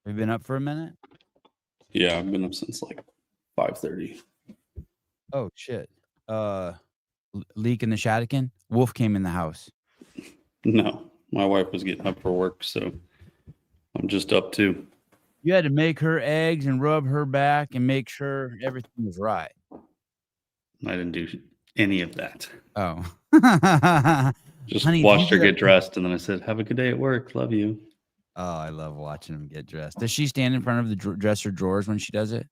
Have you been up for a minute? Yeah, I've been up since like 5:30. Oh shit. Leak in the Shadican. Wolf came in the house. No, my wife was getting up for work, so I'm just up too. You had to make her eggs and rub her back and make sure everything was right. I didn't do any of that. Oh. Just Honey, watched her get dressed, and then I said, "Have a good day at work. Love you." Oh, I love watching him get dressed. Does she stand in front of the dresser drawers when she does it?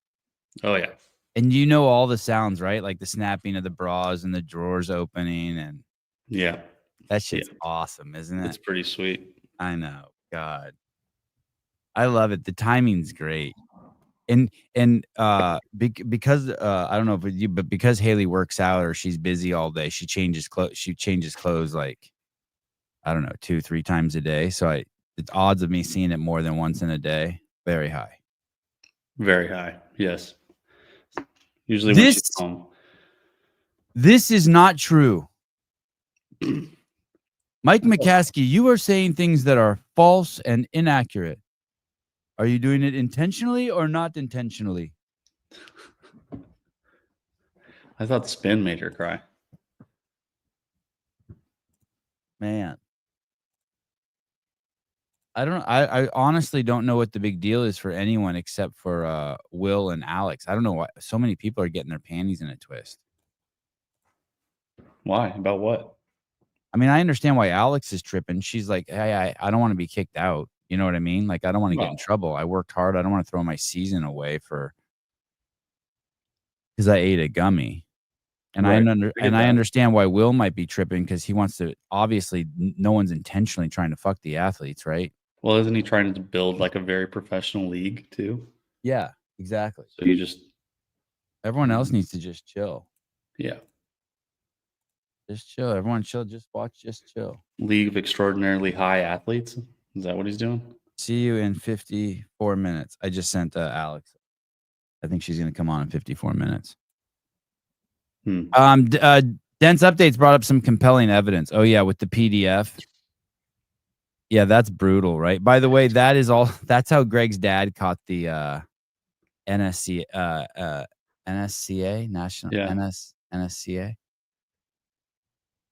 Oh yeah. And you know all the sounds, right? Like the snapping of the bras and the drawers opening, and Yeah. that shit's awesome, isn't it? It's pretty sweet. I know. God. I love it. The timing's great. And because I don't know if you, but because Haley works out or she's busy all day, she changes clothes like, I don't know, 2-3 times a day. So the odds of me seeing it more than once in a day, very high. Very high. Yes. Usually when she's home. This is not true. Mike McCaskey, you are saying things that are false and inaccurate. Are you doing it intentionally or not intentionally? I thought spin made her cry. Man. I honestly don't know what the big deal is for anyone except for Will and Alex. I don't know why so many people are getting their panties in a twist. Why? About what? I mean, I understand why Alex is tripping. She's like, hey, I don't want to be kicked out. You know what I mean? Like, I don't want to get in trouble. I worked hard. I don't want to throw my season away because I ate a gummy. And I understand why Will might be tripping because he wants to. Obviously, no one's intentionally trying to fuck the athletes, right? Well, isn't he trying to build like a very professional league too? Yeah, exactly. So you just everyone else needs to just chill. Yeah. Just chill. Everyone chill. Just watch. Just chill. League of Extraordinarily High Athletes. Is that what he's doing? See you in 54 minutes. I just sent Alex. I think she's going to come on in 54 minutes. Dense Updates brought up some compelling evidence. Oh yeah, with the PDF. Yeah, that's brutal, right? By the way, that's how Greg's dad caught the NSCA National NSCA.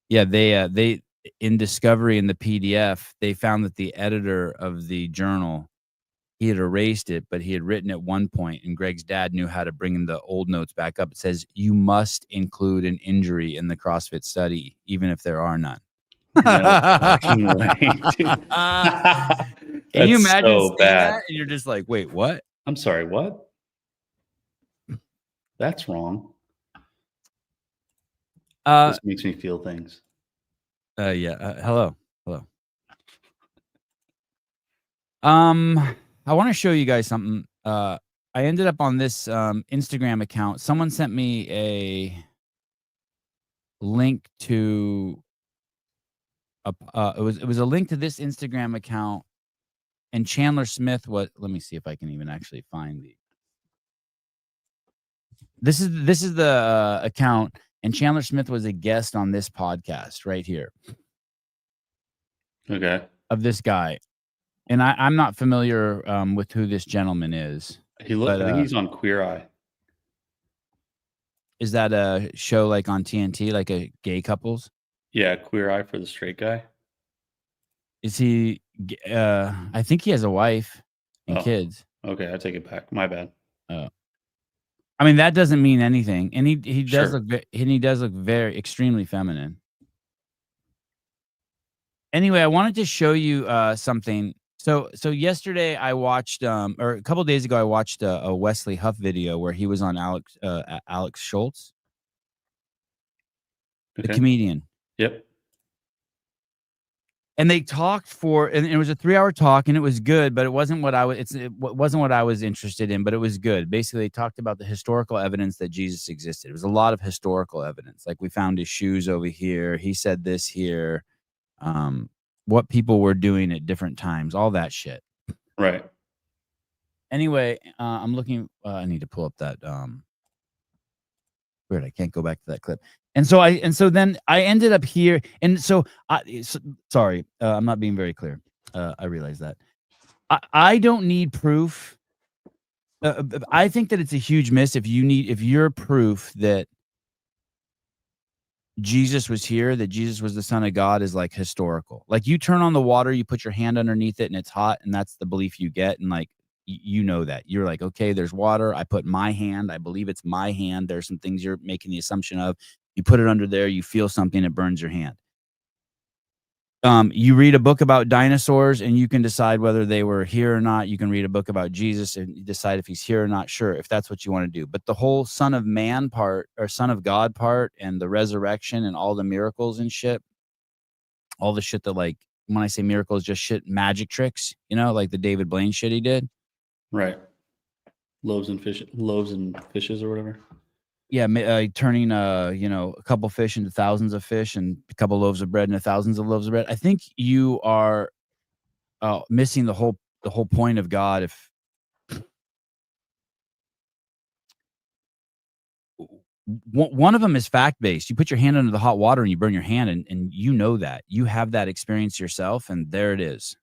Yeah, they in Discovery in the PDF, they found that the editor of the journal, he had erased it, but he had written at one point, and Greg's dad knew how to bring the old notes back up. It says, you must include an injury in the CrossFit study, even if there are none. No fucking way, dude. Can you imagine so bad? That and you're just like, wait, what? I'm sorry, what? That's wrong. This makes me feel things. Hello. I want to show you guys something. I ended up on this Instagram account. Someone sent me a link to it was a link to this Instagram account, and Chandler Smith was. Let me see if I can even actually find the. This is the account, and Chandler Smith was a guest on this podcast right here. Okay. Of this guy. And I'm not familiar with who this gentleman is. I think he's on Queer Eye. Is that a show like on TNT, like a gay couples? Yeah, Queer Eye for the straight guy. Is he? I think he has a wife and kids. Okay, I take it back. My bad. I mean, that doesn't mean anything, and he does look very extremely feminine. Anyway, I wanted to show you something. So yesterday I watched, or a couple of days ago, I watched a Wesley Huff video where he was on Alex Schultz, the comedian. Yep. And they talked and it was a 3-hour talk, and it was good, but it wasn't what it wasn't what I was interested in, but it was good. Basically, they talked about the historical evidence that Jesus existed. It was a lot of historical evidence. Like, we found his shoes over here. He said this here. What people were doing at different times, all that shit. Right. Anyway, I'm looking. I need to pull up that. Weird. I can't go back to that clip. And so then I ended up here. And sorry, I'm not being very clear. I realize that. I don't need proof. I think that it's a huge miss if you're proof that Jesus was here, that Jesus was the Son of God is like historical. Like you turn on the water, you put your hand underneath it and it's hot, and that's the belief you get. And like you know that. You're like, okay, there's water. I put my hand, I believe it's my hand. There's some things you're making the assumption of. You put it under there, you feel something, it burns your hand. You read a book about dinosaurs and you can decide whether they were here or not. You can read a book about Jesus and decide if he's here or not. Sure, if that's what you want to do. But the whole Son of Man part or Son of God part and the resurrection and all the miracles and shit, all the shit that, like, when I say miracles, just shit, magic tricks, like the David Blaine shit he did. Right. Loaves and fishes or whatever. Yeah, turning a couple fish into thousands of fish and a couple loaves of bread into thousands of loaves of bread. I think you are missing the whole point of God. If one of them is fact based, you put your hand under the hot water and you burn your hand, and you know that you have that experience yourself, and there it is.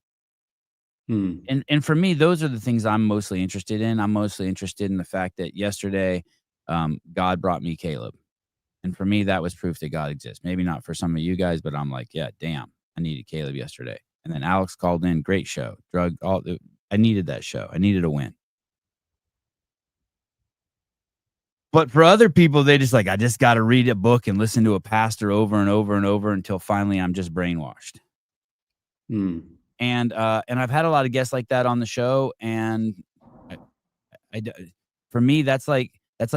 And for me, those are the things I'm mostly interested in. I'm mostly interested in the fact that yesterday, God brought me Caleb. And for me, that was proof that God exists. Maybe not for some of you guys, but I'm like, yeah, damn, I needed Caleb yesterday. And then Alex called in, great show. I needed that show. I needed a win. But for other people, they just like, I just got to read a book and listen to a pastor over and over and over until finally I'm just brainwashed. And I've had a lot of guests like that on the show. And for me, that's like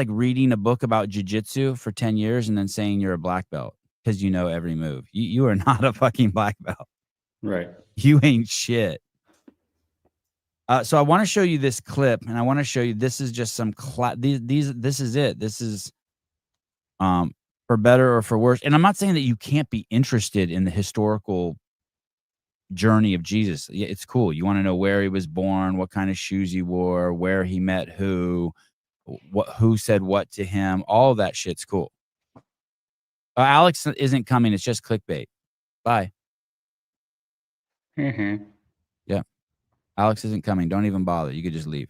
reading a book about jiu-jitsu for 10 years and then saying you're a black belt because you know every move. You are not a fucking black belt. Right. You ain't shit. So I want to show you this clip, and I want to show you this is just some this is it. This is for better or for worse. And I'm not saying that you can't be interested in the historical journey of Jesus. Yeah, it's cool. You want to know where he was born, what kind of shoes he wore, where he met who said what to him. All of that shit's cool. Alex isn't coming. It's just clickbait. Bye. Yeah. Alex isn't coming. Don't even bother. You could just leave.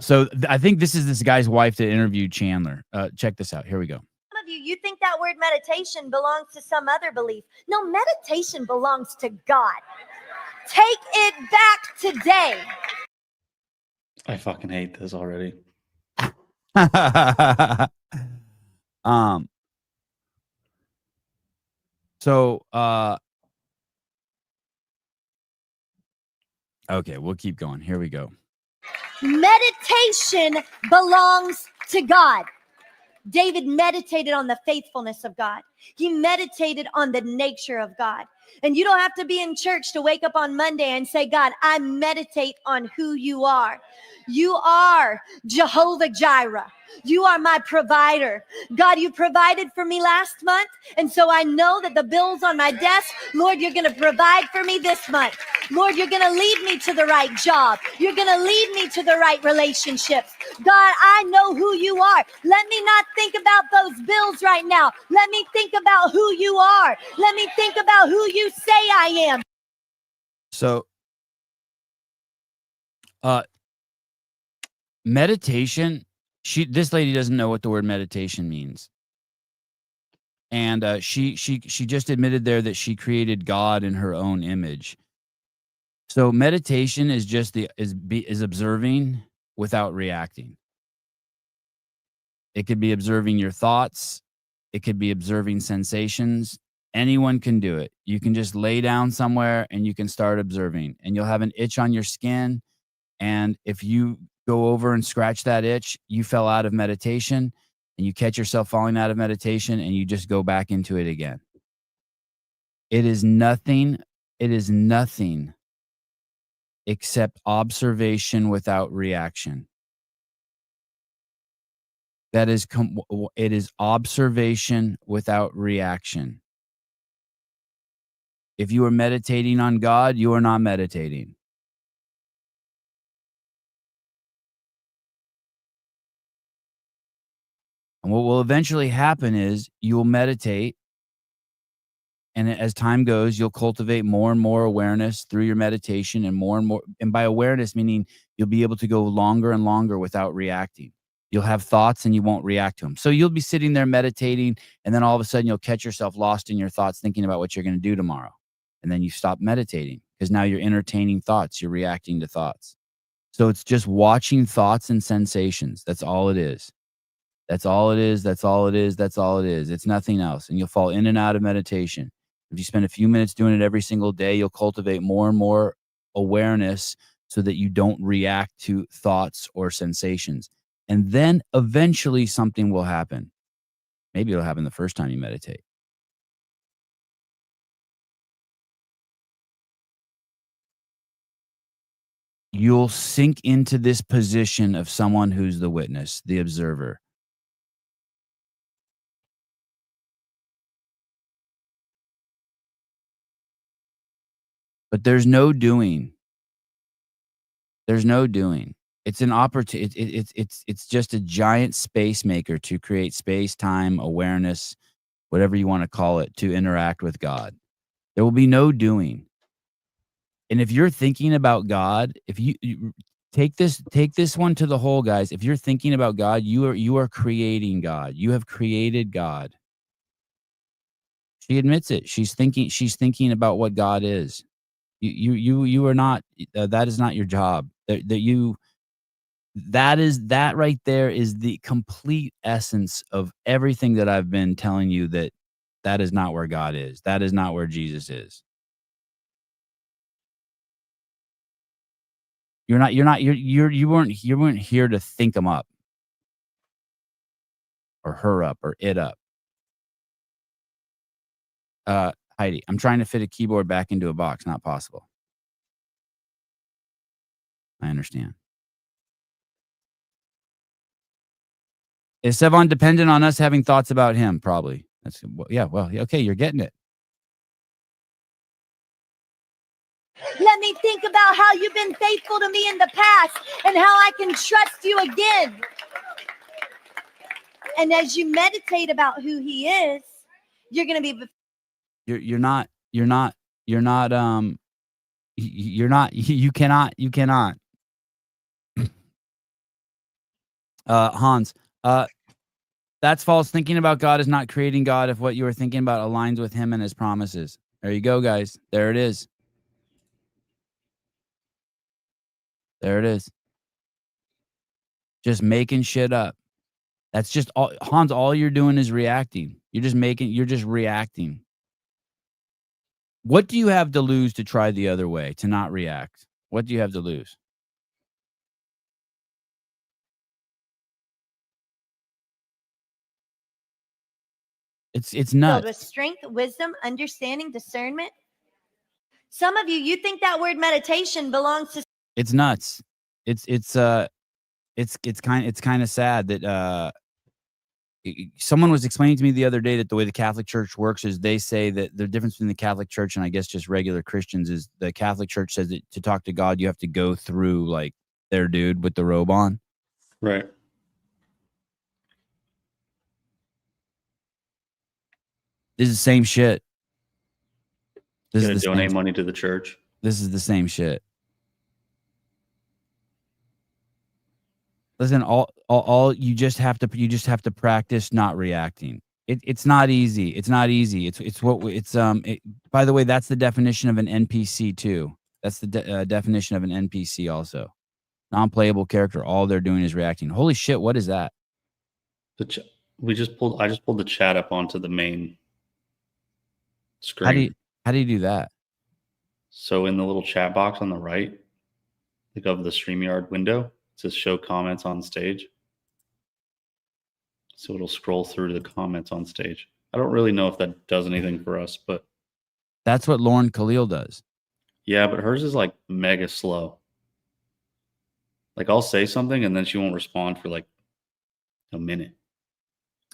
So I think this is this guy's wife that interviewed Chandler. Check this out. Here we go. Some of you think that word meditation belongs to some other belief. No, meditation belongs to God. Take it back today. I fucking hate this already. So okay, we'll keep going. Here we go. Meditation belongs to God. David meditated on the faithfulness of God. He meditated on the nature of God. And you don't have to be in church to wake up on Monday and say, God, I meditate on who you are. You are Jehovah Jireh. You are my provider. God, you provided for me last month. And so I know that the bills on my desk, Lord, you're going to provide for me this month. Lord, you're going to lead me to the right job. You're going to lead me to the right relationships. God, I know who you are. Let me not think about those bills right now. Let me think about who you are. Let me think about who you say I am. So, meditation, this lady doesn't know what the word meditation means. And she just admitted there that she created God in her own image. So meditation is just is observing without reacting. It could be observing your thoughts. It could be observing sensations. Anyone can do it. You can just lay down somewhere and you can start observing, and you'll have an itch on your skin. And if you go over and scratch that itch, you fell out of meditation, and you catch yourself falling out of meditation, and you just go back into it again. It is nothing except observation without reaction. It is observation without reaction. If you are meditating on God, you are not meditating. And what will eventually happen is you will meditate. And as time goes, you'll cultivate more and more awareness through your meditation and more. And by awareness, meaning you'll be able to go longer and longer without reacting. You'll have thoughts and you won't react to them. So you'll be sitting there meditating, and then all of a sudden you'll catch yourself lost in your thoughts thinking about what you're going to do tomorrow. And then you stop meditating because now you're entertaining thoughts. You're reacting to thoughts. So it's just watching thoughts and sensations. That's all it is. That's all it is. That's all it is. That's all it is. It's nothing else. And you'll fall in and out of meditation. If you spend a few minutes doing it every single day, you'll cultivate more and more awareness so that you don't react to thoughts or sensations. And then eventually something will happen. Maybe it'll happen the first time you meditate. You'll sink into this position of someone who's the witness, the observer. But there's no doing. There's no doing. It's an opportunity. It's just a giant space maker to create space, time, awareness, whatever you want to call it, to interact with God. There will be no doing. And if you're thinking about God, if you take this one to the whole, guys. If you're thinking about God, you are creating God. You have created God. She admits it. She's thinking about what God is. You are not. That is not your job. That right there is the complete essence of everything that I've been telling you. That is not where God is. That is not where Jesus is. You weren't here to think him up or her up or it up. Heidi, I'm trying to fit a keyboard back into a box. Not possible. I understand. Is Sevon dependent on us having thoughts about him? Probably. Okay, you're getting it. Let me think about how you've been faithful to me in the past and how I can trust you again. And as you meditate about who he is, you're going to be. You cannot. Hans, that's false. Thinking about God is not creating God if what you are thinking about aligns with him and his promises. There you go, guys. There it is. There it is. Just making shit up. That's just all, Hans, all you're doing is reacting. You're just reacting. What do you have to lose to try the other way, to not react? What do you have to lose? It's nuts. With strength, wisdom, understanding, discernment. Some of you think that word meditation belongs to. It's nuts. It's kind of sad that someone was explaining to me the other day that the way the Catholic Church works is they say that the difference between the Catholic Church and I guess just regular Christians is the Catholic Church says that to talk to God, you have to go through like their dude with the robe on. Right. This is the same shit. This is donate money to the church. This is the same shit. Listen, all you just have to practice not reacting. It's not easy. It's not easy. By the way, that's the definition of an NPC too. That's the definition of an NPC also. Non-playable character. All they're doing is reacting. Holy shit! What is that? I just pulled the chat up onto the main screen. How do you do that? So in the little chat box on the right, like of the StreamYard window, it says show comments on stage. So it'll scroll through to the comments on stage. I don't really know if that does anything for us, but that's what Lauren Khalil does. Yeah, but hers is like mega slow. Like I'll say something and then she won't respond for like a minute.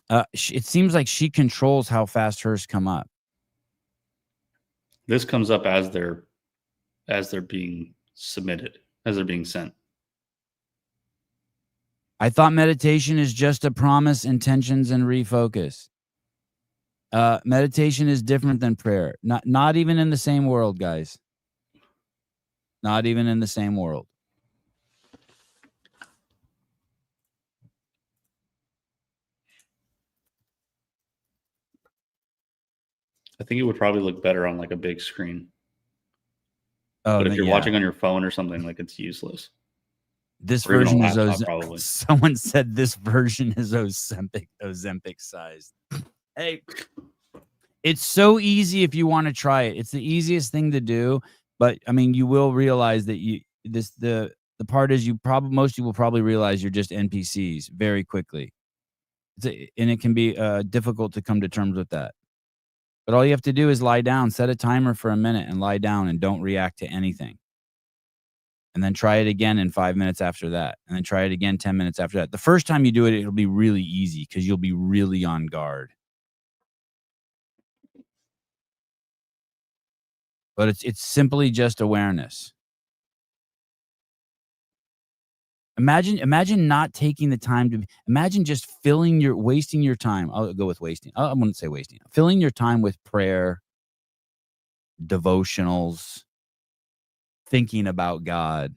It seems like she controls how fast hers come up. This comes up as they're being submitted, as they're being sent. I thought meditation is just to promise intentions and refocus. Meditation is different than prayer. Not even in the same world, guys. Not even in the same world. I think it would probably look better on like a big screen. Oh, but if you're watching on your phone or something, like it's useless. This version is Ozempic. Someone said this version is Ozempic sized. Hey, it's so easy if you want to try it. It's the easiest thing to do, but I mean, you will realize that the part is most people probably realize you're just NPCs very quickly. And it can be difficult to come to terms with that. But all you have to do is lie down, set a timer for a minute and lie down and don't react to anything. And then try it again in 5 minutes after that. And then try it again 10 minutes after that. The first time you do it, it'll be really easy because you'll be really on guard. But it's simply just awareness. Imagine not taking the time to imagine just wasting your time. I'll go with wasting. I wouldn't say wasting. Filling your time with prayer, devotionals, thinking about God,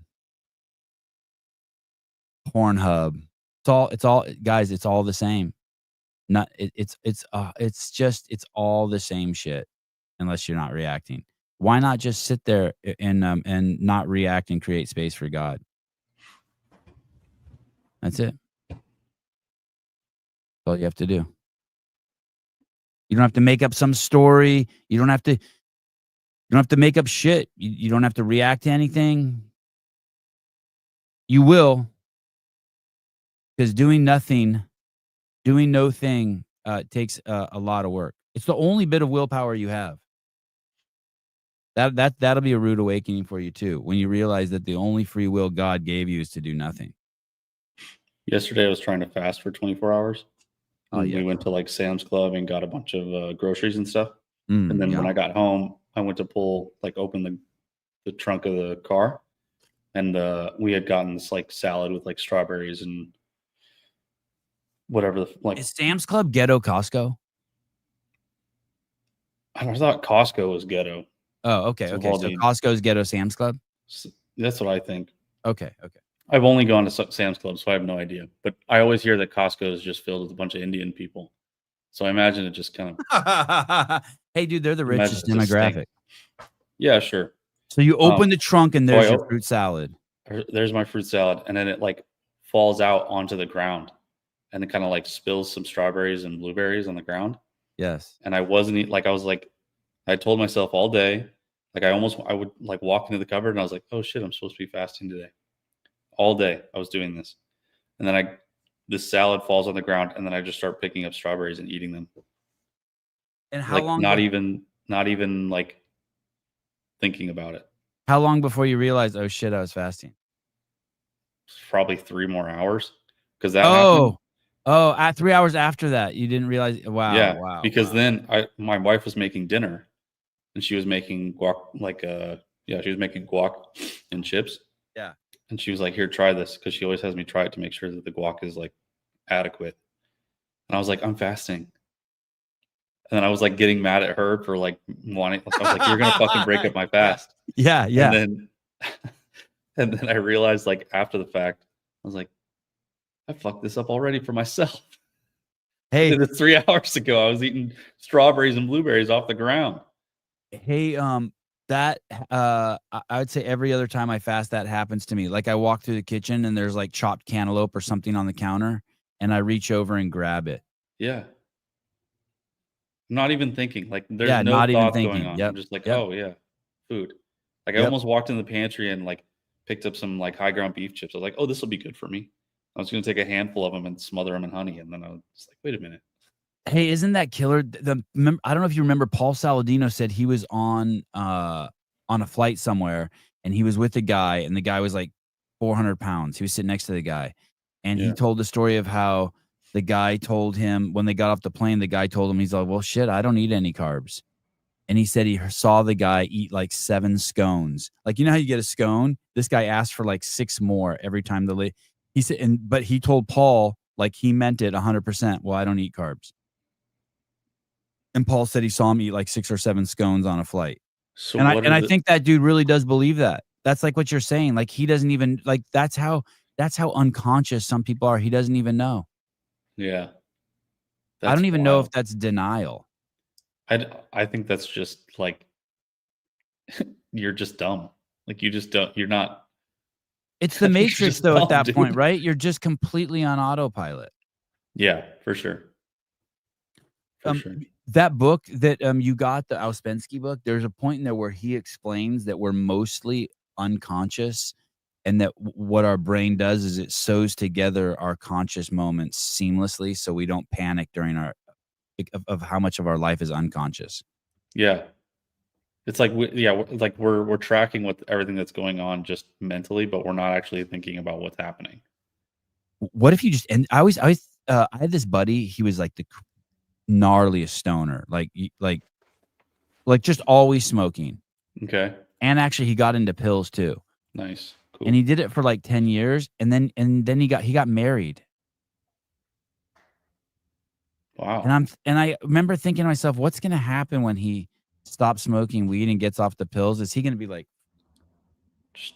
Pornhub. It's all guys, it's all the same. It's all the same shit unless you're not reacting. Why not just sit there and not react and create space for God? That's it. That's all you have to do. You don't have to make up some story. You don't have to make up shit. You don't have to react to anything. You will. Because doing no thing takes a lot of work. It's the only bit of willpower you have. That'll be a rude awakening for you too, when you realize that the only free will God gave you is to do nothing. Yesterday, I was trying to fast for 24 hours. Oh, yeah. We went to like Sam's Club and got a bunch of groceries and stuff. And then when I got home, I went to open the trunk of the car. And we had gotten this like salad with like strawberries and whatever. Is Sam's Club ghetto Costco? I thought Costco was ghetto. Oh, okay. So Costco's ghetto Sam's Club? That's what I think. Okay. I've only gone to Sam's Club, so I have no idea. But I always hear that Costco is just filled with a bunch of Indian people. So I imagine it just kind of... Hey, dude, they're the richest demographic. Yeah, sure. So you open the trunk and there's your fruit salad. There's my fruit salad. And then it like falls out onto the ground. And it kind of like spills some strawberries and blueberries on the ground. Yes. And I told myself all day, like I would like walk into the cupboard and I was like, oh shit, I'm supposed to be fasting today. All day I was doing this. And then this salad falls on the ground and then I just start picking up strawberries and eating them. And how long? Not even like thinking about it. How long before you realized, oh shit, I was fasting? Probably 3 more hours. Because that happened. At 3 hours after that, you didn't realize. Wow. Yeah. Wow. Because then my wife was making dinner and she was making guac, she was making guac and chips. Yeah. And she was like, here, try this. Because she always has me try it to make sure that the guac is like adequate. And I was like, I'm fasting. And then I was like getting mad at her for like wanting, I was like, you're going to fucking break up my fast. Yeah. And then I realized like after the fact, I was like, I fucked this up already for myself. Hey, 3 hours ago, I was eating strawberries and blueberries off the ground. Hey, I would say every other time I fast, that happens to me. Like I walk through the kitchen and there's like chopped cantaloupe or something on the counter and I reach over and grab it. Yeah. Not even thinking. Like there's no thought going on. I'm just like, oh yeah, food. Like I almost walked in the pantry and like picked up some like high ground beef chips. I was like, oh, this will be good for me. I was going to take a handful of them and smother them in honey. And then I was like, wait a minute. Hey, isn't that killer? I don't know if you remember, Paul Saladino said he was on a flight somewhere and he was with a guy and the guy was like 400 pounds. He was sitting next to the guy. And he told the story of how the guy told him when they got off the plane, the guy told him, he's like, well, shit, I don't eat any carbs. And he said he saw the guy eat like 7 scones. Like, you know how you get a scone? This guy asked for like 6 more every time He said, but he told Paul, like, he meant it 100%. Well, I don't eat carbs. And Paul said he saw him eat like 6 or 7 scones on a flight. So And I think that dude really does believe that. That's like what you're saying. Like, he doesn't even, like, that's how unconscious some people are. He doesn't even know. Yeah. I don't even know if that's denial. I think that's just like, you're just dumb. Like, you just don't, you're not. It's the Matrix though, at that point, right? You're just completely on autopilot. Yeah, for sure. For sure. That book that you got, the Ouspensky book, there's a point in there where he explains that we're mostly unconscious, and that what our brain does is it sews together our conscious moments seamlessly, so we don't panic during of how much of our life is unconscious. Yeah. It's like, we're tracking with everything that's going on just mentally, but we're not actually thinking about what's happening. What if you just, and I had this buddy, he was like the gnarliest stoner, like just always smoking. Okay. And actually he got into pills too. Nice. Cool. And he did it for like 10 years, and then he got married. Wow. And I remember thinking to myself, what's going to happen when he stops smoking weed and gets off the pills? Is he going to be like, just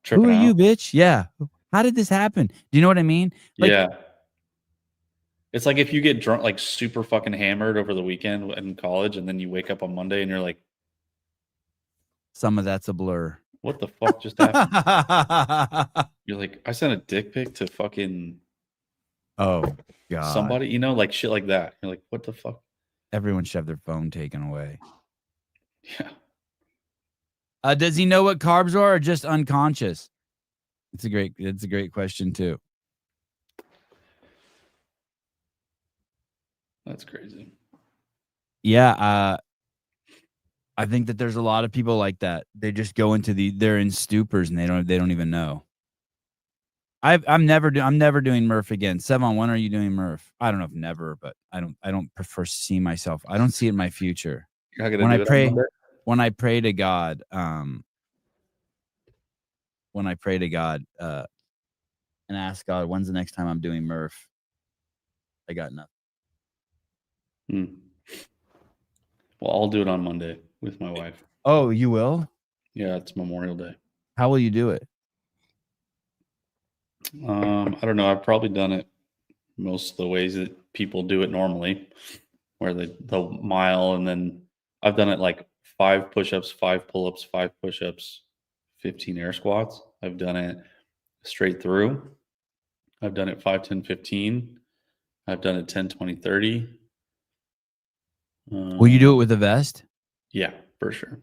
tripping who are out? you, bitch? Yeah. How did this happen? Do you know what I mean? Like, yeah. It's like if you get drunk, like super fucking hammered over the weekend in college, and then you wake up on Monday and you're like, some of that's a blur. What the fuck just happened? You're like, I sent a dick pic to fucking God, somebody, you know, like shit like that. You're like, what the fuck? Everyone should have their phone taken away. Yeah. Does he know what carbs are, or just unconscious? It's a great question too. That's crazy. Yeah, I think that there's a lot of people like that. They just go into they're in stupors and they don't even know. I'm never doing Murph again. 7-on-1, are you doing Murph? I don't know if never, but I don't prefer see myself. I don't see it in my future. You're not gonna do it on Monday? When I pray to God, and ask God, when's the next time I'm doing Murph? I got nothing. Well, I'll do it on Monday with my wife. Oh, you will? Yeah, it's Memorial Day. How will you do it? I don't know. I've probably done it most of the ways that people do it normally, where they'll mile, and then I've done it like 5 push-ups, 5 pull-ups, 5 push-ups, 15 air squats. I've done it straight through. I've done it 5, 10, 15. I've done it 10, 20, 30. Will you do it with a vest? Yeah, for sure.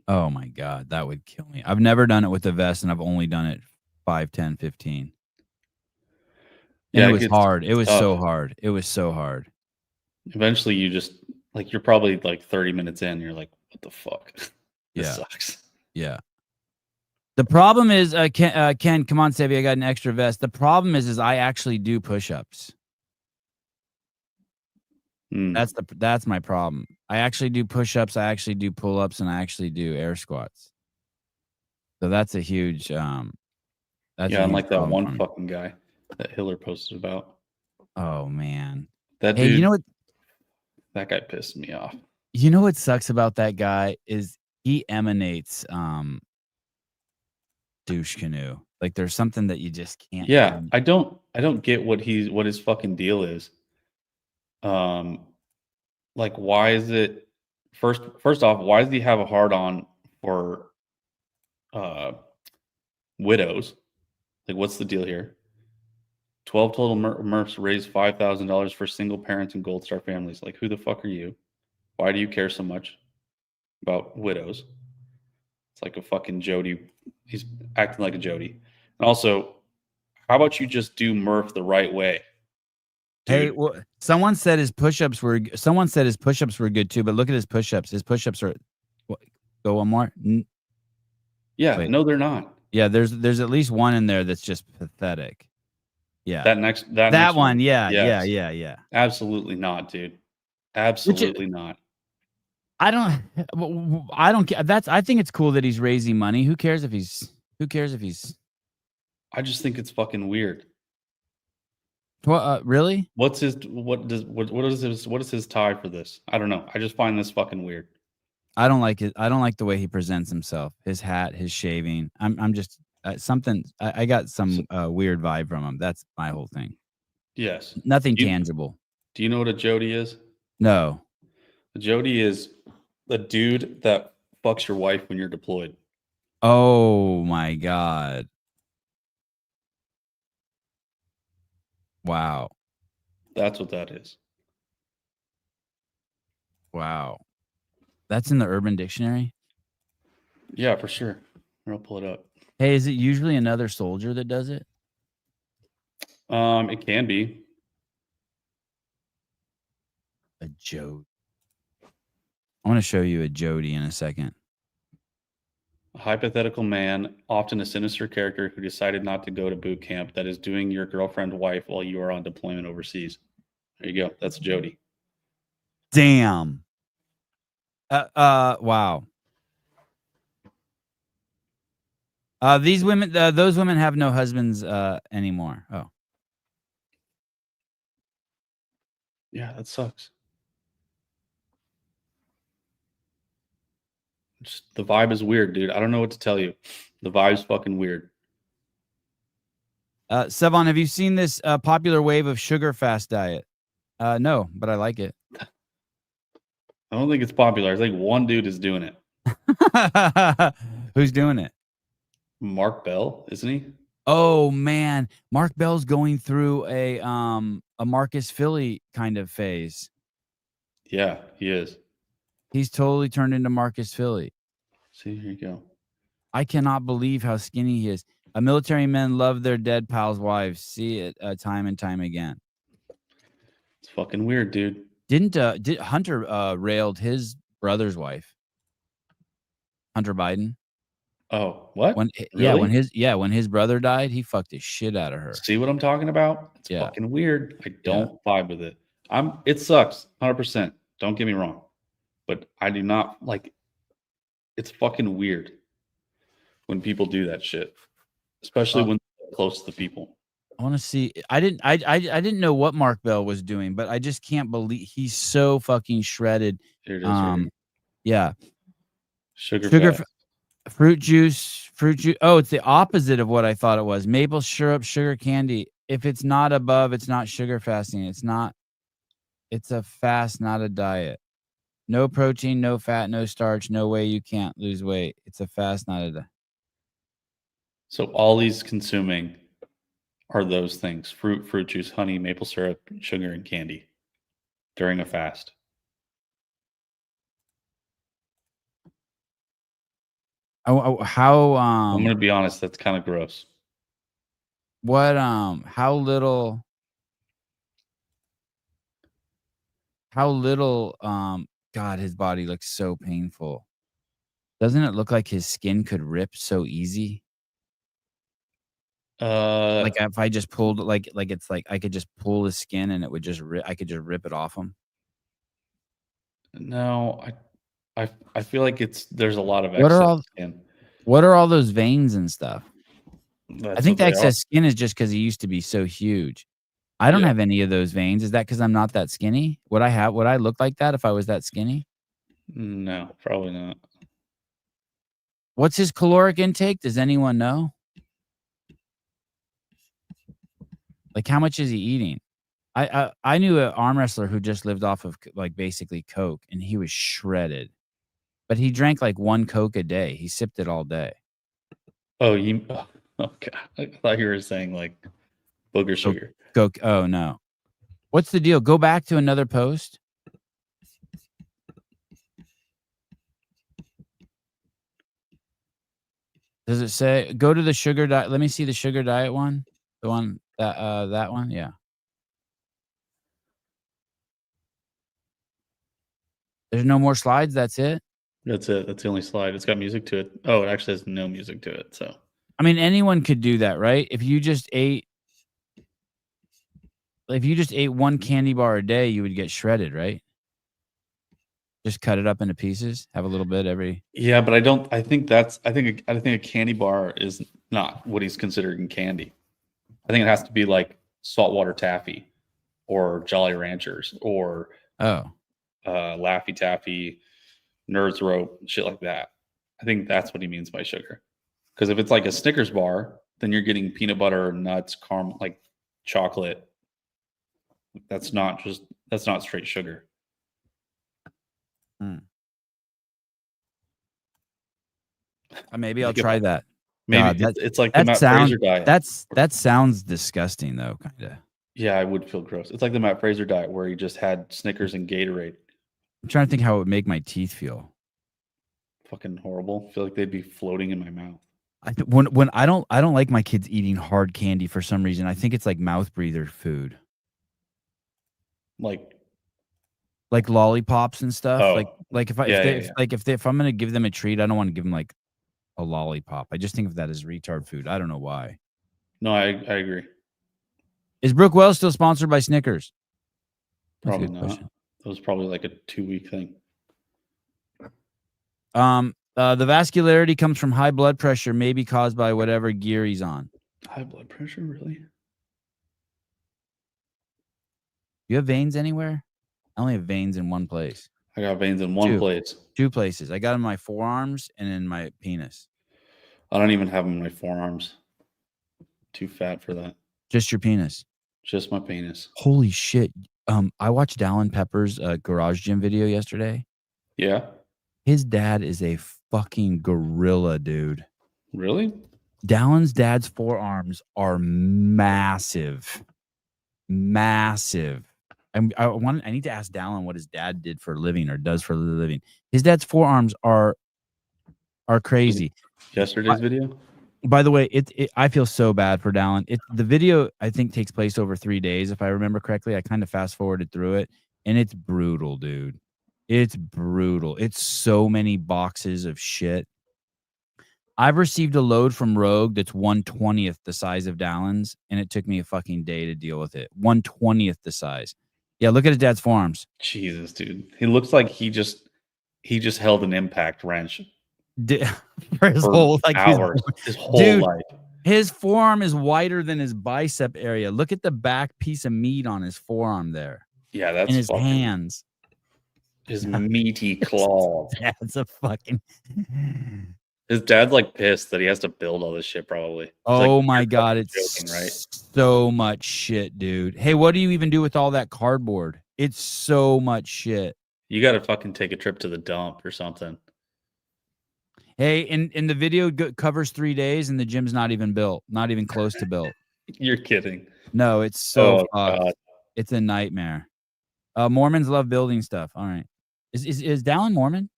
Oh my God, that would kill me. I've never done it with a vest, and I've only done it 5, 10, 15. And it was hard. It was so hard. It was so hard. Eventually, you just, like, you're probably like 30 minutes in. You're like, what the fuck? This sucks. Yeah. The problem is, Ken, come on, Savvy, I got an extra vest. The problem is I actually do push-ups. That's my problem. I actually do push-ups, I actually do pull-ups, and I actually do air squats. So that's a huge I'm like that one fucking guy that Hiller posted about. Oh man. That dude, you know what? That guy pissed me off. You know what sucks about that guy is he emanates douche canoe. Like there's something that you just can't. Yeah, I don't get what his fucking deal is. Like, why is it first off, why does he have a hard on for widows? Like, what's the deal here? 12 total Murphs raised $5,000 for single parents and Gold Star families. Like, who the fuck are you? Why do you care so much about widows? It's like a fucking Jody. He's acting like a Jody. And also, how about you just do Murph the right way? Dude. Hey, well, someone said his push-ups were good too, but look at his push-ups. His push-ups are go one more. Yeah, wait. No, they're not. Yeah, there's at least one in there that's just pathetic. Yeah. That next one. Yeah, yeah. Absolutely not, dude. Absolutely not. I don't care. I think it's cool that he's raising money. Who cares if he's I just think it's fucking weird. Really? What is his tie for this? I don't know. I just find this fucking weird. I don't like it. I don't like the way he presents himself. His hat, his shaving. I'm just something. I got some weird vibe from him. That's my whole thing. Yes. Nothing tangible. Do you know what a Jody is? No. A Jody is the dude that fucks your wife when you're deployed. Oh my God. Wow. That's what that is. Wow. That's in the Urban Dictionary? Yeah, for sure. I'll pull it up. Hey, is it usually another soldier that does it? It can be. A Jody. I want to show you a Jody in a second. A hypothetical man, often a sinister character who decided not to go to boot camp, that is doing your girlfriend's wife while you are on deployment overseas. There you go. That's Jody. Damn. Wow. These women, those women have no husbands anymore. Oh. Yeah, that sucks. Just, the vibe is weird, dude. I don't know what to tell you. The vibe's fucking weird. Sevon, have you seen this popular wave of sugar fast diet? No, but I like it. I don't think it's popular. I think one dude is doing it. Who's doing it? Mark Bell, isn't he? Oh man, Mark Bell's going through a Marcus Philly kind of phase. Yeah, he is. He's totally turned into Marcus Philly. See, here you go. I cannot believe how skinny he is. Military men love their dead pals' wives. See it time and time again. It's fucking weird, dude. Did Hunter railed his brother's wife? Hunter Biden. Oh, what? Really? When his brother died, he fucked the shit out of her. See what I'm talking about? It's fucking weird. I don't vibe with it. It sucks 100%. Don't get me wrong. But I do not like, it's fucking weird when people do that shit, especially when they're close to the people. I want to see. I didn't know what Mark Bell was doing, but I just can't believe he's so fucking shredded. Here it is. Right. Yeah. Sugar fruit juice. Oh, it's the opposite of what I thought it was. Maple syrup, sugar candy. If it's not above, it's not sugar fasting. It's a fast, not a diet. No protein, no fat, no starch. No way you can't lose weight. It's a fast, not a diet. So all he's consuming are those things: fruit juice, honey, maple syrup, sugar, and candy during a fast. How I'm gonna be honest, that's kind of gross. What how little God, his body looks so painful. Doesn't it look like his skin could rip so easy? Like if I just pulled like it's like I could just pull his skin and it would just I could just rip it off him. No, I feel like there's a lot of excess skin. What are all those veins and stuff? I think the excess skin is just because he used to be so huge. I don't have any of those veins. Is that because I'm not that skinny? Would I look like that if I was that skinny? No, probably not. What's his caloric intake? Does anyone know? Like, how much is he eating? I knew an arm wrestler who just lived off of like basically Coke, and he was shredded. But he drank like 1 Coke a day. He sipped it all day. Oh, God. I thought you were saying like booger sugar. Coke. Oh no. What's the deal? Go back to another post. Does it say go to the sugar diet? Let me see the sugar diet one. The one that one, yeah. There's no more slides. That's it. That's it. That's the only slide. It's got music to it. Oh, it actually has no music to it. So, I mean, anyone could do that, right? If you just ate 1 candy bar a day, you would get shredded, right? Just cut it up into pieces. Have a little bit every. Yeah, but I think a candy bar is not what he's considering candy. I think it has to be like saltwater taffy or Jolly Ranchers or Laffy Taffy, Nerds Rope, shit like that. I think that's what he means by sugar. Because if it's like a Snickers bar, then you're getting peanut butter, nuts, caramel, like chocolate. That's not straight sugar. Maybe I'll try that. Maybe it's like the Matt Fraser diet. That sounds disgusting though, kind of. Yeah, I would feel gross. It's like the Matt Fraser diet where he just had Snickers and Gatorade. I'm trying to think how it would make my teeth feel. Fucking horrible. I feel like they'd be floating in my mouth. When I don't like my kids eating hard candy for some reason. I think it's like mouth breather food. Like lollipops and stuff. Oh. If I'm gonna give them a treat, I don't want to give them like a lollipop. I just think of that as retard food. I don't know why. No, I agree. Is Brooke Wells still sponsored by Snickers? Probably not. Question. That was probably like a 2-week thing. The vascularity comes from high blood pressure, maybe caused by whatever gear he's on. High blood pressure, really? You have veins anywhere? I only have veins in one place. I got veins in one place. 2 places. I got in my forearms and in my penis. I don't even have them in my forearms. Too fat for that. Just your penis? Just my penis. Holy shit. I watched Dallin Pepper's garage gym video yesterday. Yeah? His dad is a fucking gorilla, dude. Really? Dallin's dad's forearms are massive. Massive. I need to ask Dallin what his dad did for a living or does for a living. His dad's forearms are crazy. Yesterday's video? By the way, I feel so bad for Dallin. The video I think takes place over 3 days, if I remember correctly. I kind of fast forwarded through it, and it's brutal, dude. It's brutal. It's so many boxes of shit. I've received a load from Rogue that's 1/20th the size of Dallin's, and it took me a fucking day to deal with it. 1/20th the size. Yeah, look at his dad's forearms. Jesus, dude. He looks like he just held an impact wrench for his whole hours. His whole life. His forearm is wider than his bicep area. Look at the back piece of meat on his forearm there. Yeah, that's in his hands. His meaty claw. That's a fucking. His dad's like pissed that he has to build all this shit. Probably. He's oh my god, it's joking, right? So much shit, dude. Hey, what do you even do with all that cardboard? It's so much shit. You got to fucking take a trip to the dump or something. Hey, in the video covers 3 days, and the gym's not even built, not even close to built. You're kidding. No, it's so fucked. It's a nightmare. Mormons love building stuff. All right, is Dallin Mormon?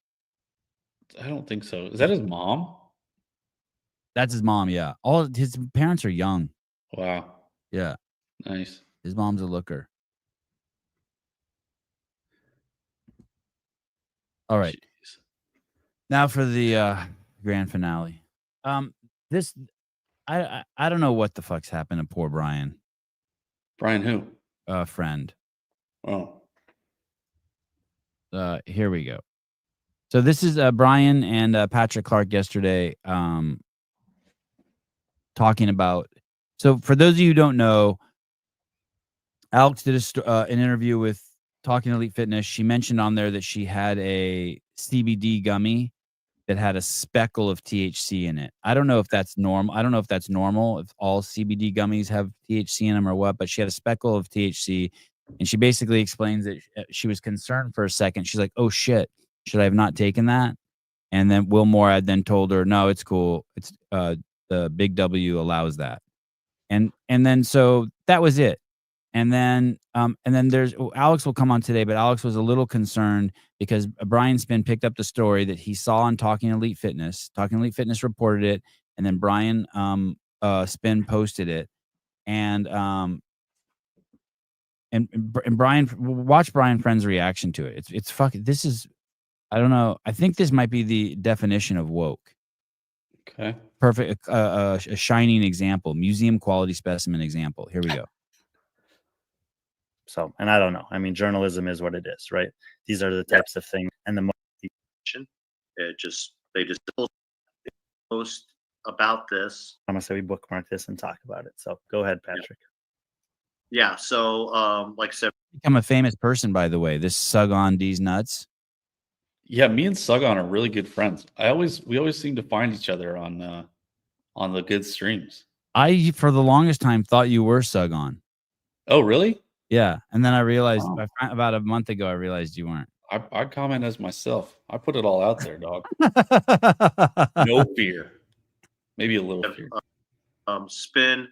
I don't think so. Is that his mom? That's his mom. Yeah, all his parents are young. Wow. Yeah. Nice. His mom's a looker. All right. Jeez. Now for the grand finale. This I don't know what the fuck's happened to poor Brian. Brian who? Friend. Oh. Here we go. So this is Brian and Patrick Clark yesterday talking about. So for those of you who don't know, Alex did an interview with Talking Elite Fitness. She mentioned on there that she had a CBD gummy that had a speckle of THC in it. I don't know if that's normal. I don't know if that's normal, if all CBD gummies have THC in them or what, but she had a speckle of THC. And she basically explains that she was concerned for a second. She's like, oh shit, should I have not taken that? And then Will Morad then told her, no, it's cool. It's the Big W allows that. And then so that was it. And then there's Alex will come on today, but Alex was a little concerned because Brian Spin picked up the story that he saw on Talking Elite Fitness. Talking Elite Fitness reported it, and then Brian Spin posted it. And Brian, watch Brian Friend's reaction to it. It's fucking. This is, I don't know. I think this might be the definition of woke. Okay. Perfect. A shining example, museum quality specimen example. Here we go. So, and I don't know. I mean, journalism is what it is, right? These are the types of things. And the they just post about this. I'm gonna say we bookmark this and talk about it. So go ahead, Patrick. yeah, so like I said, Become a famous person, by the way. This Sug on D's nuts. Yeah, me and Sugon are really good friends. We always seem to find each other on the good streams. I, for the longest time, thought you were Sug on. Oh, really? Yeah, and then I realized about a month ago, I realized you weren't. I comment as myself. I put it all out there, dog. No fear. Maybe a little fear. Spin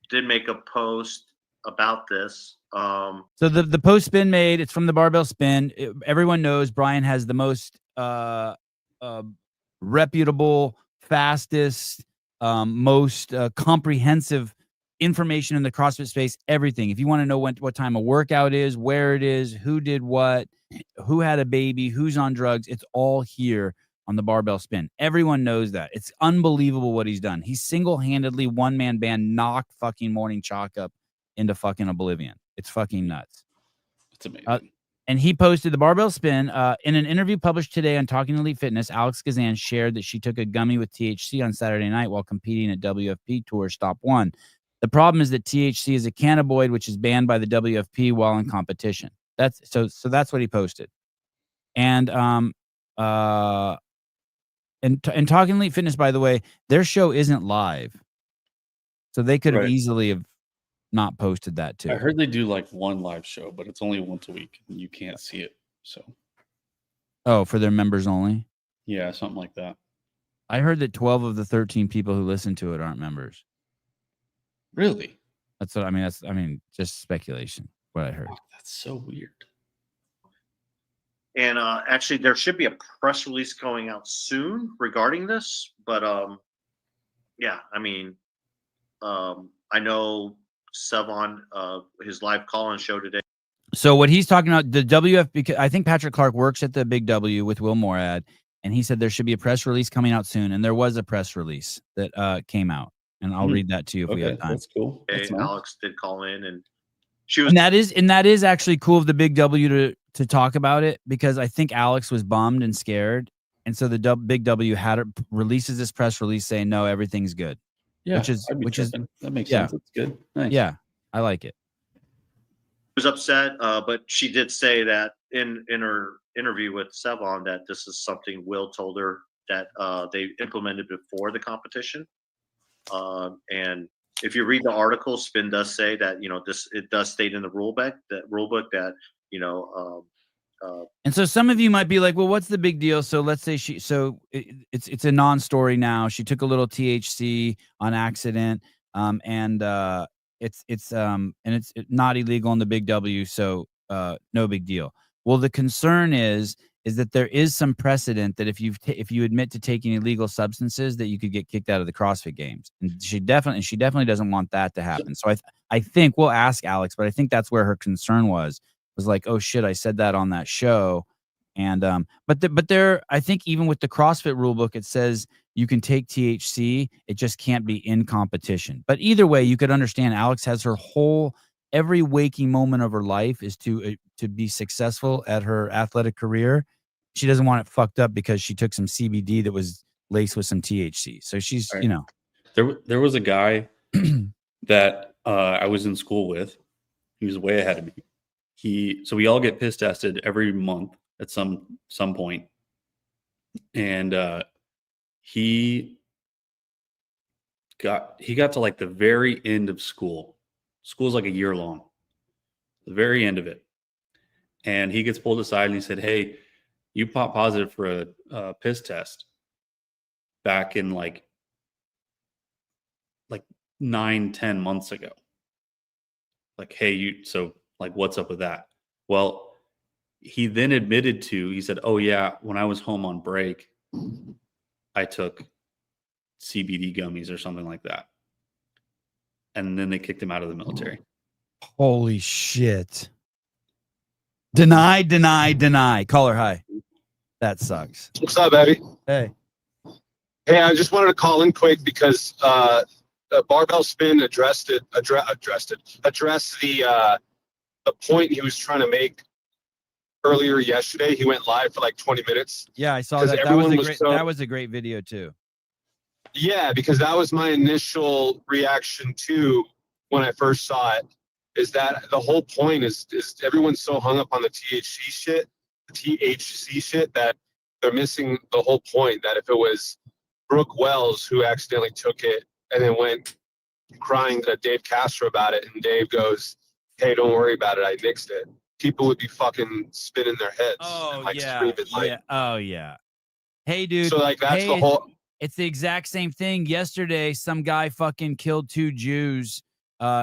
did make a post about this. So the post Spin made, it's from the Barbell Spin. Everyone knows Brian has the most reputable, fastest, most comprehensive information in the CrossFit space. Everything. If you want to know what time a workout is, where it is, who did what, who had a baby, who's on drugs, it's all here on the Barbell Spin. Everyone knows that. It's unbelievable what he's done. He single-handedly, one-man band, knocked fucking Morning Chalk up into fucking oblivion. It's fucking nuts. It's amazing. And he posted the Barbell Spin. In an interview published today on Talking Elite Fitness, Alex Gazan shared that she took a gummy with THC on Saturday night while competing at WFP Tour Stop 1. The problem is that THC is a cannabinoid, which is banned by the WFP while in competition. That's so that's what he posted. And and Talking Elite Fitness, by the way, their show isn't live, so they could have easily have not posted that too. I heard they do like one live show, but it's only once a week and you can't see it. So, oh, for their members only? Yeah, something like that. I heard that 12 of the 13 people who listen to it aren't members. Really? That's what I mean. That's just speculation. What I heard. Oh, that's so weird. And actually, there should be a press release going out soon regarding this. But yeah, I mean, I know Sevon, his live call-in show today. So what he's talking about, the WF, because I think Patrick Clark works at the Big W with Will Morad, and he said there should be a press release coming out soon, and there was a press release that came out, and I'll read that to you if we have time. That's cool. Okay, That's nice. Alex did call in, and she was. And that is actually cool of the Big W to talk about it, because I think Alex was bummed and scared, and so the Big W releases this press release saying no, everything's good. Yeah, which is that makes sense. It's good. Nice. Yeah, I like it. Was upset, but she did say that in her interview with Sevon that this is something Will told her that they implemented before the competition. And if you read the article, Spin does say that it does state in the rule book that and so some of you might be like, well, what's the big deal? So let's say it's a non-story now. She took a little THC on accident, and it's not illegal in the Big W, so no big deal. Well, the concern is that there is some precedent that if you admit to taking illegal substances, that you could get kicked out of the CrossFit Games, and she definitely doesn't want that to happen. So I think we'll ask Alex, but I think that's where her concern was like, oh shit, I said that on that show. And but there, I think even with the CrossFit rulebook, it says you can take THC, it just can't be in competition. But either way, you could understand Alex has every waking moment of her life is to be successful at her athletic career. She doesn't want it fucked up because she took some CBD that was laced with some THC. So she's, right. There was a guy that I was in school with. He was way ahead of me. So we all get piss tested every month at some point. And he got to like the very end of school. School's like a year long. The very end of it. And he gets pulled aside and he said, hey, you pop positive for a piss test back in like 9-10 months ago. Like, hey, what's up with that? Well, he then admitted he said, oh yeah, when I was home on break, I took CBD gummies or something like that. And then they kicked him out of the military. Holy shit. Deny. Caller, hi. That sucks. What's up, Eddie? Hey, I just wanted to call in quick because Barbell Spin addressed the point he was trying to make earlier yesterday. He went live for like 20 minutes. Yeah, I saw that. That was a great video too. Yeah, because that was my initial reaction to when I first saw it. is that the whole point is everyone's so hung up on the THC shit that they're missing the whole point. That if it was Brooke Wells who accidentally took it and then went crying to Dave Castro about it, and Dave goes, "Hey, don't worry about it, I nixed it," people would be fucking spinning their heads. Oh, and, like, yeah. screaming, like, Yeah. Oh, yeah. Hey, dude. So, like, that's the whole. It's the exact same thing. Yesterday, some guy fucking killed 2 Jews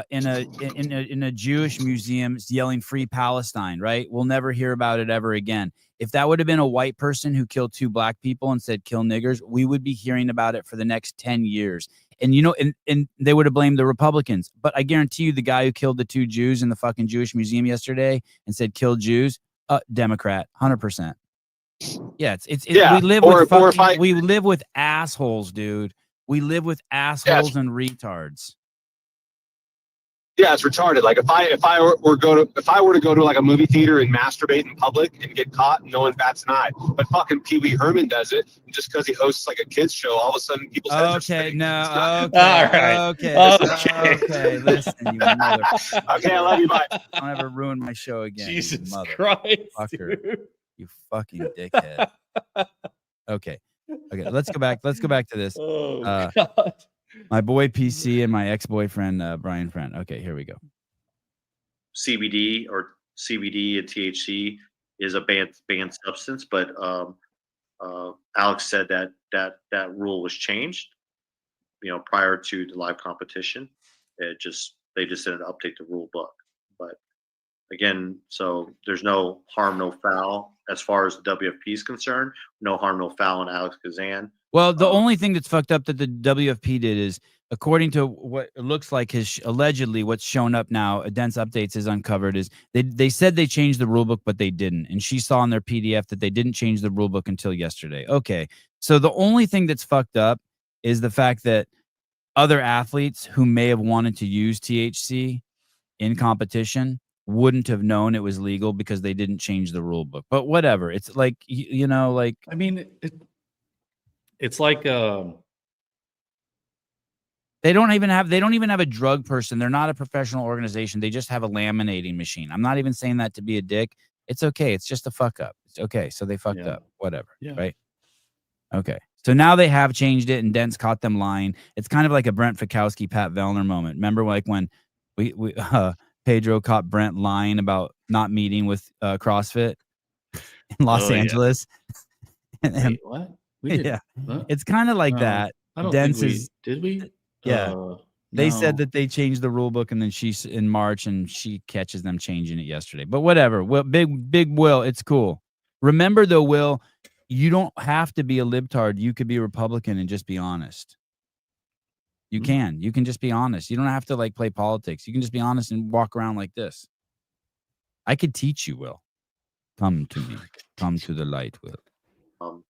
in a Jewish museum yelling "Free Palestine." Right? We'll never hear about it ever again. If that would have been a white person who killed 2 black people and said "kill niggers," we would be hearing about it for the next 10 years. And and they would have blamed the Republicans. But I guarantee you, the guy who killed the 2 Jews in the fucking Jewish museum yesterday and said "kill Jews," Democrat, 100%. Yeah, we live we live with assholes, dude. We live with assholes and retards. Yeah, it's retarded. Like if I were to go to like a movie theater and masturbate in public and get caught, no one bats an eye. But fucking Pee Wee Herman does it, and just because he hosts like a kids show, all of a sudden people's heads are spinning. Okay, listen, you motherfucker. Okay, I love you. Bye. Don't ever ruin my show again. Jesus Christ, dude. You fucking dickhead. Okay, let's go back to this. Oh God. My boy PC and my ex-boyfriend Brian Friend. Okay, here we go. CBD and THC is a banned substance, but Alex said that rule was changed, prior to the live competition. They just didn't update the rule book. But again, so there's no harm, no foul as far as the WFP is concerned. No harm, no foul on Alex Gazan. Well, the only thing that's fucked up that the WFP did is, according to what it looks like allegedly what's shown up now, Dense Updates is uncovered, is they said they changed the rule book, but they didn't. And she saw in their PDF that they didn't change the rule book until yesterday. Okay. So the only thing that's fucked up is the fact that other athletes who may have wanted to use THC in competition wouldn't have known it was legal because they didn't change the rule book. But whatever. It's like, I mean, it's like they don't even have a drug person. They're not a professional organization. They just have a laminating machine. I'm not even saying that to be a dick. It's okay. It's just a fuck up. It's okay. So they fucked up. Whatever. Yeah. Right. Okay. So now they have changed it, and Dent's caught them lying. It's kind of like a Brent Fikowski, Pat Vellner moment. Remember, like when we Pedro caught Brent lying about not meeting with CrossFit in Los Angeles. Wait, what? Yeah, it's kind of like that. I don't think did we? Yeah, they said that they changed the rule book, and then she's in March, and she catches them changing it yesterday. But whatever. Well, big Will, it's cool. Remember though, Will, you don't have to be a libtard. You could be a Republican and just be honest. You can just be honest. You don't have to like play politics. You can just be honest and walk around like this. I could teach you, Will. Come to me. Come to the light, Will.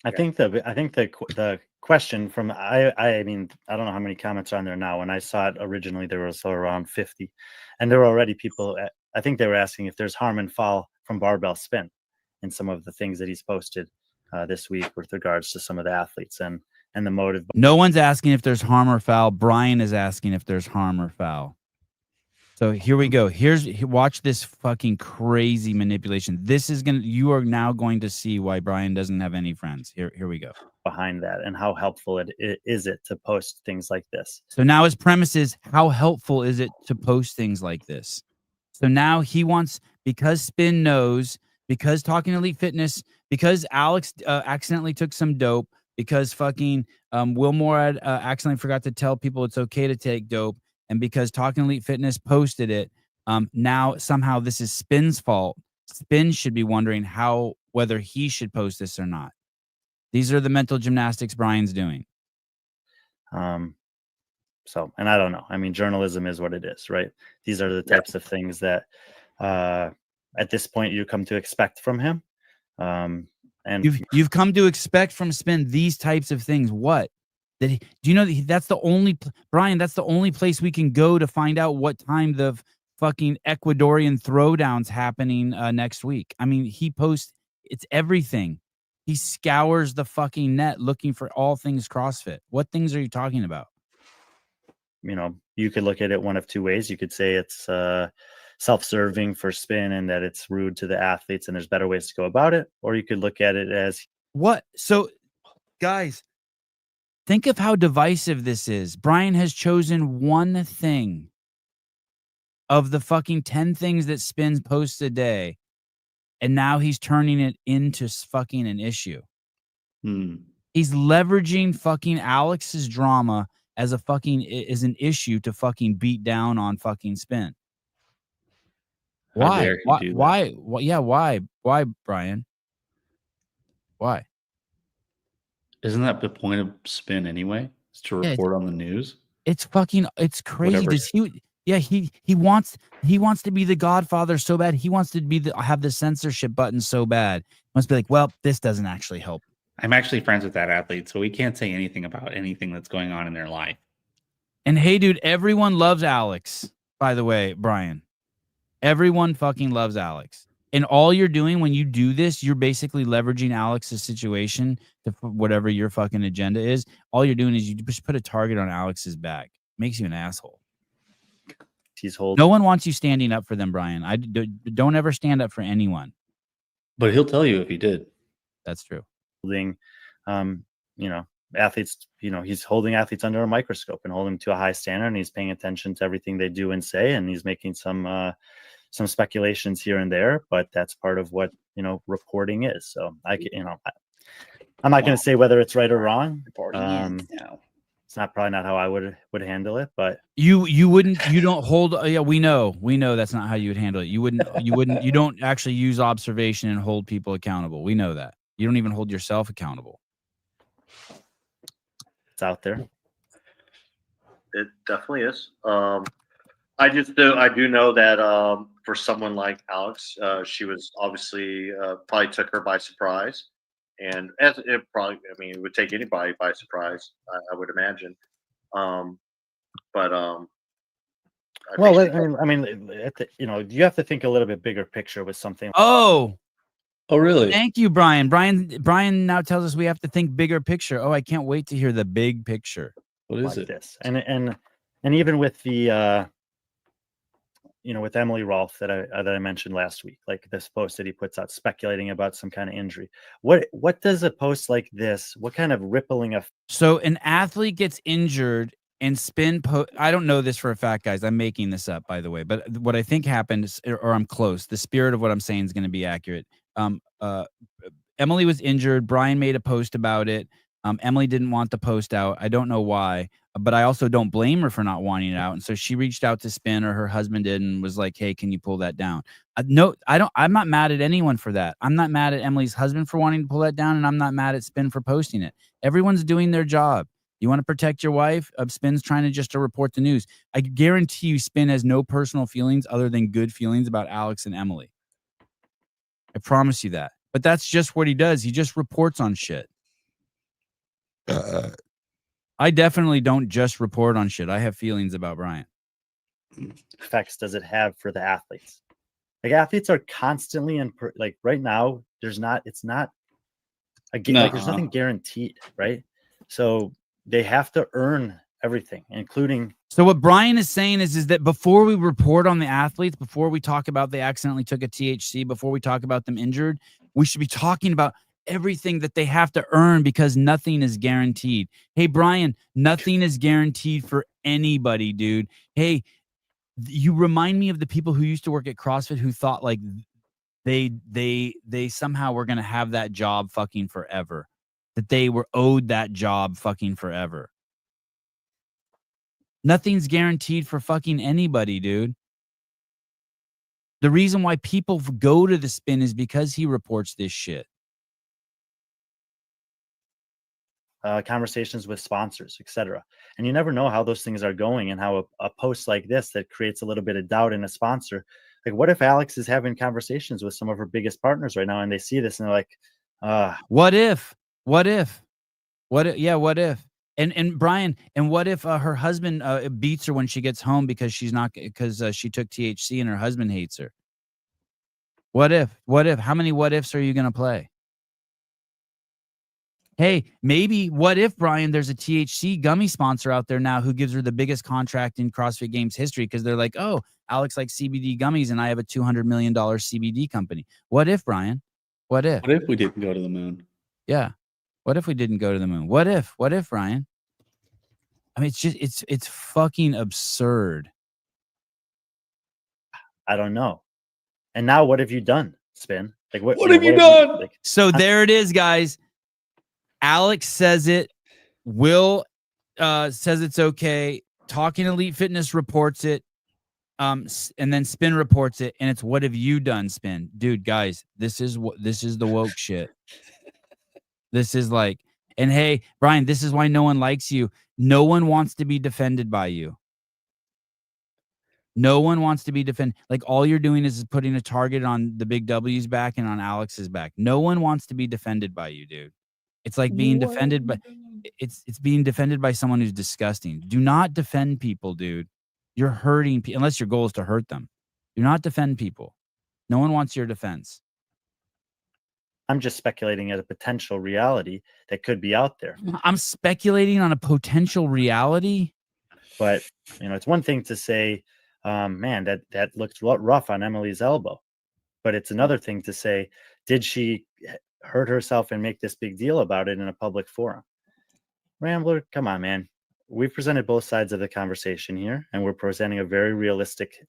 I think the question from I mean, I don't know how many comments are on there now. When I saw it originally, there was around 50, and there were already people. I think they were asking if there's harm and foul from barbell spin in some of the things that he's posted this week with regards to some of the athletes and the motive. No one's asking if there's harm or foul. Brian is asking if there's harm or foul. So here we go. Watch this fucking crazy manipulation. You are now going to see why Brian doesn't have any friends. Here we go. Behind that, and how helpful is it to post things like this. So now his premise is, how helpful is it to post things like this? So now he wants, because Spin knows, because Talking Elite Fitness, because Alex accidentally took some dope, because fucking Will Morad accidentally forgot to tell people it's okay to take dope, and because Talking Elite Fitness posted it, now somehow this is Spin's fault. Spin should be wondering whether he should post this or not. These are the mental gymnastics Brian's doing. So, and I don't know. I mean, journalism is what it is, right? These are the types of things that at this point you come to expect from him. And you've come to expect from Spin these types of things. What? Do you know that's the only, Brian, that's the only place we can go to find out what time the fucking Ecuadorian throwdown's happening next week. I mean, he posts, it's everything. He scours the fucking net looking for all things CrossFit. What things are you talking about? you could look at it one of two ways. You could say it's self-serving for spin and that it's rude to the athletes and there's better ways to go about it. Or you could look at it as what? So, guys, think of how divisive this is. Brian has chosen one thing of the fucking 10 things that Spin posts a day, and now he's turning it into fucking an issue. He's leveraging fucking Alex's drama as an issue to fucking beat down on fucking Spin. Why? Why? Yeah, why? Why, Brian? Why? Isn't that the point of Spin anyway? Is to report on the news? It's crazy. He wants to be the Godfather so bad. He wants to have the censorship button so bad. He wants to be like, well, this doesn't actually help. I'm actually friends with that athlete, so we can't say anything about anything that's going on in their life. And hey, dude, everyone loves Alex, by the way, Brian. Everyone fucking loves Alex. And all you're doing when you do this, you're basically leveraging Alex's situation to whatever your fucking agenda is. All you're doing is you just put a target on Alex's back. Makes you an asshole. No one wants you standing up for them, Brian. Don't ever stand up for anyone. But he'll tell you if he did. That's true. Athletes, he's holding athletes under a microscope and holding them to a high standard, and he's paying attention to everything they do and say, and he's making some speculations here and there, but that's part of what reporting is. So I'm not going to say whether it's right or wrong. It's probably not how I would handle it, but you don't hold. Yeah, we know that's not how you would handle it. You don't actually use observation and hold people accountable. We know that. You don't even hold yourself accountable. It's out there. It definitely is. I do know that for someone like Alex, she was obviously probably took her by surprise, and it would take anybody by surprise, I would imagine. You have to think a little bit bigger picture with something. Oh, really? Thank you, Brian. Brian now tells us we have to think bigger picture. Oh, I can't wait to hear the big picture. What is it? This and even with the with Emily Rolfe that I mentioned last week, like this post that he puts out speculating about some kind of injury. What does a post like this? What kind of rippling effect? So an athlete gets injured and Spin I don't know this for a fact, guys. I'm making this up, by the way. But what I think happened is, or I'm close. The spirit of what I'm saying is going to be accurate. Emily was injured. Brian made a post about it. Emily didn't want the post out. I don't know why, but I also don't blame her for not wanting it out. And so she reached out to Spin, or her husband did, and was like, hey, can you pull that down? No, I'm not mad at anyone for that. I'm not mad at Emily's husband for wanting to pull that down, and I'm not mad at Spin for posting it. Everyone's doing their job. You want to protect your wife? Spin's trying to report the news. I guarantee you Spin has no personal feelings other than good feelings about Alex and Emily. I promise you that. But that's just what he does. He just reports on shit. I definitely don't just report on shit. I have feelings about Brian. Effects does it have for the athletes? Like, athletes are constantly right now. There's nothing guaranteed, right? So they have to earn everything, including. So what Brian is saying is that before we report on the athletes, before we talk about they accidentally took a THC, before we talk about them injured, we should be talking about everything that they have to earn, because nothing is guaranteed. Hey, Brian, nothing is guaranteed for anybody, dude. Hey, you remind me of the people who used to work at CrossFit who thought like they somehow were going to have that job fucking forever, that they were owed that job fucking forever. Nothing's guaranteed for fucking anybody, dude. The reason why people go to the Spin is because he reports this shit. Conversations with sponsors, etc. And you never know how those things are going, and how a post like this that creates a little bit of doubt in a sponsor. Like, what if Alex is having conversations with some of her biggest partners right now, and they see this and they're like, what if? And Brian, and what if her husband beats her when she gets home because she took THC and her husband hates her? What if? How many what ifs are you going to play? Hey, maybe what if, Brian, there's a THC gummy sponsor out there now who gives her the biggest contract in CrossFit Games history because they're like, oh, Alex likes CBD gummies and I have a $200 million CBD company. What if, Brian? What if? What if we didn't go to the moon? Yeah. What if we didn't go to the moon? What if? What if, Ryan? I mean, it's fucking absurd. I don't know. And now what have you done, Spin? Like what have you done? Like, so there it is, guys. Alex says it. Will says it's okay. Talking Elite Fitness reports it. And then Spin reports it, and it's what have you done, Spin? Dude, guys, this is the woke shit. This is like, and hey, Brian, this is why no one likes you. No one wants to be defended by you. No one wants to be defended. Like all you're doing is putting a target on the big W's back and on Alex's back. No one wants to be defended by you, dude. It's like being defended by it's being defended by someone who's disgusting. Do not defend people, dude. You're hurting people unless your goal is to hurt them. Do not defend people. No one wants your defense. I'm just speculating at a potential reality that could be out there. I'm speculating on a potential reality. But, it's one thing to say, man, that looked rough on Emily's elbow. But it's another thing to say, did she hurt herself and make this big deal about it in a public forum? Rambler, come on, man. We've presented both sides of the conversation here, and we're presenting a very realistic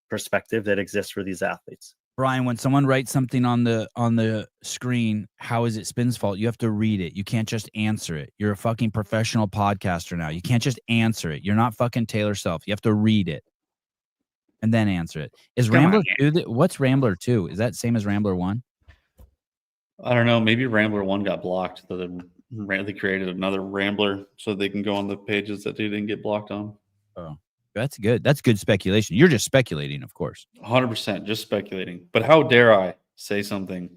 perspective that exists for these athletes. Brian, when someone writes something on the screen, how is it Spin's fault? You have to read it. You can't just answer it. You're a fucking professional podcaster now. You can't just answer it. You're not fucking Taylor Self. You have to read it and then answer it. Is Rambler 2? What's Rambler 2? Is that same as Rambler 1? I don't know. Maybe Rambler 1 got blocked. So they created another Rambler so they can go on the pages that they didn't get blocked on. Oh. That's good. That's good speculation. You're just speculating, of course. 100%, just speculating. But how dare I say something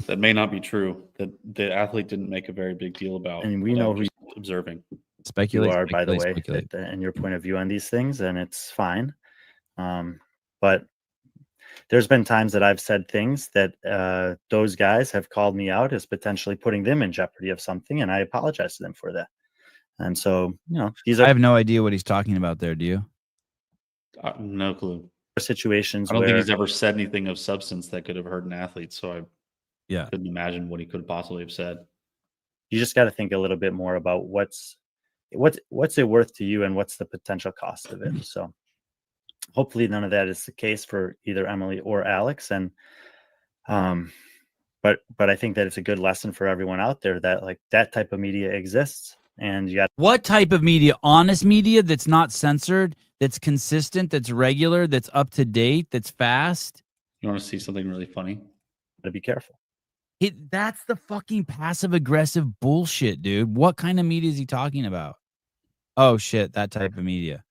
that may not be true, that the athlete didn't make a very big deal about? And we know who observing. Speculate. You are, by the way, and your point of view on these things, and it's fine. But there's been times that I've said things that those guys have called me out as potentially putting them in jeopardy of something, and I apologize to them for that. And so, these are. I have no idea what he's talking about there. Do you? No clue. Situations. I don't think he's ever said anything of substance that could have hurt an athlete. So I couldn't imagine what he could possibly have said. You just got to think a little bit more about what's it worth to you and what's the potential cost of it. So hopefully none of that is the case for either Emily or Alex. And but I think that it's a good lesson for everyone out there that like that type of media exists. And you got what type of media? Honest media that's not censored, that's consistent, that's regular, that's up to date, that's fast. You want to see something really funny? To be careful. That's the fucking passive aggressive bullshit, dude. What kind of media is he talking about? Oh shit, that type of media.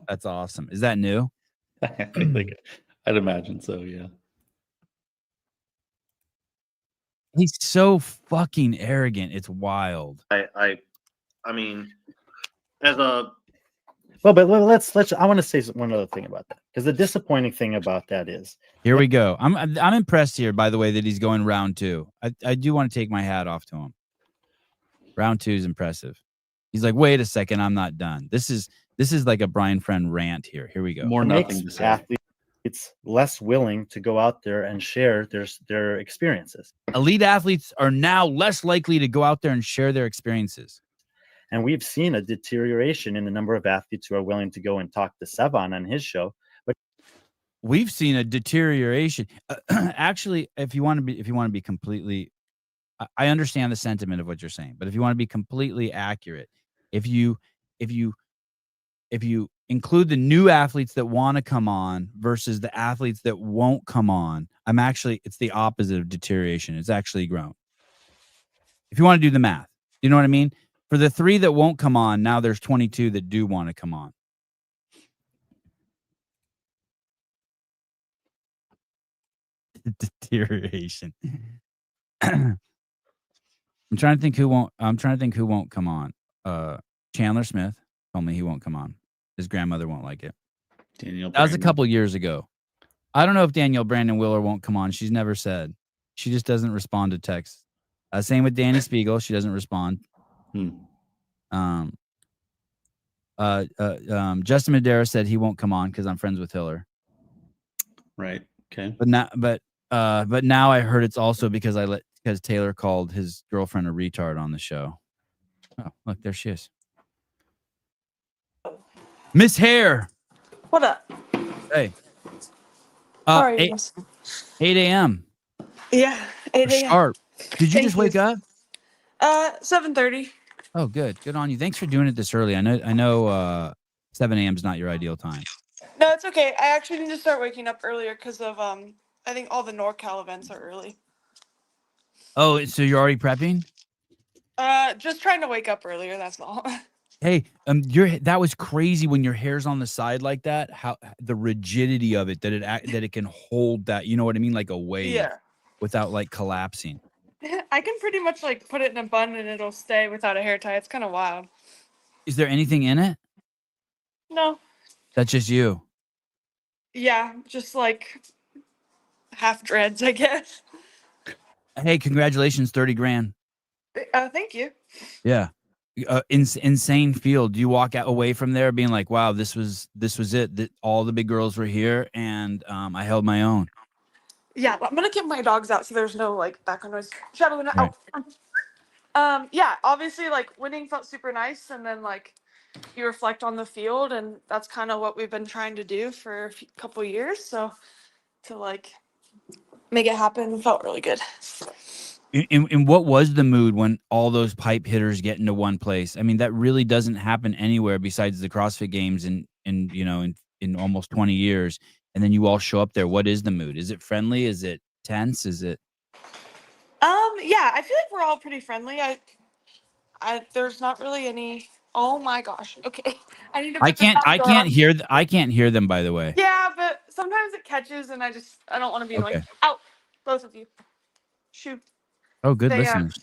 That's awesome. Is that new? I'd imagine so, yeah. He's so fucking arrogant. It's wild. I mean, as a but let's. I want to say one other thing about that, because the disappointing thing about that is here we go. I'm impressed here, by the way, that he's going round 2. I do want to take my hat off to him. Round 2 is impressive. He's like, wait a second, I'm not done. This is like a Brian Friend rant here. Here we go. More nothing to say. It's less willing to go out there and share their experiences. Elite athletes are now less likely to go out there and share their experiences. And we've seen a deterioration in the number of athletes who are willing to go and talk to Sevan on his show. But we've seen a deterioration. Actually, if you want to be completely, I understand the sentiment of what you're saying, but if you want to be completely accurate, if you include the new athletes that want to come on versus the athletes that won't come on, it's the opposite of deterioration. It's actually grown. If you want to do the math, you know what I mean? For the 3 that won't come on, now there's 22 that do want to come on. Deterioration. I'm trying to think who won't come on. Chandler Smith told me he won't come on. His grandmother won't like it. That was a couple years ago. I don't know if Danielle Brandon will or won't come on. She's never said. She just doesn't respond to texts Same with Danny Spiegel. She doesn't respond. Justin Madera said he won't come on because I'm friends with Hiller. Right. Okay. But now I heard it's also because Taylor called his girlfriend a retard on the show. Oh, look, there she is. Miss Hare. What up? Hey. How are you? 8 a.m. Yeah, 8 a.m. Sharp. Did you Thank just wake up? 7:30. Oh, good. Good on you. Thanks for doing it this early. I know 7 a.m. is not your ideal time. No, it's okay. I actually need to start waking up earlier because of I think all the NorCal events are early. Oh, so you're already prepping? Just trying to wake up earlier, that's all. Hey, that was crazy when your hair's on the side like that. How the rigidity of it that it can hold that, you know what I mean, like a wave, Yeah. without like collapsing. I can pretty much like put it in a bun and it'll stay without a hair tie. It's kind of wild. Is there anything in it? No. That's just you. Yeah, just like half dreads, I guess. Hey, congratulations, 30 grand. Thank you. Yeah. Insane field. You walk away from there being like, wow, this was it. That all the big girls were here, and I held my own. Yeah, I'm gonna keep my dogs out so there's no like background noise. Shadow, Right. yeah, obviously like winning felt super nice, and then like you reflect on the field, and that's kind of what we've been trying to do for a couple years. So to like make it happen felt really good. And what was the mood when all those pipe hitters get into one place? I mean, that really doesn't happen anywhere besides the CrossFit Games in almost 20 years. And then you all show up there. What is the mood? Is it friendly? Is it tense? Is it? Yeah, I feel like we're all pretty friendly. There's not really any. Oh my gosh. Okay, I need to. I can't hear them, by the way. Yeah, but sometimes it catches, and I don't want to be annoying. Okay. Out, both of you. Shoot. Oh, good listeners.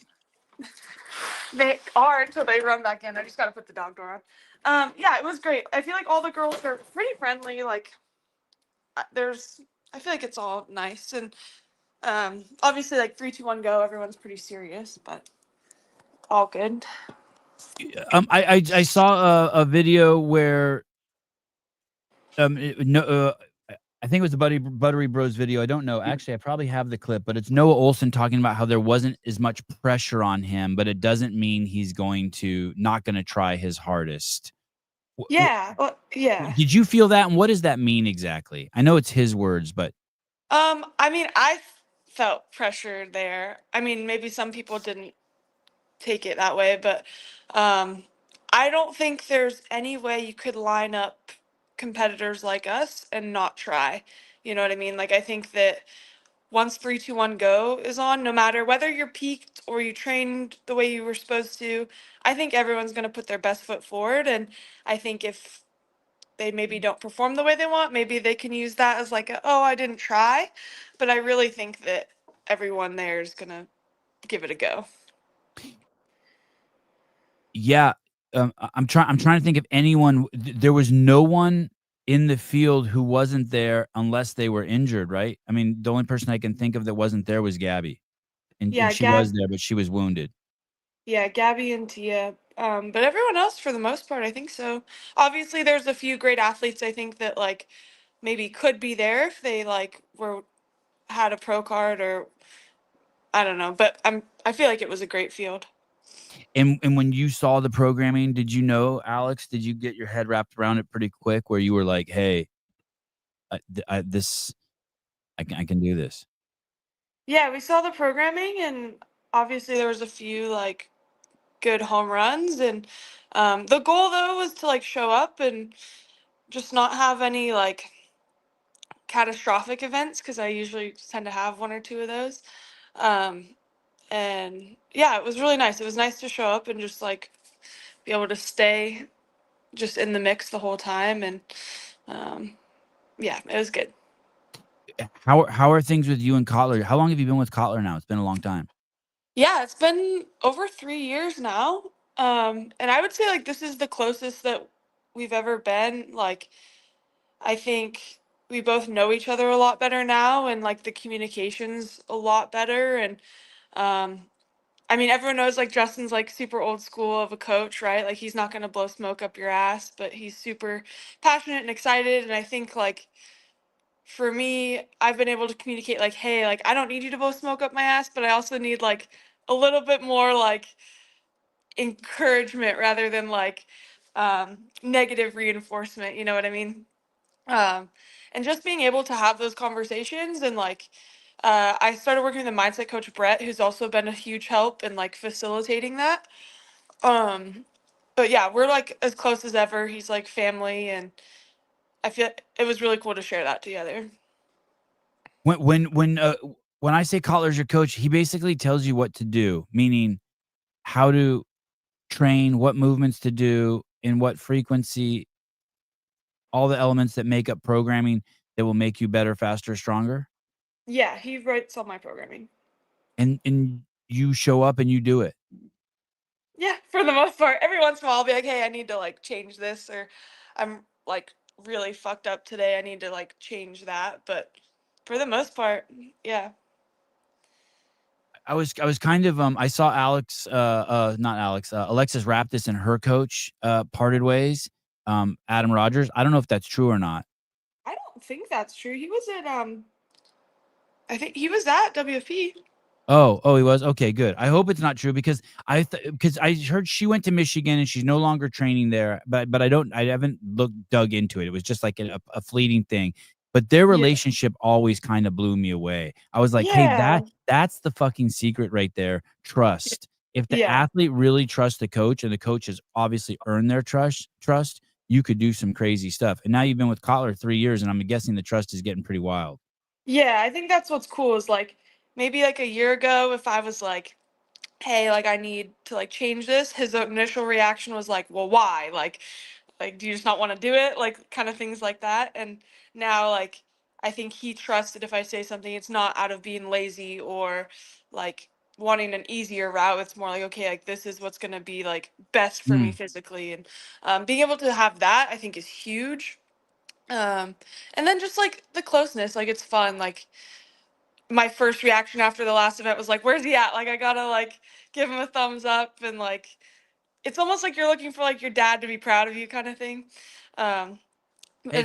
They are until they run back in. I just got to put the dog door on. Yeah, it was great. I feel like all the girls are pretty friendly. Like, I feel like it's all nice. And obviously, like 3, 2, 1, go. Everyone's pretty serious, but all good. I saw a video where I think it was the Buttery Bros video. I don't know. Actually, I probably have the clip, but it's Noah Olson talking about how there wasn't as much pressure on him, but it doesn't mean he's not going to try his hardest. Yeah. Well, yeah. Did you feel that? And what does that mean exactly? I know it's his words, but. I mean, I felt pressure there. I mean, maybe some people didn't take it that way, but I don't think there's any way you could line up competitors like us and not try. You know what I mean? Like, I think that once 3, 2, 1, go is on, no matter whether you're peaked or you trained the way you were supposed to, I think everyone's going to put their best foot forward. And I think if they maybe don't perform the way they want, maybe they can use that as like, oh, I didn't try. But I really think that everyone there is going to give it a go. Yeah. I'm trying to think of anyone. There was no one in the field who wasn't there unless they were injured, right? I mean, the only person I can think of that wasn't there was Gabby. And she was there, but she was wounded. Yeah, Gabby and Tia. But everyone else, for the most part, I think so. Obviously, there's a few great athletes I think that like maybe could be there if they like had a pro card or I don't know. But I feel like it was a great field. And when you saw the programming, did you know, Alex? Did you get your head wrapped around it pretty quick, where you were like, "Hey, I can do this"? Yeah, we saw the programming, and obviously there was a few like good home runs, and the goal though was to like show up and just not have any like catastrophic events because I usually tend to have 1 or 2 of those. And yeah, it was really nice. It was nice to show up and just like be able to stay just in the mix the whole time. And yeah, it was good. How are things with you and Kotler? How long have you been with Kotler now? It's been a long time. Yeah, it's been over 3 years now. And I would say like this is the closest that we've ever been. Like, I think we both know each other a lot better now, and like the communication's a lot better. And I mean, everyone knows like Justin's like super old school of a coach, right? Like he's not going to blow smoke up your ass, but he's super passionate and excited. And I think like for me, I've been able to communicate like, hey, like I don't need you to blow smoke up my ass, but I also need like a little bit more like encouragement rather than like negative reinforcement. You know what I mean? Um, and just being able to have those conversations and like I started working with a mindset coach Brett, who's also been a huge help in like facilitating that. Um, but yeah, we're like as close as ever. He's like family, and I feel it was really cool to share that together. When I say Cotler's your coach, he basically tells you what to do, meaning how to train, what movements to do, in what frequency, all the elements that make up programming that will make you better, faster, stronger. Yeah, he writes all my programming. And you show up and you do it. Yeah, for the most part. Every once in a while I'll be like, hey, I need to like change this, or I'm like really fucked up today. I need to like change that. But for the most part, yeah. I was kind of I saw Alex not Alex Alexis Raptis and her coach parted ways, Adam Rogers. I don't know if that's true or not. I don't think that's true. He was at I think he was at WFP. Oh, he was? Okay, good. I hope it's not true because I heard she went to Michigan and she's no longer training there, but I haven't dug into it. It was just like a fleeting thing. But their relationship always kind of blew me away. I was like, hey, that's the fucking secret right there. Trust. If the athlete really trusts the coach and the coach has obviously earned their trust, you could do some crazy stuff. And now you've been with Kotler 3 years, and I'm guessing the trust is getting pretty wild. Yeah, I think that's what's cool is like maybe like a year ago, if I was like, hey, like I need to like change this, his initial reaction was like, well, why? Like do you just not want to do it? Like kind of things like that. And now like I think he trusted if I say something, it's not out of being lazy or like wanting an easier route. It's more like, okay, like this is what's gonna be like best for me physically. And being able to have that I think is huge. And then just like the closeness, like it's fun. Like my first reaction after the last event was like, where's he at? Like I gotta like give him a thumbs up, and like it's almost like you're looking for like your dad to be proud of you kind of thing. Hey,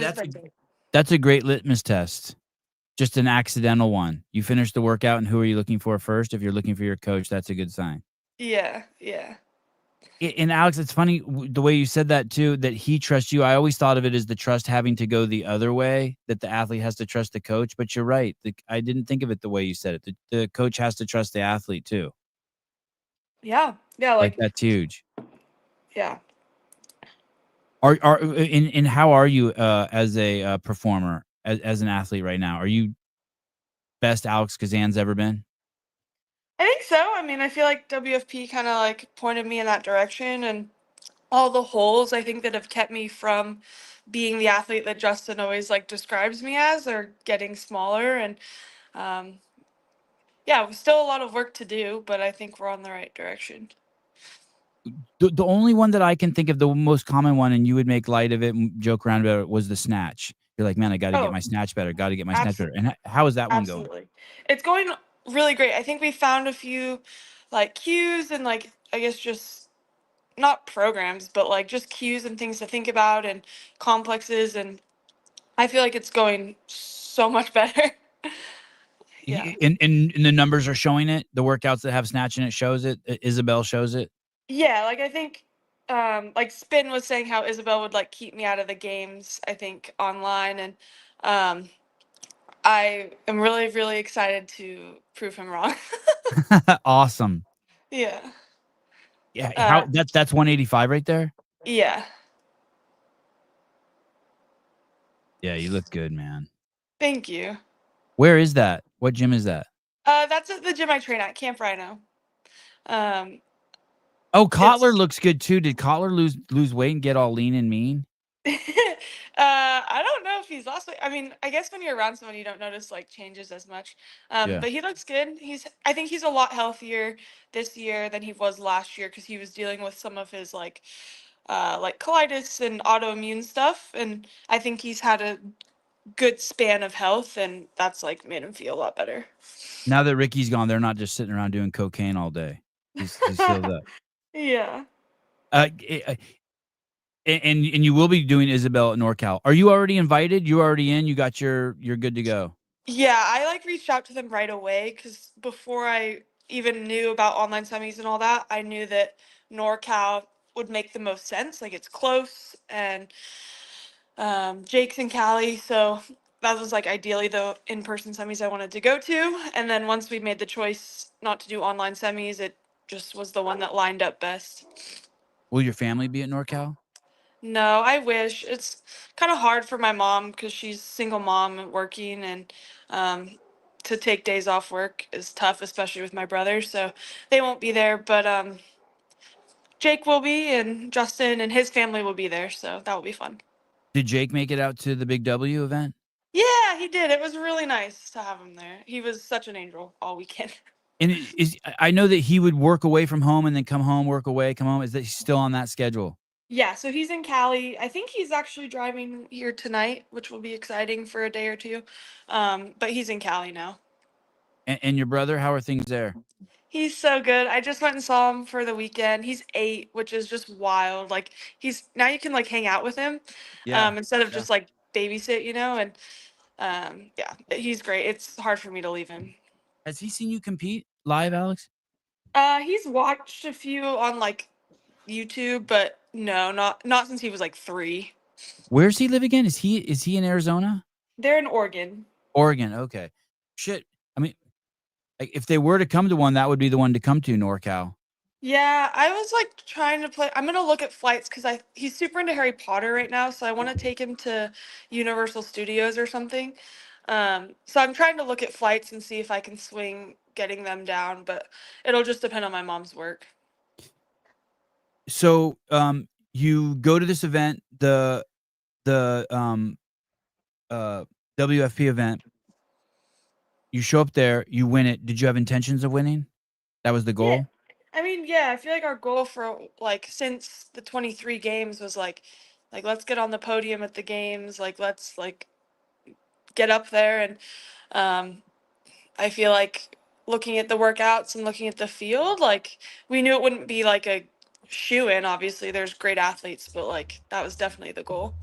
that's a great litmus test. Just an accidental one. You finish the workout, and who are you looking for first? If you're looking for your coach, that's a good sign. Yeah. And Alex, it's funny the way you said that too, that he trusts you. I always thought of it as the trust having to go the other way, that the athlete has to trust the coach. But you're right. I didn't think of it the way you said it. The coach has to trust the athlete too. Yeah. Like that's huge. Yeah. Are how are you as a performer, as an athlete right now? Are you best Alex Gazan's ever been? I think so. I mean, I feel like WFP kind of like pointed me in that direction, and all the holes I think that have kept me from being the athlete that Justin always like describes me as are getting smaller. And yeah, still a lot of work to do, but I think we're on the right direction. The only one that I can think of, the most common one, and you would make light of it and joke around about it, was the snatch. You're like, man, I got to get my snatch better. Got to get my snatch better. And how is that one going? It's going really great. I think we found a few like cues and like, I guess just not programs, but like just cues and things to think about and complexes. And I feel like it's going so much better. Yeah. And the numbers are showing it. The workouts that have snatch in it shows it. Isabel shows it. Yeah. Like I think like Spin was saying how Isabel would like keep me out of the games, I think, online. And I am really, really excited to prove him wrong. Awesome. Yeah. Yeah. That's 185 right there. Yeah. Yeah, you look good, man. Thank you. Where is that? What gym is that? That's at the gym I train at, Camp Rhino. Oh, Kotler looks good too. Did Kotler lose weight and get all lean and mean? I don't know if he's lost weight. I mean, I guess when you're around someone, you don't notice like changes as much. But he looks good. I think he's a lot healthier this year than he was last year because he was dealing with some of his like colitis and autoimmune stuff, and I think he's had a good span of health, and that's like made him feel a lot better. Now that Ricky's gone, they're not just sitting around doing cocaine all day. He's filled up. Yeah. And you will be doing Isabel at NorCal. Are you already invited? You already in? You got you're good to go. Yeah, I like reached out to them right away because before I even knew about online semis and all that, I knew that NorCal would make the most sense. Like it's close and Jake's in Cali, so that was like ideally the in-person semis I wanted to go to. And then once we made the choice not to do online semis, it just was the one that lined up best. Will your family be at NorCal? No, I wish. It's kind of hard for my mom because she's single mom and working, and to take days off work is tough, especially with my brother. So they won't be there, but Jake will be, and Justin and his family will be there. So that will be fun. Did Jake make it out to the Big W event? Yeah, he did. It was really nice to have him there. He was such an angel all weekend. And I know that he would work away from home and then come home, work away, come home. Is that he's still on that schedule? Yeah, so he's in Cali. I think he's actually driving here tonight, which will be exciting for a day or two. But he's in Cali now. And your brother, how are things there? He's so good. I just went and saw him for the weekend. He's 8, which is just wild. Like he's now you can like hang out with him, instead of just like babysit, and yeah, he's great. It's hard for me to leave him. Has he seen you compete live, Alex? He's watched a few on like YouTube, but no, not since he was like 3. Where's he live again? Is he in Arizona? They're in Oregon. Oregon, okay. Shit. I mean, like if they were to come to one, that would be the one to come to, NorCal. Yeah, I was like trying to play. I'm gonna look at flights because he's super into Harry Potter right now, so I want to take him to Universal Studios or something. So I'm trying to look at flights and see if I can swing getting them down, but it'll just depend on my mom's work. So, you go to this event, the WFP event. You show up there, you win it. Did you have intentions of winning? That was the goal? Yeah. I mean, yeah, I feel like our goal for like since the 23 games was like let's get on the podium at the games, like let's like get up there, and I feel like looking at the workouts and looking at the field, like we knew it wouldn't be like a shoe in. Obviously, there's great athletes, but like that was definitely the goal.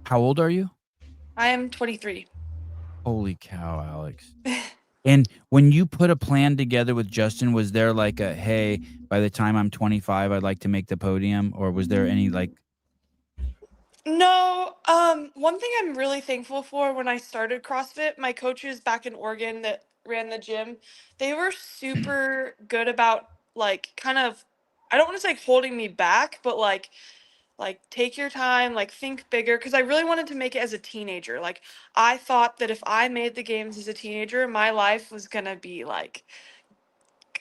How old are you? I am 23. Holy cow, Alex. And when you put a plan together with Justin, was there like a, hey, by the time I'm 25, I'd like to make the podium? Or was there any like... No, one thing I'm really thankful for when I started CrossFit, my coaches back in Oregon that ran the gym, they were super good about like kind of, I don't want to say holding me back, but like take your time, like think bigger, because I really wanted to make it as a teenager. Like I thought that if I made the games as a teenager, my life was gonna be like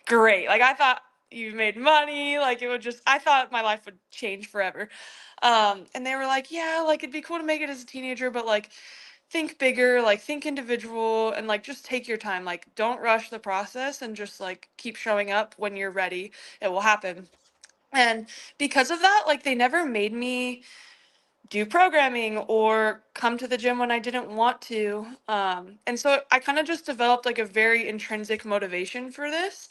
great. Like I thought you made money, like it would just, I thought my life would change forever. And they were like, yeah, like it'd be cool to make it as a teenager, but like think bigger, like think individual, and like just take your time. Like don't rush the process and just like keep showing up. When you're ready, it will happen. And because of that, like they never made me do programming or come to the gym when I didn't want to. And so I kind of just developed like a very intrinsic motivation for this.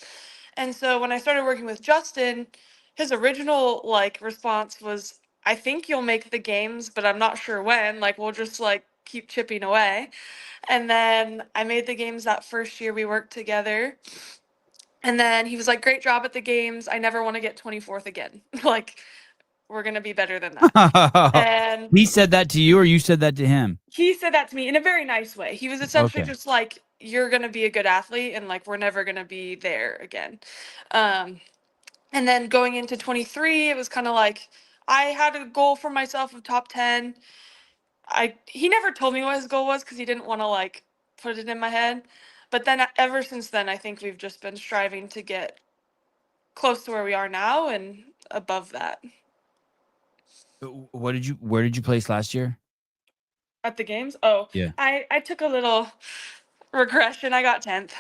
And so when I started working with Justin, his original like response was, I think you'll make the games, but I'm not sure when. Like we'll just like keep chipping away. And then I made the games that first year we worked together. And then he was like, great job at the games. I never want to get 24th again. Like we're going to be better than that. And he said that to you, or you said that to him? he said that to me in a very nice way. He was essentially Okay. just like, you're going to be a good athlete, and like we're never going to be there again. And then going into 23, it was kind of like I had a goal for myself of top 10. He never told me what his goal was because he didn't want to like put it in my head. But then ever since then, I think we've just been striving to get close to where we are now and above that. Where did you place last year? At the games? Oh, yeah. I took a little regression. I got 10th.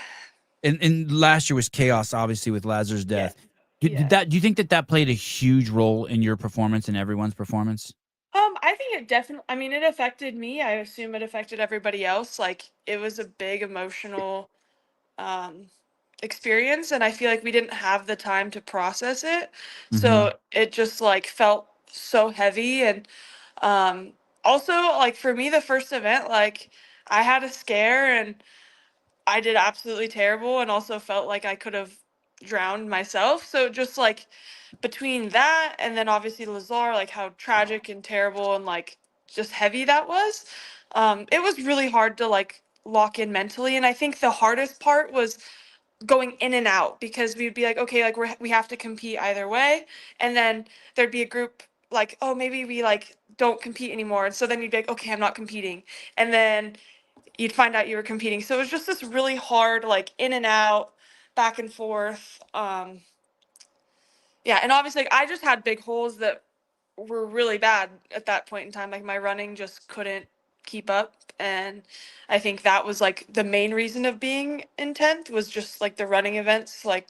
And last year was chaos, obviously, with Lazar's death. Yeah. Do you think that played a huge role in your performance and everyone's performance? I think it definitely, I mean, it affected me. I assume it affected everybody else. Like it was a big emotional experience, and I feel like we didn't have the time to process it. So it just like felt so heavy. And also, like for me, the first event, like I had a scare and I did absolutely terrible, and also felt like I could have drowned myself. So just like between that and then obviously Lazar, like how tragic and terrible and like just heavy that was, it was really hard to like lock in mentally. And I think the hardest part was going in and out, because we'd be like, okay, like we have to compete either way. And then there'd be a group like, oh, maybe we like don't compete anymore. And so then you'd be like, okay, I'm not competing. And then you'd find out you were competing. So it was just this really hard, like in and out, back and forth. Yeah. And obviously, like, I just had big holes that were really bad at that point in time. Like my running just couldn't keep up. And I think that was like the main reason of being in 10th, was just like the running events like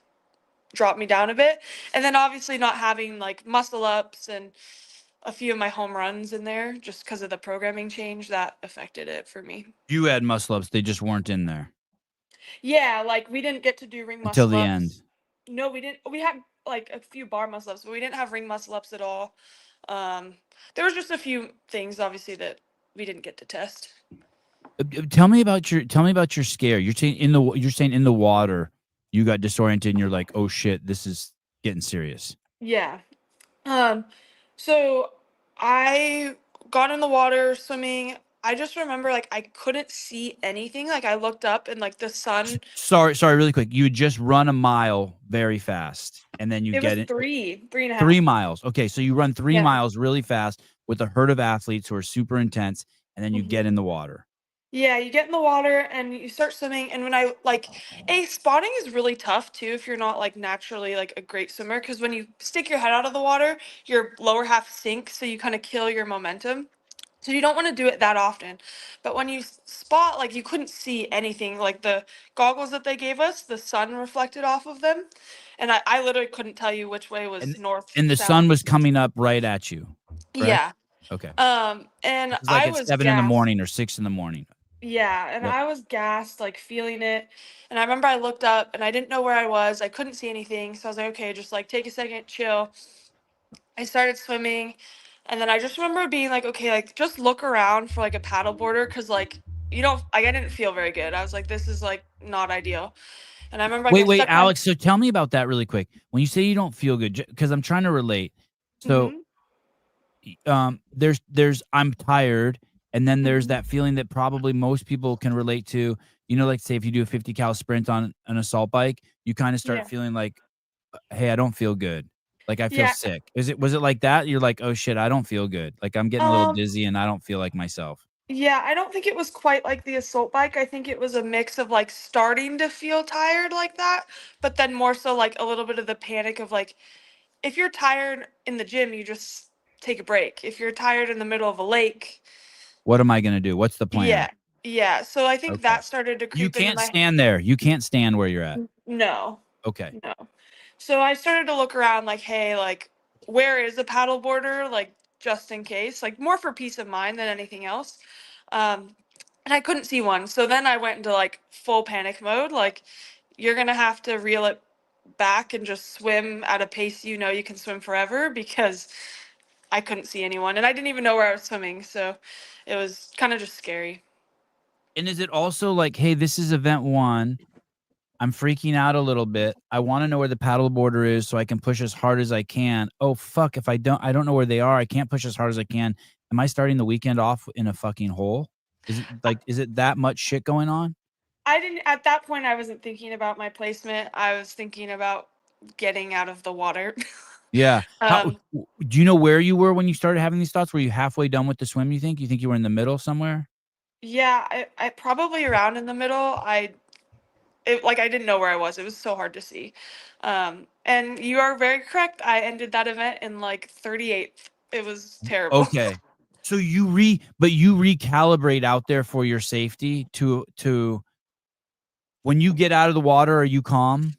dropped me down a bit. And then obviously not having like muscle ups and a few of my home runs in there, just because of the programming change, that affected it for me. You had muscle ups, they just weren't in there Yeah, like we didn't get to do ring until muscle the ups. end. No, we didn't. We had like a few bar muscle ups, but we didn't have ring muscle ups at all. There was just a few things, obviously, that we didn't get to test. Tell me about your scare. You're saying in the water, you got disoriented and you're like, oh shit, this is getting serious. Yeah. So I got in the water swimming. I just remember like I couldn't see anything. Like I looked up and like the sun. Sorry, really quick. You would just run a mile very fast, and then you It was get it. 3.5. 3 miles. Okay, so you run 3 Yeah. miles really fast with a herd of athletes who are super intense, and then you get in the water. Yeah, you get in the water and you start swimming. And when I like, spotting is really tough too if you're not like naturally like a great swimmer, because when you stick your head out of the water, your lower half sinks, so you kind of kill your momentum. So you don't want to do it that often. But when you spot, like you couldn't see anything. Like the goggles that they gave us, the sun reflected off of them, and I literally couldn't tell you which way was north. And the south. sun was coming up right at you. Correct? Yeah. Okay. And It's like I at was 7 in the gassed. morning or 6 in the morning. Yeah, and Yep. I was gassed, like feeling it. And I remember I looked up and I didn't know where I was. I couldn't see anything. So I was like, okay, just like take a second, chill. I started swimming. And then I just remember being like, okay, like just look around for like a paddle boarder. Cause like, you don't, like, I didn't feel very good. I was like, this is like not ideal. And I remember like, Wait, Alex. So tell me about that really quick. When you say you don't feel good, because I'm trying to relate. So, there's I'm tired, and then there's that feeling that probably most people can relate to. You know, like say if you do a 50 cal sprint on an assault bike, you kind of start feeling like, hey, I don't feel good. Like I feel sick. Was it like that? You're like, oh shit, I don't feel good. Like I'm getting a little dizzy and I don't feel like myself. Yeah, I don't think it was quite like the assault bike. I think it was a mix of like starting to feel tired like that, but then more so like a little bit of the panic of like, if you're tired in the gym, you just take a break. If you're tired in the middle of a lake, what am I going to do? What's the plan? Yeah. Yeah. So I think that started to creep You can't stand there. You can't stand where you're at. No. Okay. No. So I started to look around like, hey, like, where is a paddle boarder? Like, just in case, like more for peace of mind than anything else. And I couldn't see one. So then I went into like full panic mode. Like, you're going to have to reel it back and just swim at a pace you know you can swim forever, because I couldn't see anyone and I didn't even know where I was swimming. So it was kind of just scary. And is it also like, hey, this is event 1. I'm freaking out a little bit. I want to know where the paddle boarder is so I can push as hard as I can. Oh fuck, if I don't know where they are. I can't push as hard as I can. Am I starting the weekend off in a fucking hole? Is it that much shit going on? At that point I wasn't thinking about my placement. I was thinking about getting out of the water. Yeah. Do you know where you were when you started having these thoughts? Were you halfway done with the swim, you think? You think you were in the middle somewhere? Yeah, I probably around in the middle. I didn't know where I was. It was so hard to see. And you are very correct. I ended that event in like 38th. It was terrible. Okay. So you recalibrate out there for your safety to when you get out of the water, are you calm?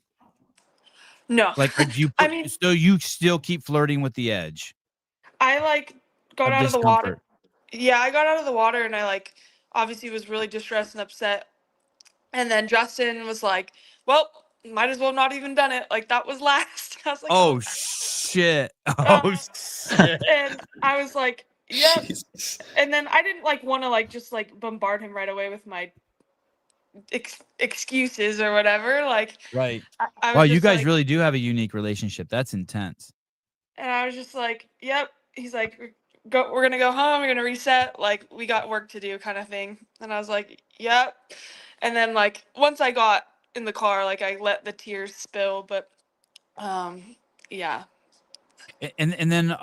No. Like so you still keep flirting with the edge. I like got out of the discomfort. water. Yeah, I got out of the water and I like obviously was really distressed and upset. And then Justin was like, well, might as well not even done it. Like that was last. I was like, oh shit. Uh, Oh shit. and I was like, yep. Jesus. And then I didn't like want to like just like bombard him right away with my excuses or whatever. Like, Right. I Wow, was you just guys like, really do have a unique relationship. That's intense. and I was just like, yep. He's like, we're gonna go home. We're gonna reset. Like, we got work to do, kind of thing. And I was like, yep. And then like once I got in the car, like I let the tears spill. But yeah. And then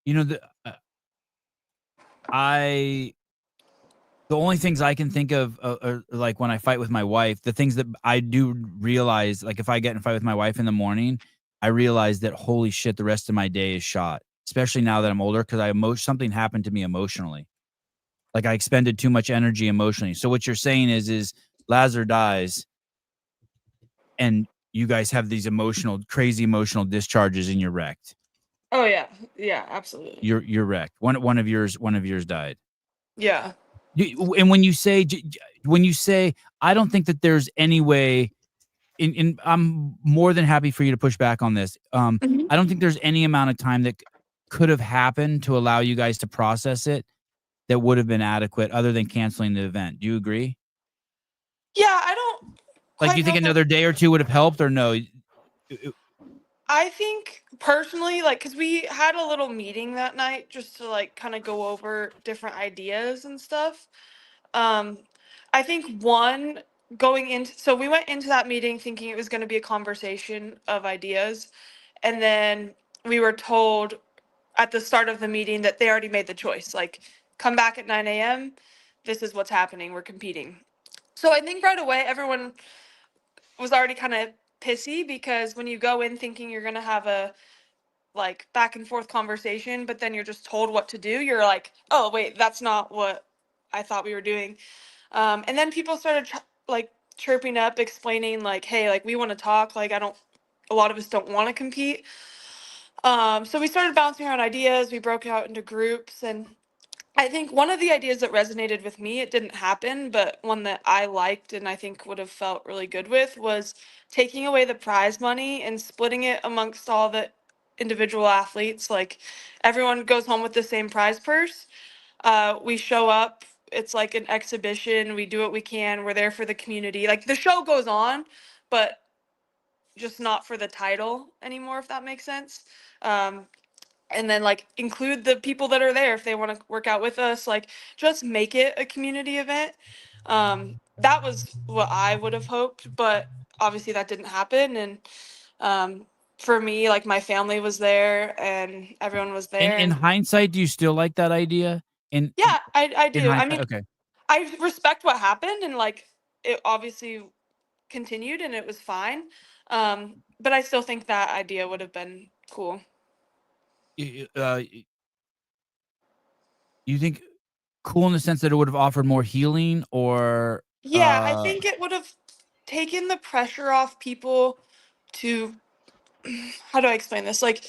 you know, the only things I can think of are like when I fight with my wife, the things that I do realize, like if I get in a fight with my wife in the morning, I realize that holy shit, the rest of my day is shot. Especially now that I'm older, because something happened to me emotionally. Like I expended too much energy emotionally. So what you're saying is Lazar dies, and you guys have these crazy emotional discharges, and you're wrecked. Oh yeah, yeah, absolutely. You're wrecked. One of yours died. Yeah. And when you say, I don't think that there's any way, and I'm more than happy for you to push back on this. Mhm. I don't think there's any amount of time that could have happened to allow you guys to process it that would have been adequate other than canceling the event. Do you agree? Yeah, I don't Like, do you quite think know. another day or two would have helped, or no? I think personally, like, because we had a little meeting that night just to like kind of go over different ideas and stuff. Um, I think one going into, so we went into that meeting thinking it was going to be a conversation of ideas, and then we were told at the start of the meeting that they already made the choice. Like, come back at 9 a.m. This is what's happening. We're competing. So I think right away everyone was already kind of pissy because when you go in thinking you're going to have a like back and forth conversation, but then you're just told what to do, you're like, oh, wait, that's not what I thought we were doing. And then people started like chirping up, explaining like, hey, like we want to talk. Like, a lot of us don't want to compete. So we started bouncing around ideas. We broke out into groups, and I think one of the ideas that resonated with me, it didn't happen, but one that I liked and I think would have felt really good with was taking away the prize money and splitting it amongst all the individual athletes. Like everyone goes home with the same prize purse. We show up, it's like an exhibition. We do what we can. We're there for the community. Like the show goes on, but just not for the title anymore, if that makes sense. Um, and then like include the people that are there if they want to work out with us, like just make it a community event. That was what I would have hoped, but obviously that didn't happen. And for me, like my family was there and everyone was there, In and hindsight, do you still like that idea? yeah, I In do. I hindsight, mean, okay. I respect what happened, and like it obviously continued and it was fine. But I still think that idea would have been cool. You think cool in the sense that it would have offered more healing, or Yeah, I think it would have taken the pressure off people to, how do I explain this? Like,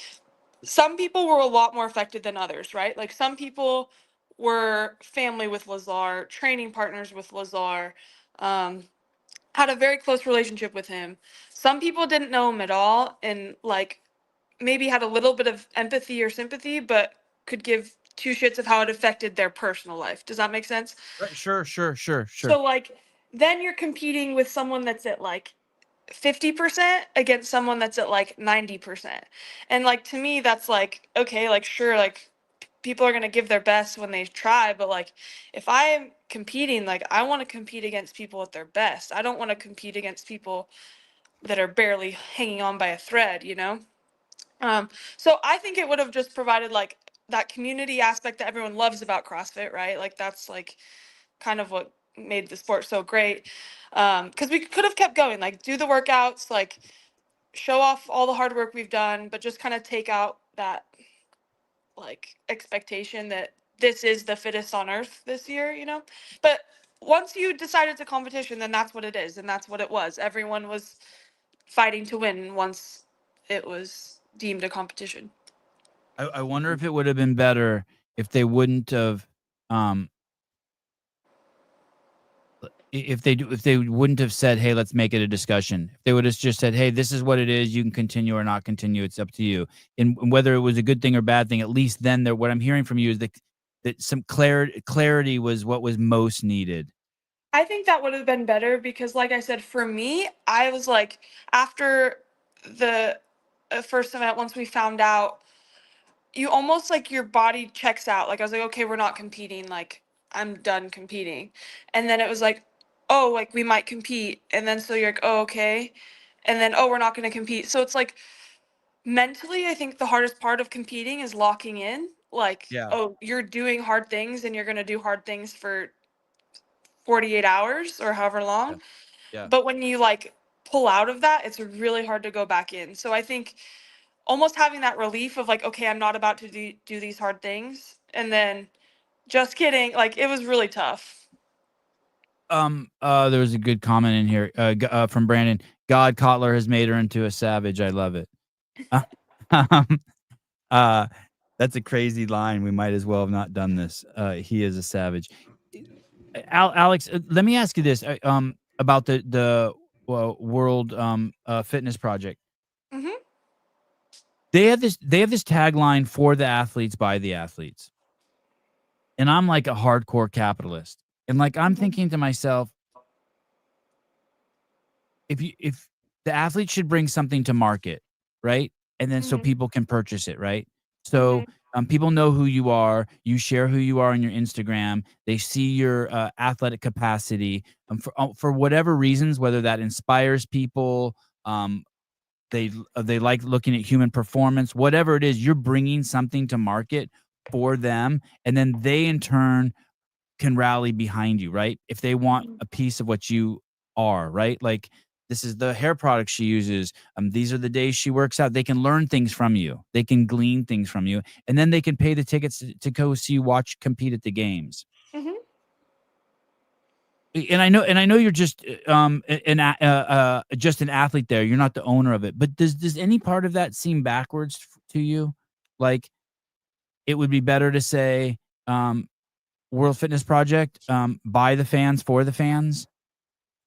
some people were a lot more affected than others, right? Like, some people were family with Lazar, training partners with Lazar, um, had a very close relationship with him. Some people didn't know him at all and, like, maybe had a little bit of empathy or sympathy, but could give two shits of how it affected their personal life. Does that make sense? right, sure. So like then you're competing with someone that's at like 50% against someone that's at like 90%. And like to me that's like okay, like sure, like people are going to give their best when they try, but like if I am competing, like I want to compete against people at their best. I don't want to compete against people that are barely hanging on by a thread, you know? So I think it would have just provided like that community aspect that everyone loves about CrossFit, right? Like that's like kind of what made the sport so great. Because we could have kept going, like do the workouts, like show off all the hard work we've done, but just kind of take out that like expectation that this is the fittest on earth this year, you know? But once you decide it's a competition, then that's what it is, and that's what it was. Everyone was fighting to win once it was deemed a competition. I wonder if it would have been better if they wouldn't have if they wouldn't have said, hey, let's make it a discussion. If they would have just said, hey, this is what it is, you can continue or not continue, it's up to you. And whether it was a good thing or bad thing, at least then what I'm hearing from you is that some clarity was what was most needed. I think that would have been better because, like I said, for me, I was like, after the first event, once we found out, you almost like your body checks out. Like I was like, okay, we're not competing. Like I'm done competing. And then it was like, oh, like we might compete. And then so you're like, oh, okay. And then, oh, we're not going to compete. So it's like mentally, I think the hardest part of competing is locking in. Like, oh, you're doing hard things and you're going to do hard things for 48 hours or however long. Yeah. But when you like pull out of that, it's really hard to go back in. So I think almost having that relief of like, okay, I'm not about to do these hard things. And then just kidding. Like it was really tough. There was a good comment in here from Brandon. God, Kotler has made her into a savage. I love it. That's a crazy line. We might as well have not done this. He is a savage. Alex, let me ask you this about the World Fitness Project. Mm-hmm. They have this tagline, for the athletes, by the athletes. And I'm like a hardcore capitalist. And like I'm thinking to myself, if the athlete should bring something to market, right? And then so people can purchase it, right? So people know who you are. You share who you are on your Instagram. They see your athletic capacity. For whatever reasons, whether that inspires people, they like looking at human performance, whatever it is, you're bringing something to market for them, and then they in turn can rally behind you, right? If they want a piece of what you are, right? Like this is the hair product she uses. These are the days she works out. They can learn things from you. They can glean things from you, and then they can pay the tickets to go see you compete at the games. Mm-hmm. And I know you're just just an athlete there. You're not the owner of it. But does any part of that seem backwards to you? Like it would be better to say World Fitness Project, by the fans, for the fans,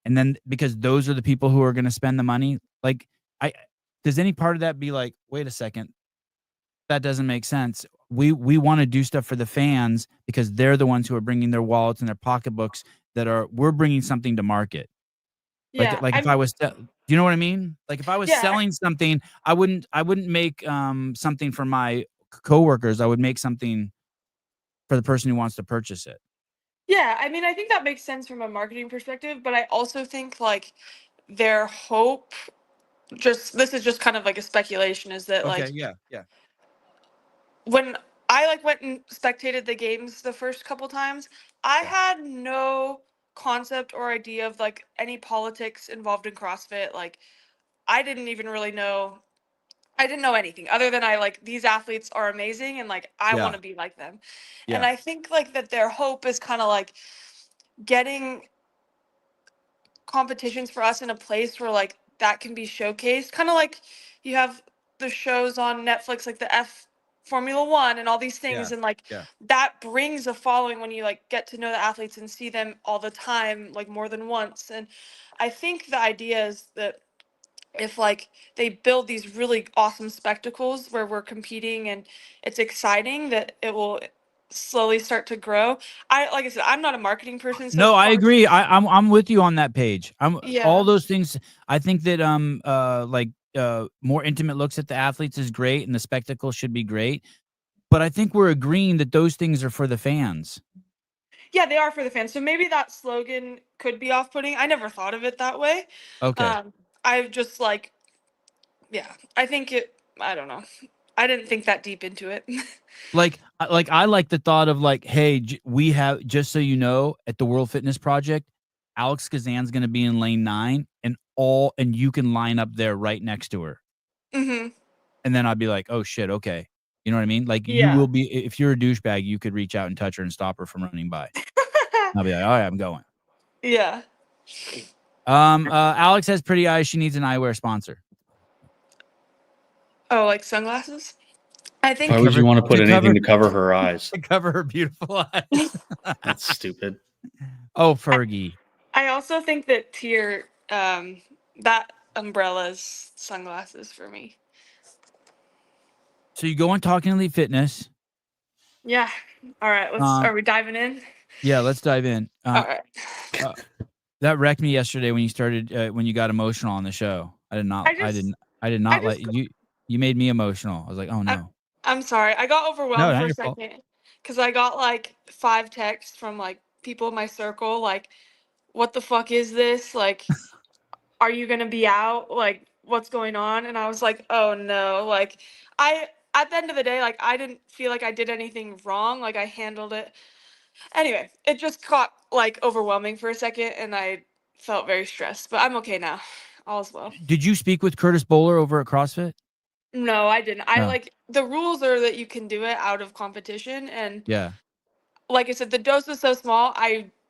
and then because those are the people who are going to spend the money. Like does any part of that be like, wait a second, that doesn't make sense. We want to do stuff for the fans because they're the ones who are bringing their wallets and their pocketbooks we're bringing something to market. Yeah. Like if I was, do you know what I mean? Like if I was selling something, I wouldn't make something for my coworkers. I would make something for the person who wants to purchase it. Yeah. I mean, I think that makes sense from a marketing perspective, but I also think like their hope, this is just kind of like a speculation, is that like, yeah. when I like went and spectated the games the first couple times, I had no concept or idea of like any politics involved in CrossFit. Like I didn't even really know. I didn't know anything other than these athletes are amazing and like I want to be like them. Yeah. And I think like that their hope is kind of like getting competitions for us in a place where like that can be showcased. Kind of like you have the shows on Netflix, like the Formula 1 and all these things. And like that brings a following when you like get to know the athletes and see them all the time, like more than once. And I think the idea is that if like they build these really awesome spectacles where we're competing and it's exciting, that it will slowly start to grow. Like I said, I'm not a marketing person, so No, I agree. I'm with you on that page. All those things. I think that more intimate looks at the athletes is great and the spectacle should be great. But I think we're agreeing that those things are for the fans. Yeah, they are for the fans. So maybe that slogan could be off-putting. I never thought of it that way. Okay. I've just like, I think I don't know. I didn't think that deep into it. Like I like the thought of like, hey, we have, just so you know, at the World Fitness Project, Alex Gazan's going to be in lane 9 and you can line up there right next to her. Mm-hmm. And then I'd be like, oh shit, okay. You know what I mean? Like you will be, if you're a douchebag, you could reach out and touch her and stop her from running by. I'll be like, all right, I'm going. Yeah. Alex has pretty eyes. She needs an eyewear sponsor. Oh, like sunglasses? I think. Why would you want to put anything to cover her eyes? To cover her beautiful eyes. That's stupid. Oh, Fergie. I also think that that umbrella's sunglasses for me. So you go on Talking Elite Fitness. Yeah. All right. Are we diving in? Yeah, let's dive in. All right. That wrecked me yesterday when you started when you got emotional on the show. I did not let you. You made me emotional. I was like, oh no. I'm sorry. I got overwhelmed not for a your fault. second because I got like 5 texts from like people in my circle, like, "What the fuck is this? Like, are you gonna be out? Like, what's going on?" And I was like, "Oh no!" Like, at the end of the day, like, I didn't feel like I did anything wrong. Like, I handled it. Anyway, it just got like overwhelming for a second, and I felt very stressed. But I'm okay now. All's well. Did you speak with Curtis Bowler over at CrossFit? No, I didn't. I No. like the rules are that you can do it out of competition, and Yeah. like I said, the dose was so small,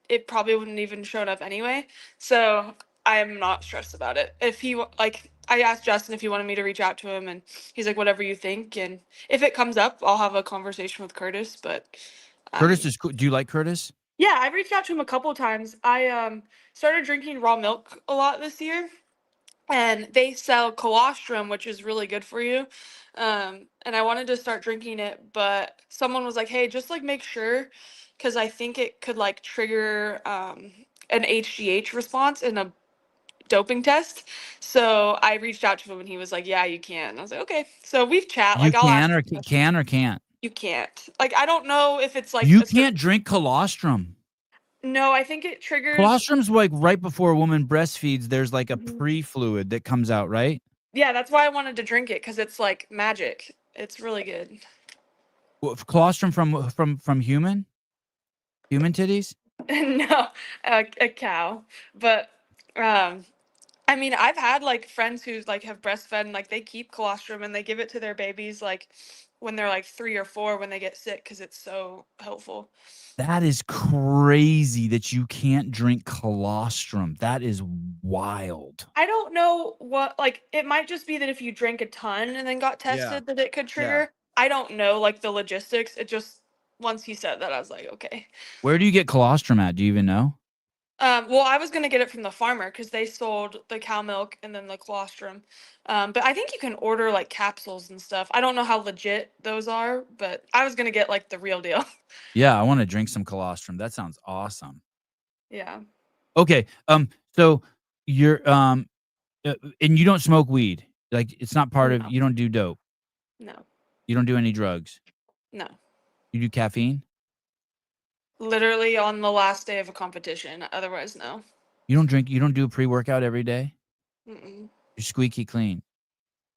it probably wouldn't even shown up anyway. So I am not stressed about it. If he like, I asked Justin if he wanted me to reach out to him, and he's like, whatever you think. And if it comes up, I'll have a conversation with Curtis. But Curtis is cool. Do you like Curtis? Yeah, I reached out to him a couple of times. I started drinking raw milk a lot this year, and they sell colostrum, which is really good for you. And I wanted to start drinking it, but someone was like, "Hey, just like make sure, because I think it could like trigger an HGH response in a doping test." So I reached out to him, and he was like, "Yeah, you can." And I was like, "Okay." So we've chat. You Like, I'll ask. can or can't. You can't. Like, I don't know if it's like You can't drink colostrum. No, I think it triggers. Colostrum's like right before a woman breastfeeds. There's like a pre-fluid that comes out, right? Yeah, that's why I wanted to drink it, because it's like magic. It's really good. Colostrum from human titties? No, a cow. But I mean, I've had like friends who like have breastfed, and like they keep colostrum and they give it to their babies like when they're like 3 or 4 when they get sick, because it's so helpful. That is crazy that you can't drink colostrum. That is wild. I don't know what, like, it might just be that if you drink a ton and then got tested that it could trigger. I don't know like the logistics. It just, once he said that, I was like, okay. Where do you get colostrum at? Do you even know? Well, I was gonna get it from the farmer because they sold the cow milk and then the colostrum. But I think you can order like capsules and stuff. I don't know how legit those are, but I was gonna get like the real deal. Yeah, I want to drink some colostrum. That sounds awesome. Yeah. Okay. So you're and you don't smoke weed. Like it's not part of. You don't do dope. No. You don't do any drugs. No. You do caffeine. Literally on the last day of a competition. Otherwise, no. You don't drink. You don't do a pre-workout every day. Mm-mm. You're squeaky clean.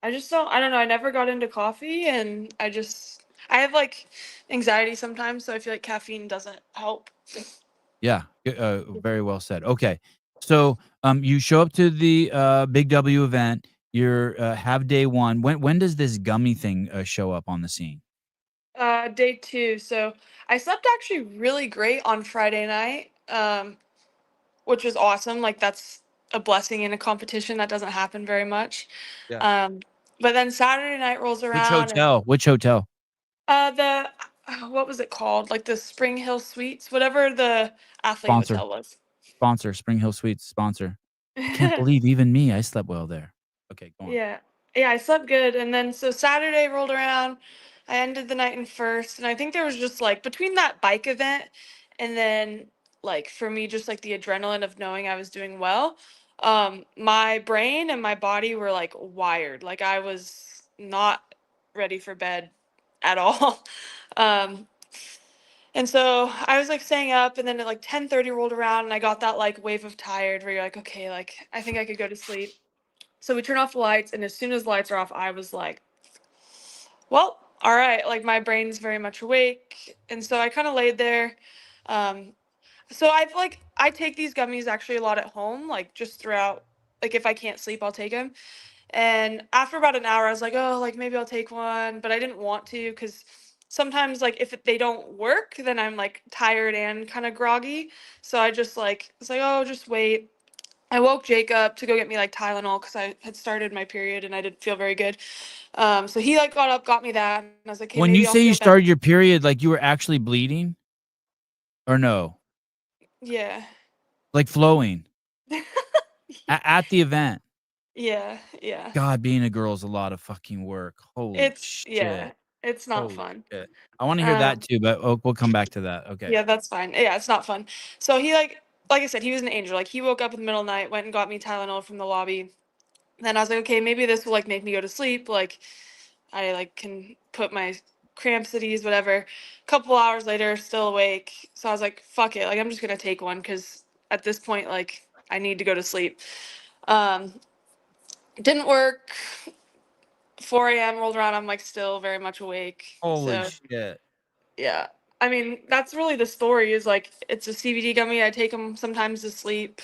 I just don't. I don't know. I never got into coffee, and I have like anxiety sometimes, so I feel like caffeine doesn't help. Yeah, very well said. Okay, so you show up to the Big W event. You're have day 1. When does this gummy thing show up on the scene? Day 2. So I slept actually really great on Friday night, which was awesome. Like that's a blessing in a competition. That doesn't happen very much. Yeah. But then Saturday night rolls around. Which hotel? The what was it called? Like the Spring Hill Suites, whatever the athlete hotel was. Sponsor, Spring Hill Suites sponsor. I can't believe even me. I slept well there. Okay, go on. Yeah, I slept good, and then so Saturday rolled around. I ended the night in first, and I think there was just like between that bike event and then like for me just like the adrenaline of knowing I was doing well, my brain and my body were like wired. Like I was not ready for bed at all. And so I was like staying up, and then at like 10:30 rolled around, and I got that like wave of tired where you're like, okay, like I think I could go to sleep. So we turn off the lights, and as soon as the lights are off, I was like, well, all right, like my brain's very much awake. And so I kind of laid there. So I take these gummies actually a lot at home, like just throughout, like if I can't sleep, I'll take them. And after about an hour, I was like, oh, like maybe I'll take one, but I didn't want to because sometimes like if they don't work, then I'm like tired and kind of groggy. So I just like, it's like, oh, just wait. I woke Jake up to go get me like Tylenol because I had started my period and I didn't feel very good. So he like got up, got me that, and I was like, hey, When maybe you I'll say you feel started better. your period, like you were actually bleeding, or no? Yeah. Like flowing. At the event. Yeah. God, being a girl is a lot of fucking work. Holy shit. It's not Holy fun. shit. I want to hear that too, but we'll come back to that. Okay. Yeah, that's fine. Yeah, it's not fun. So he like I said, he was an angel. Like he woke up in the middle of the night, went and got me Tylenol from the lobby. Then I was like, okay, maybe this will like make me go to sleep. Like I like can put my cramps at ease, whatever. A couple hours later, still awake. So I was like, fuck it. Like I'm just gonna take one because at this point, like I need to go to sleep. Um, didn't work. 4 a.m. rolled around. I'm like still very much awake. Holy So shit. yeah. I mean, that's really the story is like it's a CBD gummy. I take them sometimes to sleep.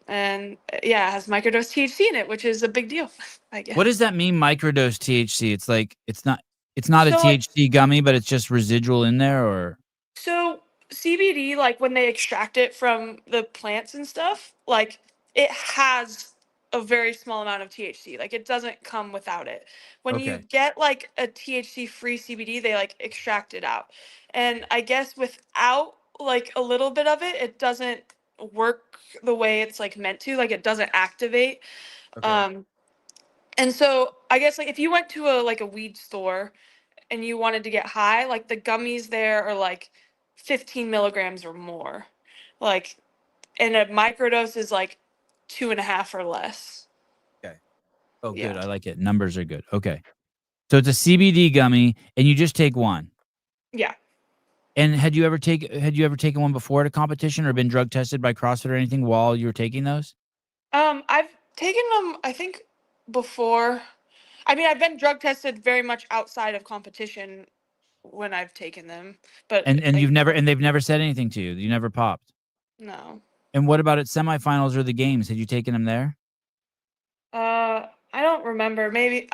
And yeah, it has microdose THC in it, which is a big deal, I guess. What does that mean, microdose THC? It's like it's not a So like THC gummy, but it's just residual in there, or so CBD, like when they extract it from the plants and stuff, like it has a very small amount of THC. Like it doesn't come without it. When you okay. get like a THC free CBD, they like extract it out. And I guess without like a little bit of it, it doesn't work the way it's like meant to. Like it doesn't activate. Okay. And so I guess like if you went to a weed store and you wanted to get high, like the gummies there are like 15 milligrams or more. Like, and a microdose is like 2.5 or less. Okay. Oh, good. Yeah. I like it. Numbers are good. Okay. So it's a CBD gummy, and you just take one. Yeah. And had you ever taken one before at a competition or been drug tested by CrossFit or anything while you were taking those? I've taken them, I think, before. I mean, I've been drug tested very much outside of competition when I've taken them, but And like, they've never said anything to you. You never popped. no. And what about at semifinals or the games? Had you taken them there? I don't remember. Maybe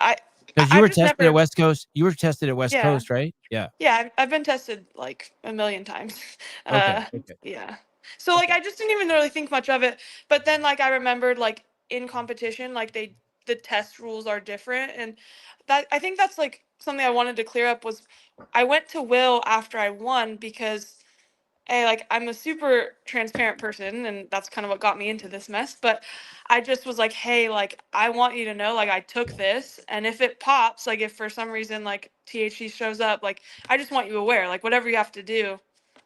Because you I've were just tested at never. West Coast. You were tested at West Yeah. Coast, right? Yeah. Yeah, I've been tested like a million times. Okay. Okay. Yeah. So like Okay. I just didn't even really think much of it. But then like I remembered like in competition, like the test rules are different. And that I think that's like something I wanted to clear up was I went to Will after I won because hey, like I'm a super transparent person and that's kind of what got me into this mess. But I just was like, hey, like I want you to know, like I took this and if it pops, like if for some reason like THC shows up, like I just want you aware, like whatever you have to do,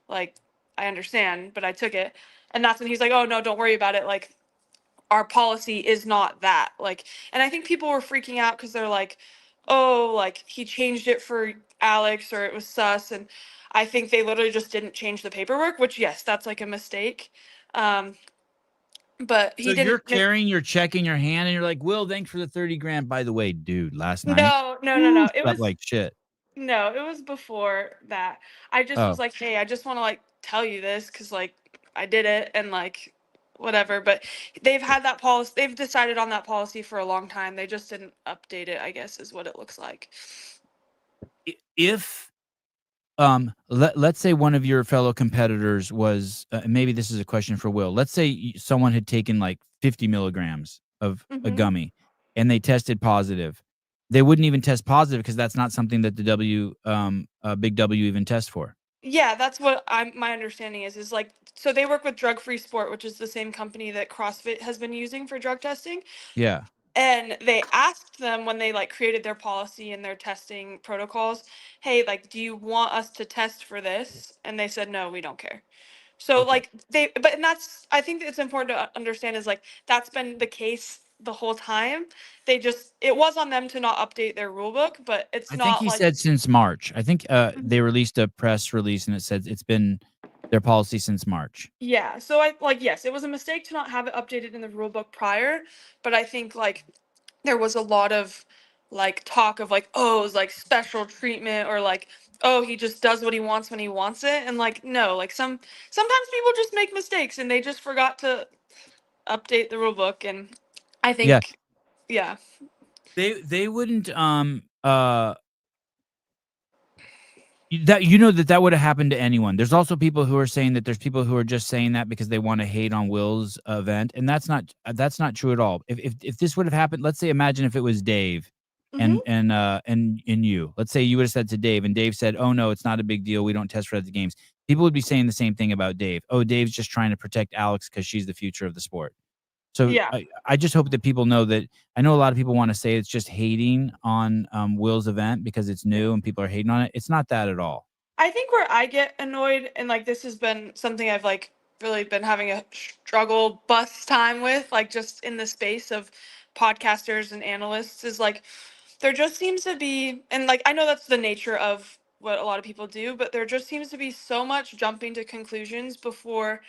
like I understand, but I took it. And that's when he's like, oh no, don't worry about it. Like our policy is not that. Like, and I think people were freaking out because they're like, oh, like he changed it for Alex or it was sus. And I think they literally just didn't change the paperwork, which yes, that's like a mistake. But So he you're didn't. carrying your check in your hand, and you're like, "Will, thanks for the 30 grand." By the way, dude, last night, No. It slept was like shit. no, it was before that. I just was Oh, like, hey, I just want to like tell you this because like I did it and like whatever. But they've had that policy. They've decided on that policy for a long time. They just didn't update it, I guess, is what it looks like. if let's say one of your fellow competitors was, maybe this is a question for Will. Let's say someone had taken like 50 milligrams of a Hmm. gummy, and they tested positive. They wouldn't even test positive because that's not something that the Big W even tests for. Yeah, that's what my understanding is like so they work with Drug Free Sport, which is the same company that CrossFit has been using for drug testing. Yeah. And they asked them when they like created their policy and their testing protocols, hey, like do you want us to test for this? And they said no, we don't care. So Okay. like and that's I think it's important to understand is like that's been the case the whole time. It was on them to not update their rule book, but it's I think not he like said since March. I think Mhm. they released a press release and it said it's been their policy since March. Yeah, so I like yes, it was a mistake to not have it updated in the rule book prior, but I think like there was a lot of like talk of like oh, it was like special treatment or like oh, he just does what he wants when he wants it and like no, like sometimes people just make mistakes and they just forgot to update the rule book and I Yeah. think yeah. They wouldn't that would have happened to anyone. There's also people who are saying that there's people who are just saying that because they want to hate on Will's event, and that's not true at all. If this would have happened, let's say imagine if it was Dave Mhm. and you. Let's say you would have said to Dave and Dave said, "Oh no, it's not a big deal. We don't test for the games." people would be saying the same thing about Dave. Oh, Dave's just trying to protect Alex because she's the future of the sport. So Yeah. I just hope that people know that. I know a lot of people want to say it's just hating on Will's event because it's new and people are hating on it. It's not that at all. I think where I get annoyed, and like this has been something I've like really been having a struggle bus time with, like just in the space of podcasters and analysts, is like there just seems to be, and like I know that's the nature of what a lot of people do, but there just seems to be so much jumping to conclusions before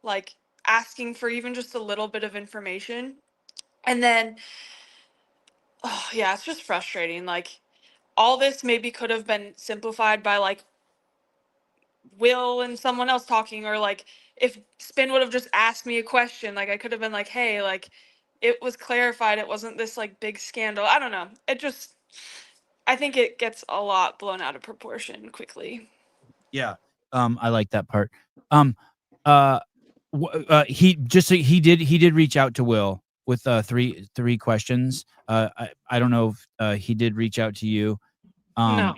like asking for even just a little bit of information. And then, oh yeah, it's just frustrating. Like all this maybe could have been simplified by like Will and someone else talking, or like if Spin would have just asked me a question, like I could have been like, hey, like it was clarified, it wasn't this like big scandal. I don't know. It just, I think it gets a lot blown out of proportion quickly. Yeah. I like that part. He did reach out to Will with three questions. I don't know if he did reach out to you. No.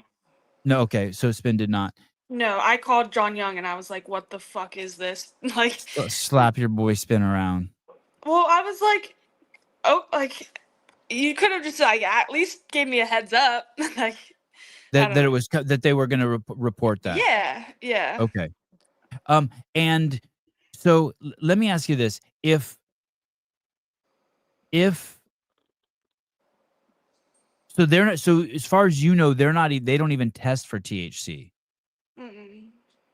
No, okay. So Spin did not. No, I called John Young and I was like, what the fuck is this? Like, Slap your boy Spin around. well, I was like, oh, like you could have just like at least gave me a heads up. Like that it was that they were going to report that. Yeah. Okay. And so let me ask you this: if so, they're not. So as far as you know, they're not. They don't even test for THC. Mm-mm.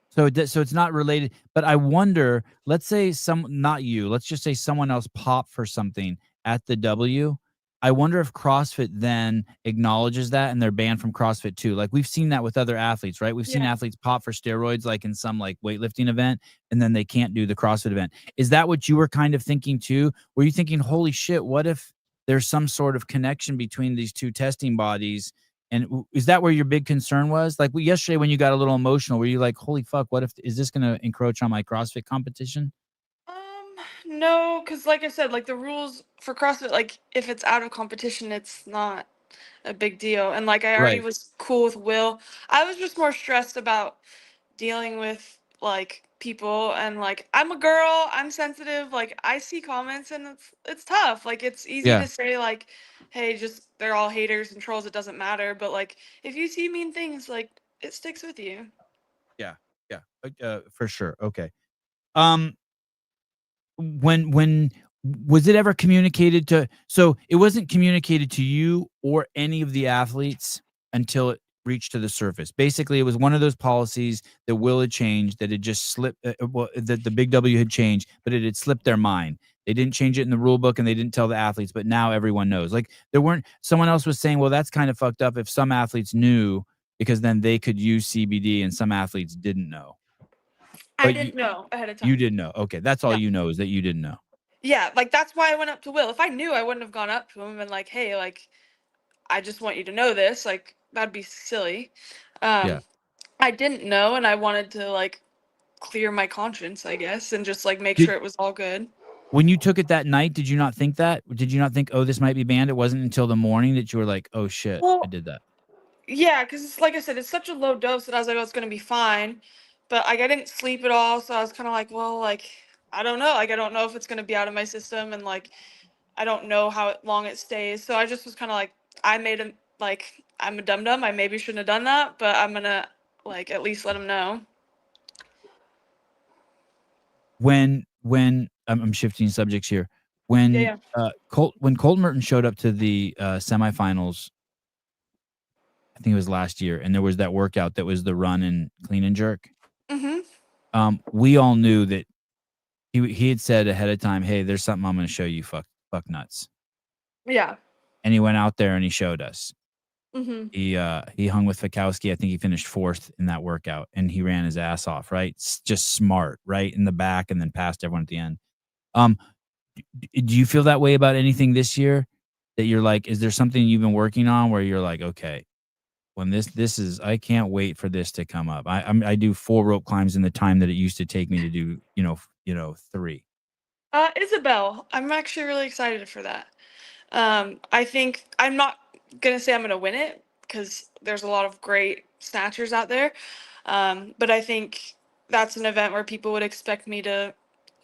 So it's not related. But I wonder. Let's say not you. Let's just say someone else popped for something at the W. I wonder if CrossFit then acknowledges that and they're banned from CrossFit too. Like we've seen that with other athletes, right? We've seen athletes pop for steroids, like in some like weightlifting event, and then they can't do the CrossFit event. Is that what you were kind of thinking too? Were you thinking, holy shit, what if there's some sort of connection between these two testing bodies? And is that where your big concern was? Like yesterday when you got a little emotional, were you like, holy fuck, is this going to encroach on my CrossFit competition? No, because like I said, like the rules for CrossFit, like if it's out of competition, it's not a big deal. And like I already was cool with Will. I was just more stressed about dealing with like people, and like I'm a girl, I'm sensitive. Like I see comments and it's tough. Like it's easy to say like, hey, just they're all haters and trolls, it doesn't matter. But like if you see mean things, like it sticks with you. Yeah, for sure. Okay. When was it ever communicated to? So it wasn't communicated to you or any of the athletes until it reached to the surface. Basically, it was one of those policies that Will had changed, that had just slipped, that the Big W had changed, but it had slipped their mind. They didn't change it in the rule book and they didn't tell the athletes, but now everyone knows. Like someone else was saying, well, that's kind of fucked up if some athletes knew, because then they could use CBD and some athletes didn't know. I didn't know ahead of time. You didn't know. Okay. That's all you know, is that you didn't know. Yeah, like that's why I went up to Will. If I knew, I wouldn't have gone up to him and been like, hey, like, I just want you to know this. Like, that'd be silly. I didn't know, and I wanted to like clear my conscience, I guess, and just like make sure it was all good. When you took it that night, did you not think that? Did you not think, oh, this might be banned? It wasn't until the morning that you were like, oh shit, I did that. Yeah, because like I said, it's such a low dose that I was like, oh, it's gonna be fine. But like I didn't sleep at all, so I was kind of like, well, like I don't know, like I don't know if it's gonna be out of my system, and like I don't know how long it stays. So I just was kind of like, I'm a dum dum. I maybe shouldn't have done that, but I'm gonna like at least let him know. When I'm shifting subjects here. When Colton Merton showed up to the semifinals, I think it was last year, and there was that workout that was the run and clean and jerk. Mm-hmm. We all knew that he had said ahead of time, hey, there's something I'm going to show you, fuck nuts. Yeah. And he went out there and he showed us. Mm-hmm. He hung with Fikowski. I think he finished 4th in that workout, and he ran his ass off, right? Just smart, right in the back, and then passed everyone at the end. Do you feel that way about anything this year? That you're like, is there something you've been working on where you're like, okay, when this is, I can't wait for this to come up. I do 4 rope climbs in the time that it used to take me to do, 3. Isabel, I'm actually really excited for that. I think I'm not gonna say I'm gonna win it because there's a lot of great snatchers out there. But I think that's an event where people would expect me to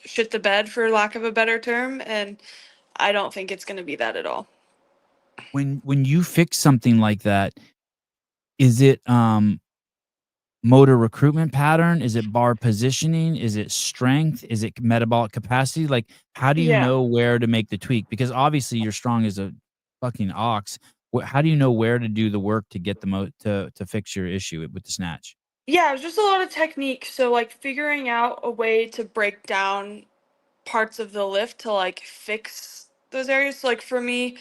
shit the bed, for lack of a better term, and I don't think it's going to be that at all. When you fix something like that, is it motor recruitment pattern? Is it bar positioning? Is it strength? Is it metabolic capacity? Like, how do you Yeah. know where to make the tweak? Because obviously you're strong as a fucking ox. How do you know where to do the work to get to fix your issue with the snatch? Yeah, it was just a lot of technique. So like figuring out a way to break down parts of the lift to like fix those areas. So like for me,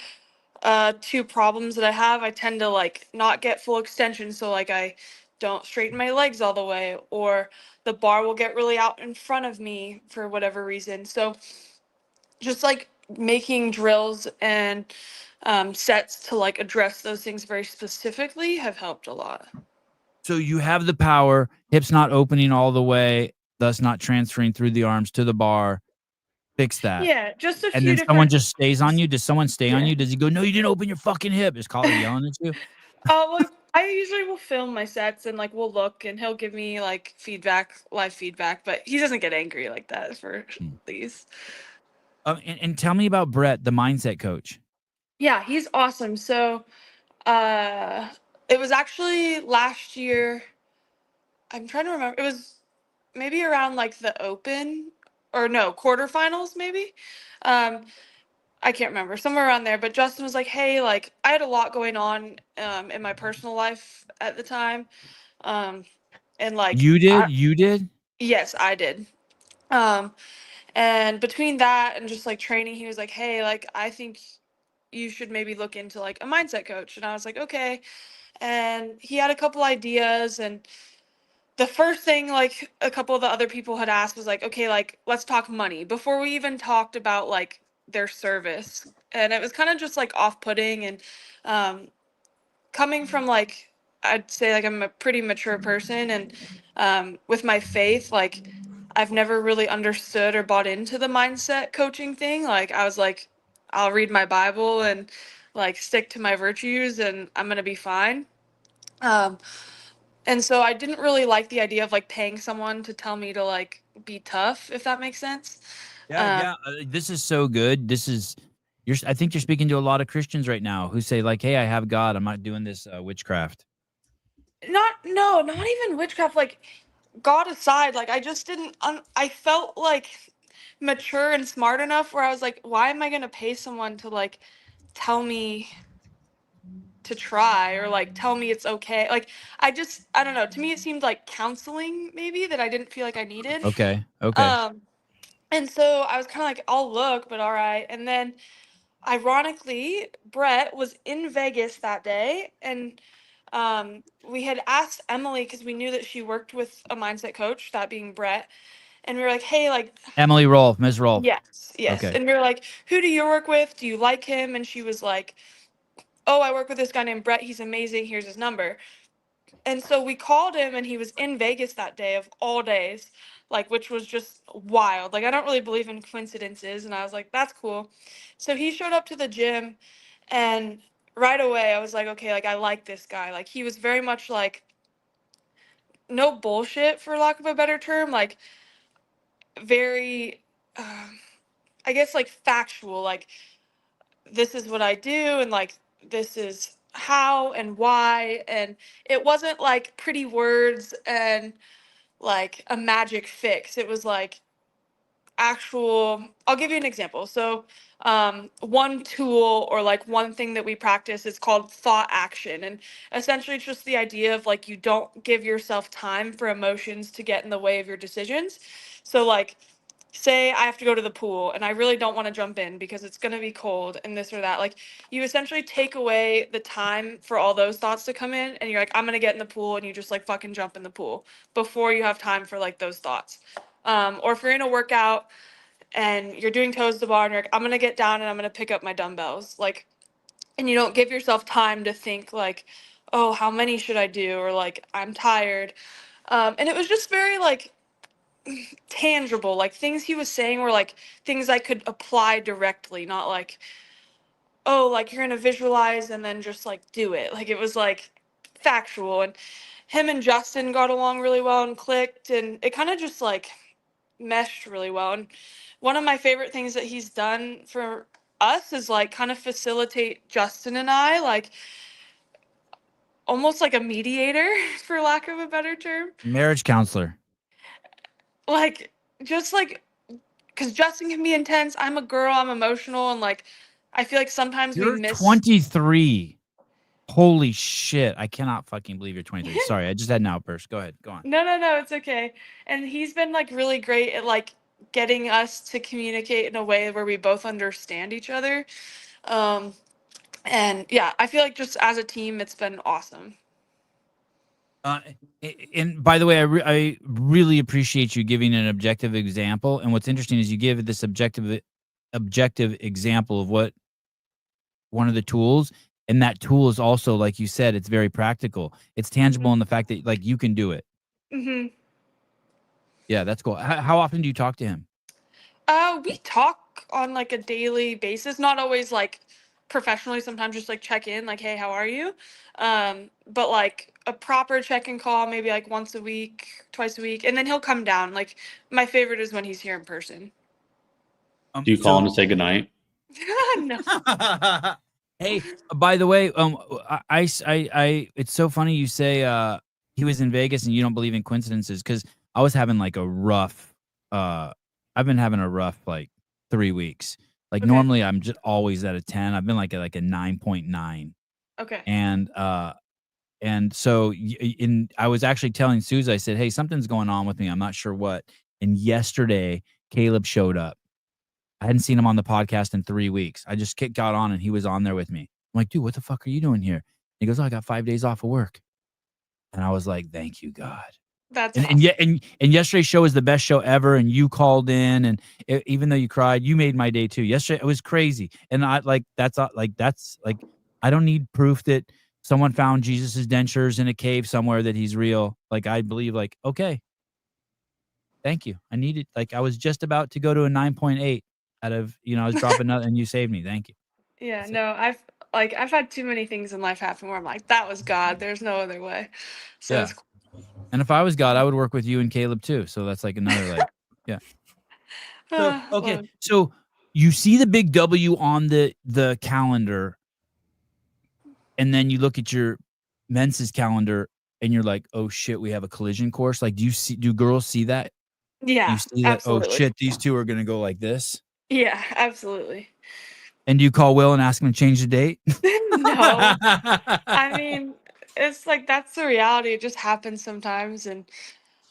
two problems that I have, I tend to like not get full extension, so like I don't straighten my legs all the way, or the bar will get really out in front of me for whatever reason. So just like making drills and sets to like address those things very specifically have helped a lot. So you have the power, hips not opening all the way, thus not transferring through the arms to the bar. Fix that. Yeah, just a And few then someone different. just stays on you? Does someone stay on Yeah. you? Does he go, "No, you didn't open your fucking hip"? Is Collar yelling at you? Well, I usually will film my sets and like we'll look and he'll give me like feedback, live feedback, but he doesn't get angry like that for these. And tell me about Brett, the mindset coach. Yeah, he's awesome. So, it was actually last year. I'm trying to remember. It was maybe around like the Open, or no, quarterfinals maybe. Um, I can't remember, somewhere around there. But Justin was like, "Hey, like I had a lot going on in my personal life at the time, um, and like You did? You did? yes, I did. Um, and between that and just like training, he was like, "Hey, like I think you should maybe look into like a mindset coach." And I was like, "Okay." And he had a couple ideas, and the first thing like a couple of the other people had asked was like, "Okay, like let's talk money," before we even talked about like their service. And it was kind of just like off-putting, and um coming from like, I'd say like I'm a pretty mature person, and with my faith, like I've never really understood or bought into the mindset coaching thing. Like I was like, I'll read my Bible and like stick to my virtues and I'm gonna be fine. Um, and so I didn't really like the idea of like paying someone to tell me to like be tough, if that makes sense. Yeah, yeah. This is so good. I think you're speaking to a lot of Christians right now who say like, "Hey, I have God. I'm not doing this witchcraft." Not even witchcraft. Like God aside, like I just didn't. I felt like mature and smart enough where I was like, why am I gonna pay someone to like tell me to try, or like tell me it's okay? Like I don't know. To me, it seemed like counseling maybe that I didn't feel like I needed. Okay. Okay. Um, and so I was kind of like, I'll look, but all right. And then ironically, Brett was in Vegas that day, and we had asked Emily because we knew that she worked with a mindset coach, that being Brett, and we were like, hey, like, Emily Rolfe, Ms. Rolfe. yes, Okay. and we were like, who do you work with? Do you like him? And she was like, oh, I work with this guy named Brett. He's amazing. Here's his number. And so we called him, and he was in Vegas that day of all days, like, which was just wild. Like, I don't really believe in coincidences. And I was like, that's cool. So he showed up to the gym, and right away I was like, okay, like, I like this guy. Like, he was very much like, no bullshit, for lack of a better term, like, very, I guess, like, factual. Like, this is what I do, and like, this is how and why. And it wasn't like pretty words and like a magic fix. It was like actual. I'll give you an example. So, one tool or like one thing that we practice is called thought action. And essentially, it's just the idea of like you don't give yourself time for emotions to get in the way of your decisions. So, like, say I have to go to the pool and I really don't want to jump in because it's going to be cold and this or that. Like, you essentially take away the time for all those thoughts to come in, and you're like, I'm going to get in the pool, and you just like fucking jump in the pool before you have time for like those thoughts. Or if you're in a workout and you're doing toes to bar and you're like, I'm going to get down and I'm going to pick up my dumbbells. Like, and you don't give yourself time to think like, oh, how many should I do? Or like, I'm tired. And it was just very like tangible. Like, things he was saying were like things I could apply directly, not like, oh, like you're gonna visualize and then just like do it. Like, it was like factual. And him and Justin got along really well and clicked, and it kind of just like meshed really well. And one of my favorite things that he's done for us is like kind of facilitate Justin and I, like almost like a mediator, for lack of a better term. Marriage counselor. Like, just like, because Justin can be intense. I'm a girl, I'm emotional, and like, I feel like sometimes You're we miss. 23. Holy shit. I cannot fucking believe you're 23. Sorry, I just had an outburst. Go ahead. Go on. No, it's okay. And he's been like really great at like getting us to communicate in a way where we both understand each other. And yeah, I feel like just as a team, it's been awesome. And by the way, I really appreciate you giving an objective example. And what's interesting is you give this objective example of what one of the tools, and that tool is also, like you said, it's very practical. It's tangible in the fact that like you can do it. Mm-hmm. Yeah, that's cool. How often do you talk to him? We talk on like a daily basis, not always like professionally, sometimes just like check in, like, hey, how are you? But like a proper check-in call, maybe like once a week, twice a week, and then he'll come down. Like my favorite is when he's here in person. Do you call him to say goodnight? No. Hey, by the way, it's so funny you say he was in Vegas and you don't believe in coincidences, because I was having like a rough I've been having a rough like 3 weeks. Like normally I'm just always at a 10. I've been like at like a 9.9. Okay. And so I was actually telling Suze, I said, hey, something's going on with me. I'm not sure what. And yesterday Caleb showed up. I hadn't seen him on the podcast in 3 weeks. I just got on and he was on there with me. I'm like, dude, what the fuck are you doing here? He goes, oh, I got 5 days off of work. And I was like, thank you, God. That's and, awesome. and yesterday's show was the best show ever. And you called in, and even though you cried, you made my day too. Yesterday it was crazy. And I like, that's I don't need proof that someone found Jesus's dentures in a cave somewhere that he's real. Like, I believe, like, okay, thank you. I needed, like, I was just about to go to a 9.8 out of, I was dropping nothing and you saved me. Thank you. Yeah, no, I've had too many things in life happen where I'm like, that was God. There's no other way. So yeah. it's cool. And if I was God, I would work with you and Caleb too. So that's like another, like, yeah. So, okay. So you see the big W on the calendar, and then you look at your men's calendar and you're like, oh shit, we have a collision course. Like, do girls see that? Yeah, you see that? absolutely. Oh shit, these two are going to go like this. Yeah, absolutely. And do you call Will and ask him to change the date? No. I mean, it's like, that's the reality. It just happens sometimes. And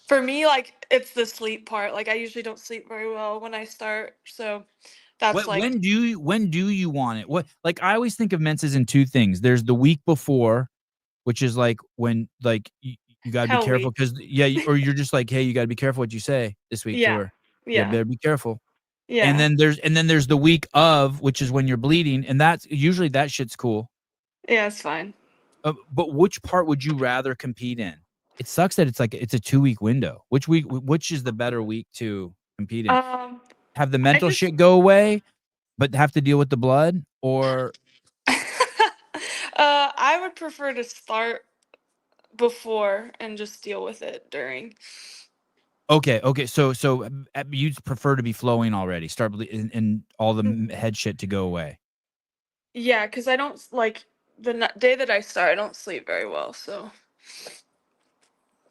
for me, like, it's the sleep part. Like, I usually don't sleep very well when I start. So that's when do you want it? What, like, I always think of menses in two things. There's the week before, which is like when, like, you got to be careful because, or you're just like, hey, you got to be careful what you say this week to her. Yeah. You better be careful. Yeah. And then there's the week of, which is when you're bleeding, and that's usually, that shit's cool. Yeah, it's fine. But which part would you rather compete in? It sucks that it's a 2-week window. Which is the better week to compete in? Have the mental shit go away, but have to deal with the blood, or? I would prefer to start before and just deal with it during. Okay. So you'd prefer to be flowing already, start and all the head shit to go away. Yeah, because I don't, like, the day that I start, I don't sleep very well. So.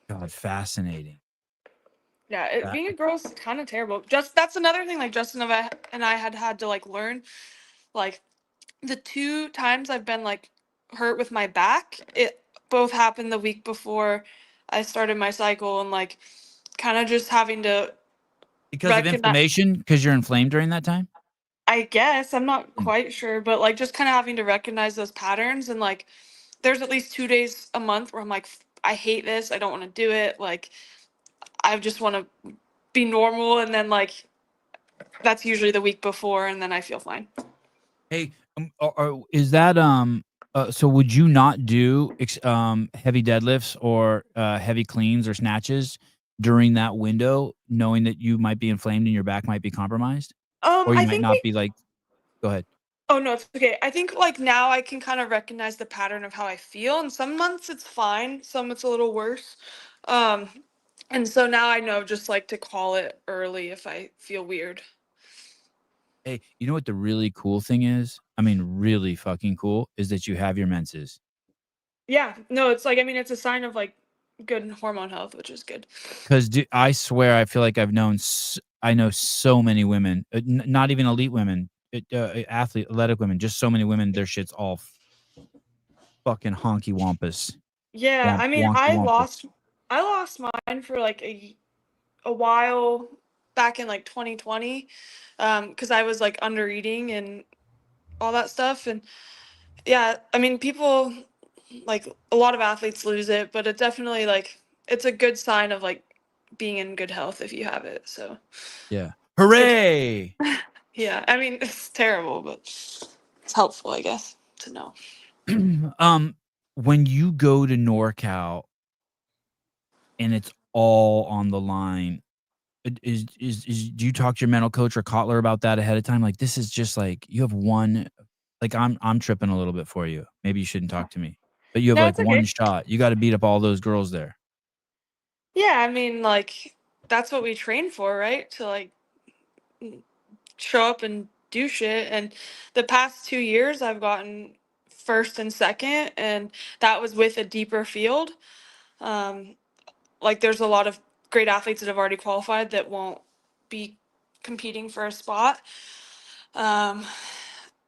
God, fascinating. Yeah, being a girl is kind of terrible. That's another thing. Like, Justin and I had to like learn, like, the 2 times I've been like hurt with my back, it both happened the week before I started my cycle, and like kind of just having to because of inflammation, because you're inflamed during that time. I guess I'm not quite sure, but like just kind of having to recognize those patterns, and like there's at least 2 days a month where I'm like, I hate this, I don't want to do it, like I just want to be normal, and then like that's usually the week before, and then I feel fine. Hey, is that so would you not do heavy deadlifts or heavy cleans or snatches during that window, knowing that you might be inflamed and your back might be compromised? Or you might not be like, go ahead. Oh no, it's okay. I think like now I can kind of recognize the pattern of how I feel. And some months it's fine, some it's a little worse. Um, and so now I know just like to call it early if I feel weird. Hey, you know what the really cool thing is? I mean, really fucking cool is that you have your menses. Yeah, no, it's like, I mean, it's a sign of like good hormone health, which is good. Because I swear, I feel like I know so many women, not even elite women, athletic women, just so many women. Their shit's all fucking honky wampus. Yeah, I mean, Wonky wampus. I lost mine for like a while back in like 2020, because I was like under eating and all that stuff. And yeah, I mean, people like a lot of athletes lose it, but it definitely like it's a good sign of like being in good health if you have it. So Yeah. Hooray! yeah, I mean, it's terrible, but it's helpful, I guess, to know. When you go to NorCal and it's all on the line, is do you talk to your mental coach or Kotler about that ahead of time? Like, this is just like you have one. Like, I'm tripping a little bit for you. Maybe you shouldn't talk to me, but you have No, like it's one okay. shot. You got to beat up all those girls there. Yeah, I mean, like that's what we train for, right? To like show up and do shit. And the past 2 years, I've gotten first and second, and that was with a deeper field. Um, like there's a lot of great athletes that have already qualified that won't be competing for a spot. Um,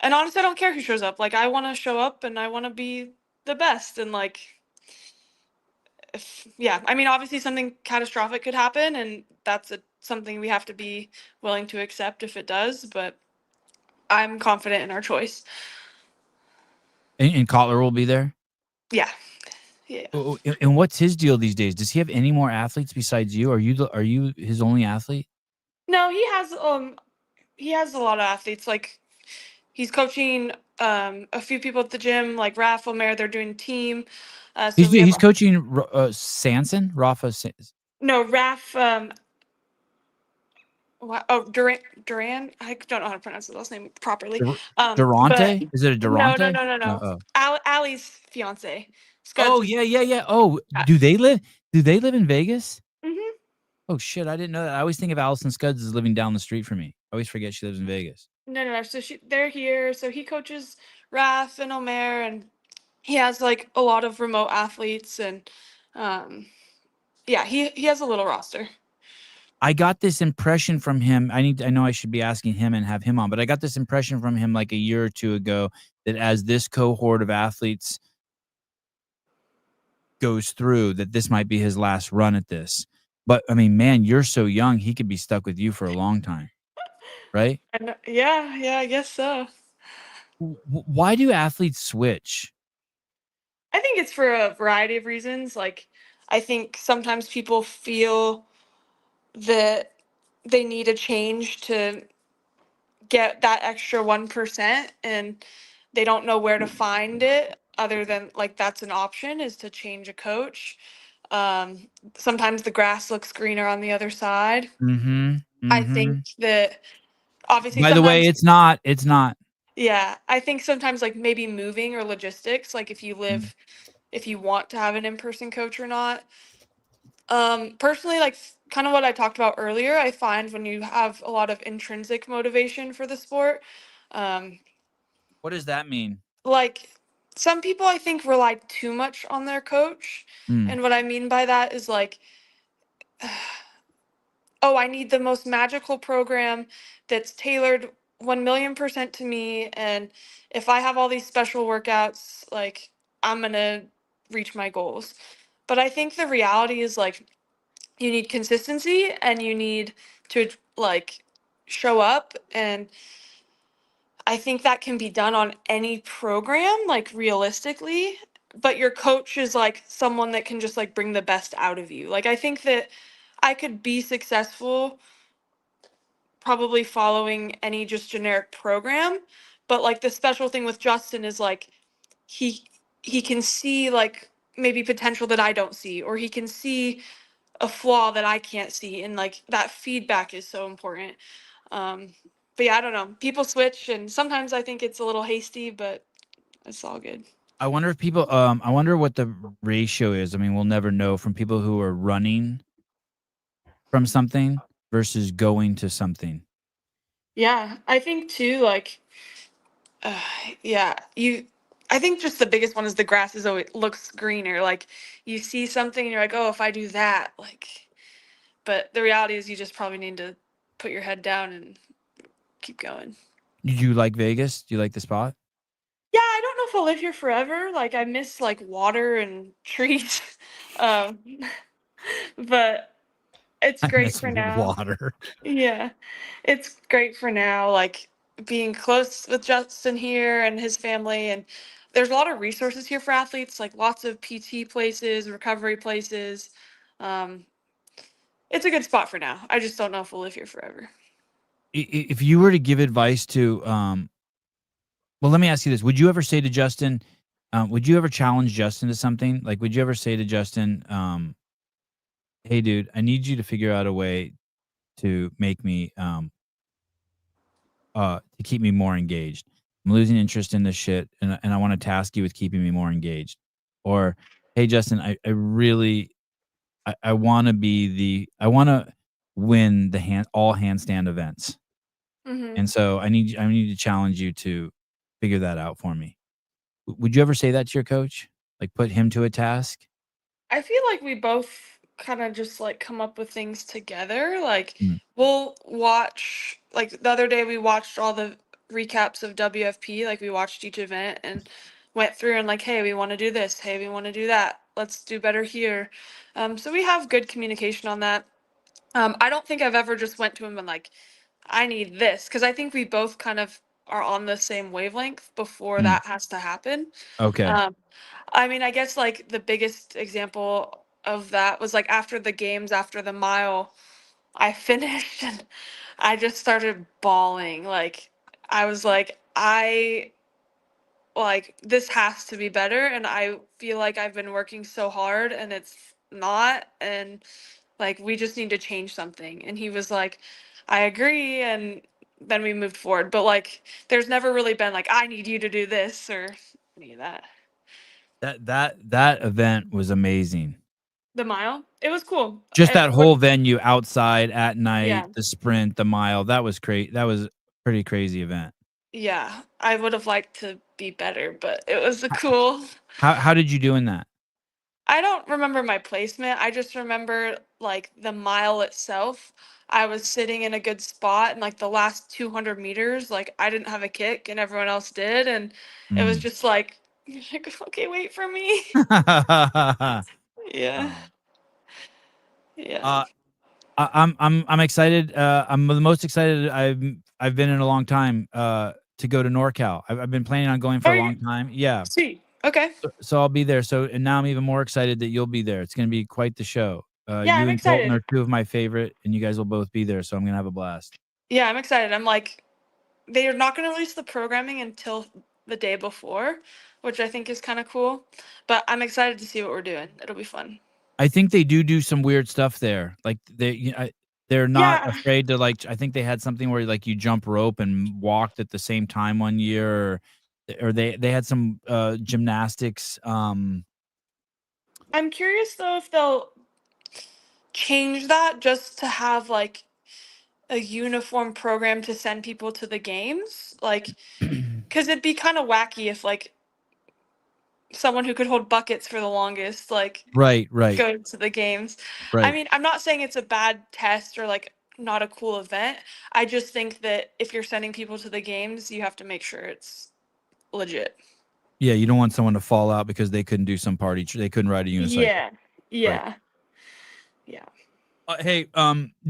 and honestly, I don't care who shows up. Like I want to show up and I want to be the best. And like, if, yeah, I mean, obviously something catastrophic could happen, and that's something we have to be willing to accept if it does. But I'm confident in our choice. And Kotler will be there. Yeah, yeah. Oh, and what's his deal these days? Does he have any more athletes besides you? Are you his only athlete? No, he has a lot of athletes. Like he's coaching a few people at the gym, like Raph Omer. They're doing team. So we have He's coaching Sanson, no Raph. Oh, Duran. I don't know how to pronounce his last name properly. But Durante? Is it a no, no, Durante? no, no, No. no. Oh. Allie's fiance. Oh, Scuds. yeah. Oh, Uh, do they live in Vegas? mhm. Oh shit, I didn't know that. I always think of Allison Scuds as living down the street from me. I always forget she lives in Vegas. No. So they're here. So he coaches Raph and Omer, and he has like a lot of remote athletes, and um, yeah, he has a little roster. I got this impression from him. I know I should be asking him and have him on, but I got this impression from him like a year or two ago that as this cohort of athletes goes through, that this might be his last run at this. But I mean, man, you're so young, he could be stuck with you for a long time. Right? And yeah, I guess so. Why do athletes switch? I think it's for a variety of reasons. Like, I think sometimes people feel that they need a change to get that extra 1%, and they don't know where to find it other than like that's an option is to change a coach. Sometimes the grass looks greener on the other side. I think that obviously By the way, sometimes, it's not. It's not. yeah, I think sometimes like maybe moving or logistics, like if you want to have an in-person coach or not. Personally, like kind of what I talked about earlier, I find when you have a lot of intrinsic motivation for the sport, um, What does that mean? like some people I think rely too much on their coach. And what I mean by that is like, oh, I need the most magical program that's tailored 1,000,000% to me. And if I have all these special workouts, like I'm going to reach my goals. But I think the reality is like, you need consistency and you need to like show up. And I think that can be done on any program, like realistically, but your coach is like someone that can just like bring the best out of you. Like I think that I could be successful probably following any just generic program, but like the special thing with Justin is like he he can see like maybe potential that I don't see, or he can see a flaw that I can't see, and like that feedback is so important. Um, yeah, I don't know. People switch, and sometimes I think it's a little hasty, but it's all good. I wonder if people. I wonder what the ratio is. I mean, we'll never know from people who are running from something versus going to something. Yeah, I think too. Like, uh, yeah, I think just the biggest one is the grass is always looks greener. Like, you see something and you're like, oh, if I do that, like. But the reality is, you just probably need to put your head down and keep going. Did you like Vegas? Do you like the spot? Yeah, I don't know if I'll live here forever. Like, I miss like water and trees. um, but it's I great miss for now. water. Yeah, it's great for now. Like being close with Justin here and his family, and there's a lot of resources here for athletes, like lots of PT places, recovery places. Um, it's a good spot for now. I just don't know if we'll live here forever. If you were to give advice to, well, let me ask you this: would you ever say to Justin, would you ever challenge Justin to something? Like, would you ever say to Justin, "Hey, dude, I need you to figure out a way to make me, to keep me more engaged. I'm losing interest in this shit, and I want to task you with keeping me more engaged." Or, "Hey, Justin, I really, I want to win the all handstand events, Hmm. and so I need to challenge you to figure that out for me." Would you ever say that to your coach? Like, put him to a task? I feel like we both kind of just like come up with things together. Like Mm. we'll watch, like the other day we watched all the recaps of WFP. Like we watched each event and went through and like, hey, we want to do this. Hey, we want to do that. Let's do better here. So we have good communication on that. I don't think I've ever just went to him and like, I need this, because I think we both kind of are on the same wavelength before Mm. that has to happen. Okay. I mean, I guess like the biggest example of that was like after the games, after the mile, I finished and I just started bawling. Like I was like this has to be better, and I feel like I've been working so hard and it's not, and like we just need to change something. And he was like, I agree, and then we moved forward. But like there's never really been like I need you to do this or any of that. That event was amazing. The mile, it was cool. Just It that would, whole venue outside at night, yeah, the sprint, the mile, that was that was a pretty crazy event. yeah. I would have liked to be better, but it was a cool. How did you do in that? I don't remember my placement. I just remember like the mile itself. I was sitting in a good spot, and like the last 200 meters, like I didn't have a kick and everyone else did. And it was Mm. just like, okay, wait for me. Yeah. Um, Yeah. I'm excited. I'm the most excited I've been in a long time to go to NorCal. I've been planning on going for Are a you? long time. Yeah. Sweet. Okay. So I'll be there. So and now I'm even more excited that you'll be there. It's going to be quite the show. Yeah, You I'm and Colton excited. are two of my favorite, and you guys will both be there. So I'm going to have a blast. Yeah, I'm excited. I'm like, they are not going to release the programming until the day before, which I think is kind of cool. But I'm excited to see what we're doing. It'll be fun. I think they do some weird stuff there. Like they're not Yeah. afraid to like. I think they had something where like you jump rope and walked at the same time one year, or they had some gymnastics. I'm curious though if they'll change that just to have like a uniform program to send people to the games. Like, because it'd be kind of wacky if like someone who could hold buckets for the longest, like Right. go to the games. I Right. mean, I'm not saying it's a bad test or like not a cool event. I just think that if you're sending people to the games, you have to make sure it's legit. Yeah, you don't want someone to fall out because they couldn't do some party. They couldn't ride a unicycle. Yeah. Yeah. Right. Yeah. Hey,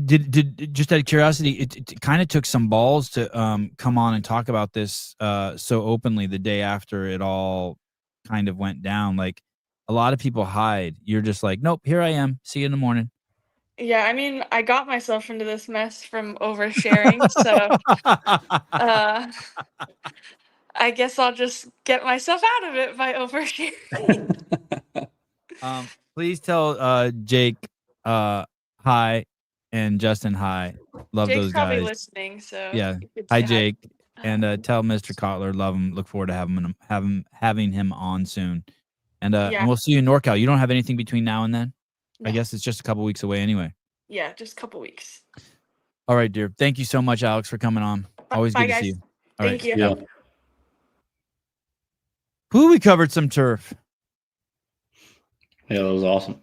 did just out of curiosity, it kind of took some balls to come on and talk about this so openly the day after it all kind of went down. Like a lot of people hide. You're just like, nope, here I am. See you in the morning. Yeah, I mean, I got myself into this mess from oversharing, so uh I guess I'll just get myself out of it by oversharing. Please tell Jake hi. and Justin, hi. Love Jake's those probably guys. listening, so Yeah. you could Hi, say Jake. And tell Mr. Kotler, love him. Look forward to having him on soon. And Yeah. and we'll see you in NorCal. You don't have anything between now and then? No. I guess it's just a couple weeks away anyway. Yeah, just a couple weeks. All right, dear. Thank you so much, Alex, for coming on. Always Bye, good to guys. see you. All Thank right. you. Yeah. Who we covered some turf. Yeah, that was awesome.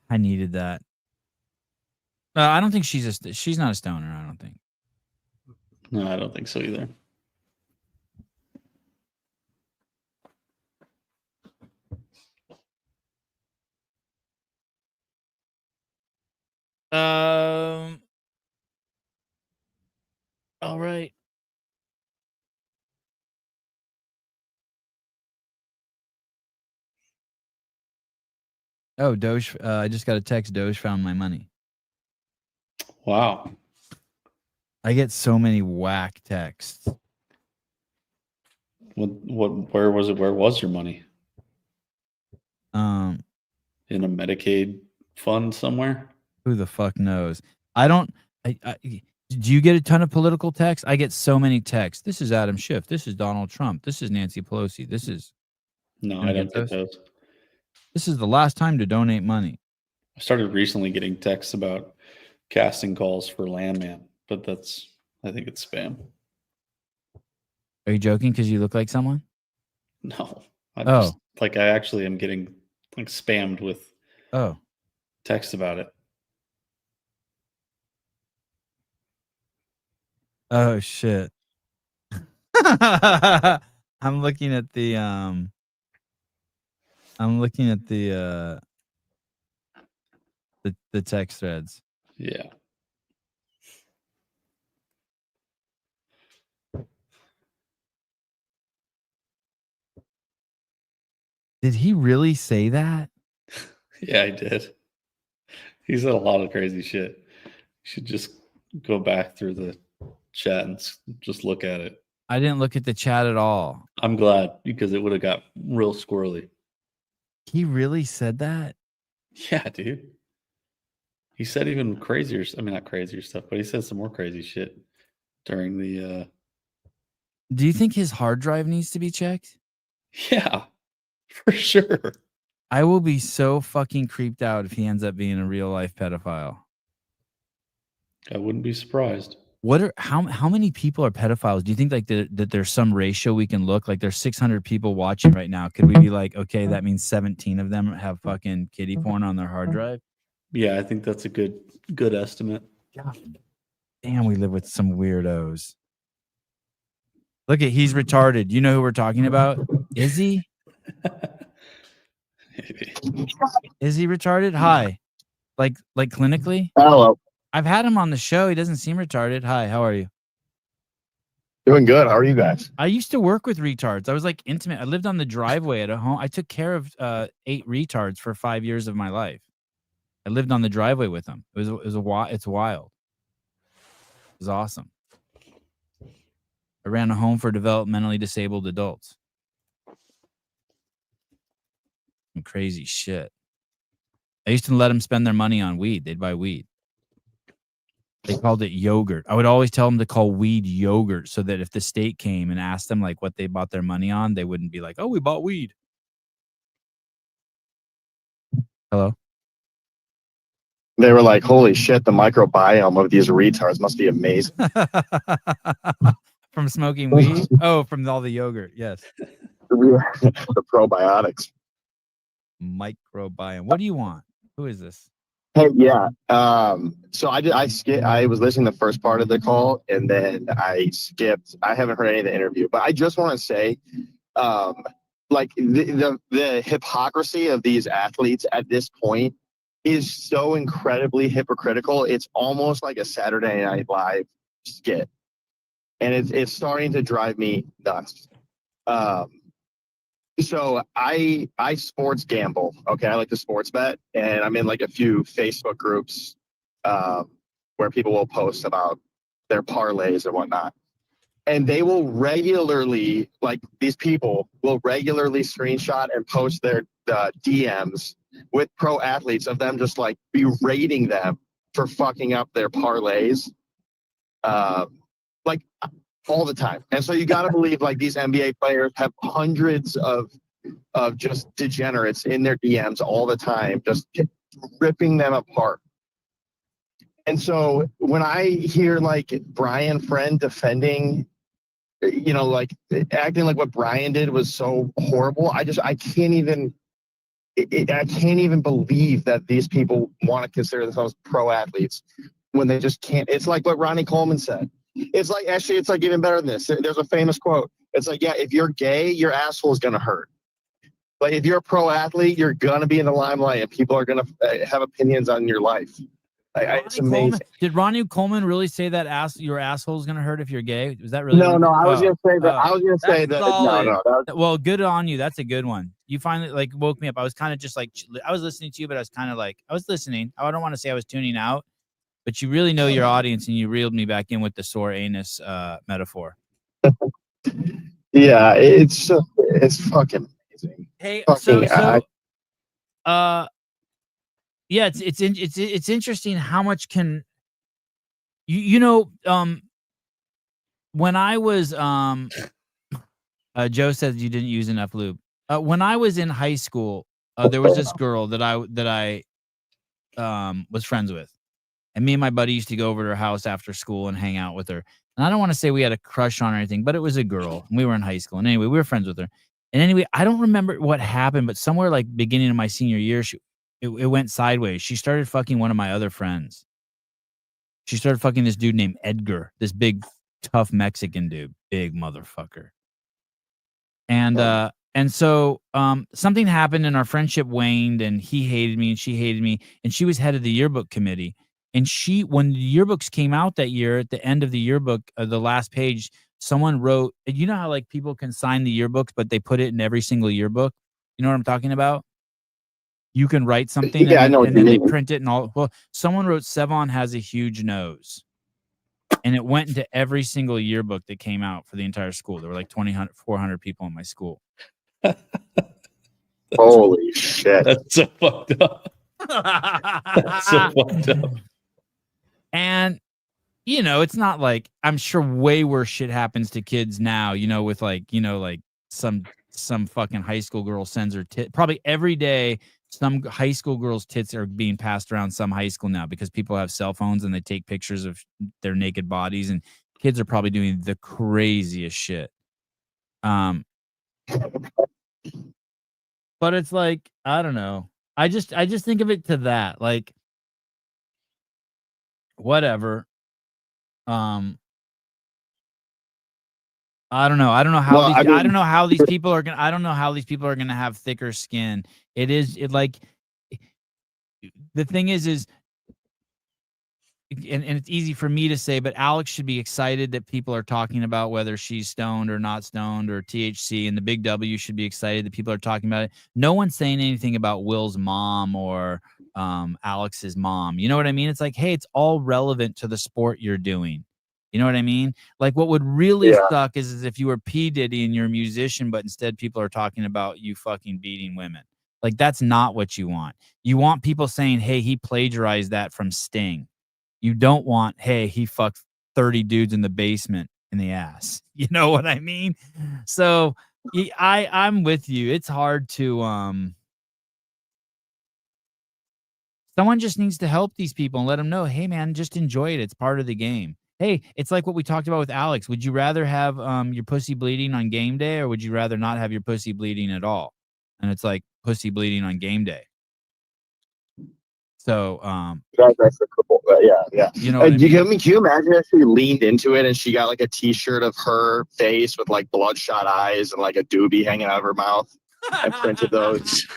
I needed that. I don't think she's not a stoner. I don't think. No, I don't think so either. All right. Oh, Doge. I just got a text. Doge found my money. Wow. I get so many whack texts. Where was it? Where was your money? In a Medicaid fund somewhere? Who the fuck knows? I don't. Do you get a ton of political texts? I get so many texts. This is Adam Schiff. This is Donald Trump. This is Nancy Pelosi. This is. No, I don't get those. This is the last time to donate money. I started recently getting texts about casting calls for Landman, but I think it's spam. Are you joking because you look like someone? No. I actually am getting like spammed with texts about it. Oh shit. I'm looking at the the text threads. Yeah. Did he really say that? Yeah, I did. He said a lot of crazy shit. You should just go back through the chat and just look at it. I didn't look at the chat at all. I'm glad, because it would have got real squirrely. He really said that? Yeah, dude. He said even crazier. I mean, not crazier stuff, but he said some more crazy shit during the. Do you think his hard drive needs to be checked? Yeah, for sure. I will be so fucking creeped out if he ends up being a real life pedophile. I wouldn't be surprised. How many people are pedophiles? Do you think like that there's some ratio we can look like? There's 600 people watching right now. Could we be like, okay, that means 17 of them have fucking kiddie porn on their hard drive? Yeah, I think that's a good estimate. God damn, we live with some weirdos. Look at, he's retarded. You know who we're talking about? Is he? Is he retarded? Hi. Like clinically? Hello. I've had him on the show. He doesn't seem retarded. Hi, how are you? Doing good. How are you guys? I used to work with retards. I was like intimate. I lived on the driveway at a home. I took care of 8 retards for 5 years of my life. I lived on the driveway with them. It's wild. It was awesome. I ran a home for developmentally disabled adults. Some crazy shit. I used to let them spend their money on weed. They'd buy weed. They called it yogurt. I would always tell them to call weed yogurt so that if the state came and asked them like what they bought their money on, they wouldn't be like, oh, we bought weed. Hello? They were like, holy shit, the microbiome of these retards must be amazing. From smoking weed? Oh, from all the yogurt. Yes. The probiotics. Microbiome. What do you want? Who is this? Hey, yeah. So I was listening to the first part of the call, and then I skipped. I haven't heard any of the interview, but I just want to say, like the hypocrisy of these athletes at this point is so incredibly hypocritical. It's almost like a Saturday Night Live skit, and it's starting to drive me nuts. So I sports gamble. Okay, I like to sports bet, and I'm in like a few Facebook groups where people will post about their parlays and whatnot. and they will regularly, like these people will regularly screenshot and post their DMs with pro athletes of them just like berating them for fucking up their parlays, like all the time. And so you got to believe like these NBA players have hundreds of just degenerates in their DMs all the time, just ripping them apart. And so when I hear like Brian Friend defending, you know, like acting like what Brian did was so horrible, I can't even believe that these people want to consider themselves pro athletes when they just can't. It's like what Ronnie Coleman said. It's like, actually, it's like even better than this. There's a famous quote. It's like, yeah, if you're gay, your asshole is going to hurt. But if you're a pro athlete, you're going to be in the limelight and people are going to have opinions on your life. It's amazing. Coleman, did Ronnie Coleman really say that your asshole is going to hurt if you're gay? Was that really? No, I was going to say that. I was going to say that. No. Well, good on you. That's a good one. You finally like woke me up. I was kind of just like, I was listening to you, but I was kind of like, I was listening. I don't want to say I was tuning out, but you really know your audience and you reeled me back in with the sore anus metaphor. Yeah, it's fucking amazing. Hey, fucking, yeah, it's interesting how much can you know when I was Joe said you didn't use enough lube. When I was in high school, there was this girl that I was friends with. And me and my buddy used to go over to her house after school and hang out with her. And I don't want to say we had a crush on her or anything, but it was a girl. And we were in high school. And anyway, we were friends with her. And anyway, I don't remember what happened, but somewhere like beginning of my senior year, it went sideways. She started fucking one of my other friends. She started fucking this dude named Edgar, this big, tough Mexican dude, big motherfucker. And so something happened and our friendship waned and he hated me and she hated me. And she was head of the yearbook committee. And when the yearbooks came out that year, at the end of the yearbook, the last page, someone wrote, you know how like people can sign the yearbooks, but they put it in every single yearbook? You know what I'm talking about? You can write something and then they print it and all. Well, someone wrote Sevon has a huge nose. And it went into every single yearbook that came out for the entire school. There were like 400 people in my school. Holy shit. That's so fucked up. That's so fucked up. And, you know, it's not like, I'm sure way worse shit happens to kids now, you know, with like, you know, like some fucking high school girl sends her tit. Probably every day, some high school girls' tits are being passed around some high school now because people have cell phones and they take pictures of their naked bodies, and kids are probably doing the craziest shit. But it's like, I don't know. I just think of it to that, like, whatever. I don't know. I don't know how I don't know how these people are gonna have thicker skin. The thing is and it's easy for me to say, but Alex should be excited that people are talking about whether she's stoned or not stoned or THC, and the Big W should be excited that people are talking about it. No one's saying anything about Will's mom or Alex's mom. You know what I mean? It's like, hey, it's all relevant to the sport you're doing. You know what I mean? Like, what would really suck is if you were P. Diddy and you're a musician, but instead people are talking about you fucking beating women. Like, that's not what you want. You want people saying, hey, he plagiarized that from Sting. You don't want, hey, he fucked 30 dudes in the basement in the ass. You know what I mean? So I'm with you. It's hard to someone just needs to help these people and let them know, hey man, just enjoy it. It's part of the game. Hey, it's like what we talked about with Alex. Would you rather have your pussy bleeding on game day, or would you rather not have your pussy bleeding at all? And it's like pussy bleeding on game day. So that's a cool, yeah. You know, can you imagine if she leaned into it and she got like a T-shirt of her face with like bloodshot eyes and like a doobie hanging out of her mouth and printed those?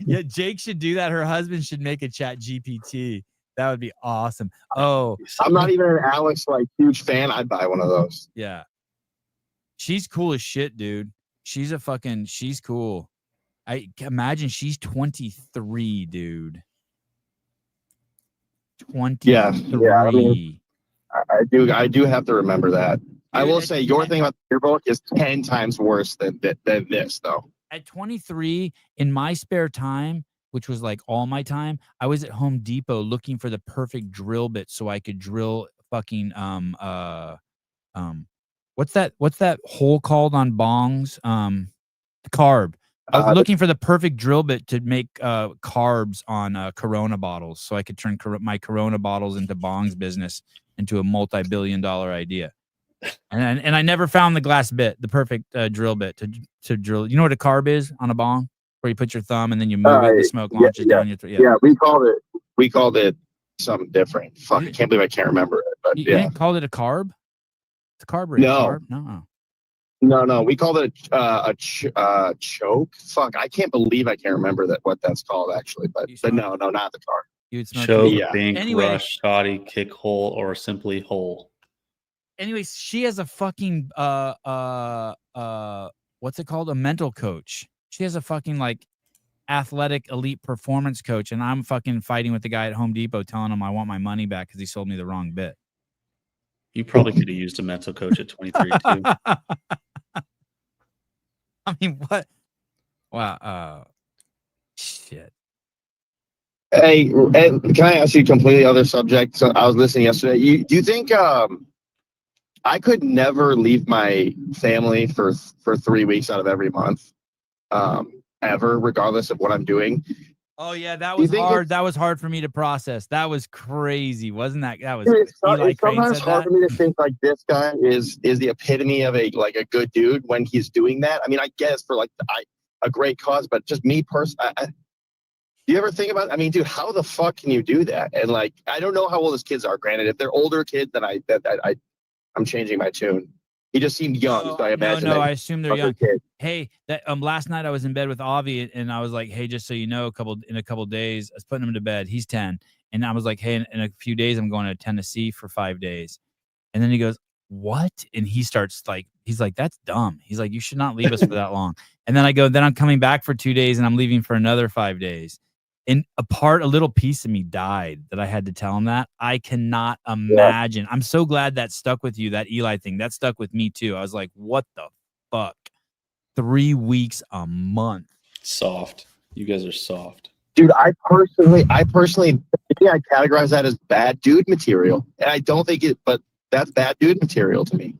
Yeah, Jake should do that. Her husband should make a Chat GPT. That would be awesome. Oh, I'm not even an Alex like huge fan. I'd buy one of those. Yeah, she's cool as shit, dude. She's cool. I imagine she's 23, dude. 23. Yeah. I mean, I do have to remember that. I will say your thing about your book is 10 times worse than this, though. At 23, in my spare time, which was like all my time, I was at Home Depot looking for the perfect drill bit so I could drill fucking what's that hole called on bongs? Carb. I was looking for the perfect drill bit to make carbs on Corona bottles so I could turn my Corona bottles into bongs business into a multi-billion-dollar idea. And I never found the glass bit, the perfect drill bit to drill. You know what a carb is on a bong? Where you put your thumb and then you move it, the smoke launches down your throat. Yeah, we called it something different. Fuck, I can't believe I can't remember it. But you didn't call it a carb? It's a carburetor. No. Carb? No. We called it a choke. Fuck, I can't believe I can't remember what that's called actually. But no, not the carb. You'd smoke choke, yeah. bink, Anyway. rush, shoddy, kick hole, or simply hole. Anyways, she has a fucking what's it called? A mental coach. She has a fucking like athletic elite performance coach, and I'm fucking fighting with the guy at Home Depot telling him I want my money back because he sold me the wrong bit. You probably could have used a mental coach at 23 too. I mean, what? Wow. Shit. Hey, can I ask you a completely other subject? So I was listening yesterday. Do you think I could never leave my family for 3 weeks out of every month, ever, regardless of what I'm doing? Oh yeah, that was hard. That was hard for me to process. That was crazy, wasn't that? That was. It's Eli Crane sometimes said hard that? for me to think like this guy is the epitome of a good dude when he's doing that. I mean, I guess for like a great cause, but just me personally. Do you ever think about? I mean, dude, how the fuck can you do that? And like, I don't know how old his kids are. Granted, if they're older kids, then I'm changing my tune. He just seemed young, so I imagine. No, I assume they're young. Kids. Hey, that last night I was in bed with Avi, and I was like, hey, just so you know, in a couple days, I was putting him to bed. He's 10, and I was like, hey, in a few days, I'm going to Tennessee for 5 days. And then he goes, what? And he starts like, he's like, that's dumb. He's like, you should not leave us for that long. And then I go, then I'm coming back for 2 days, and I'm leaving for another 5 days. And a little piece of me died that I had to tell him that. I cannot imagine. I'm so glad that stuck with you, that Eli thing. That stuck with me too. I was like, what the fuck? 3 weeks a month. Soft. You guys are soft. Dude, I personally, I categorize that as bad dude material. And I don't think but that's bad dude material to me.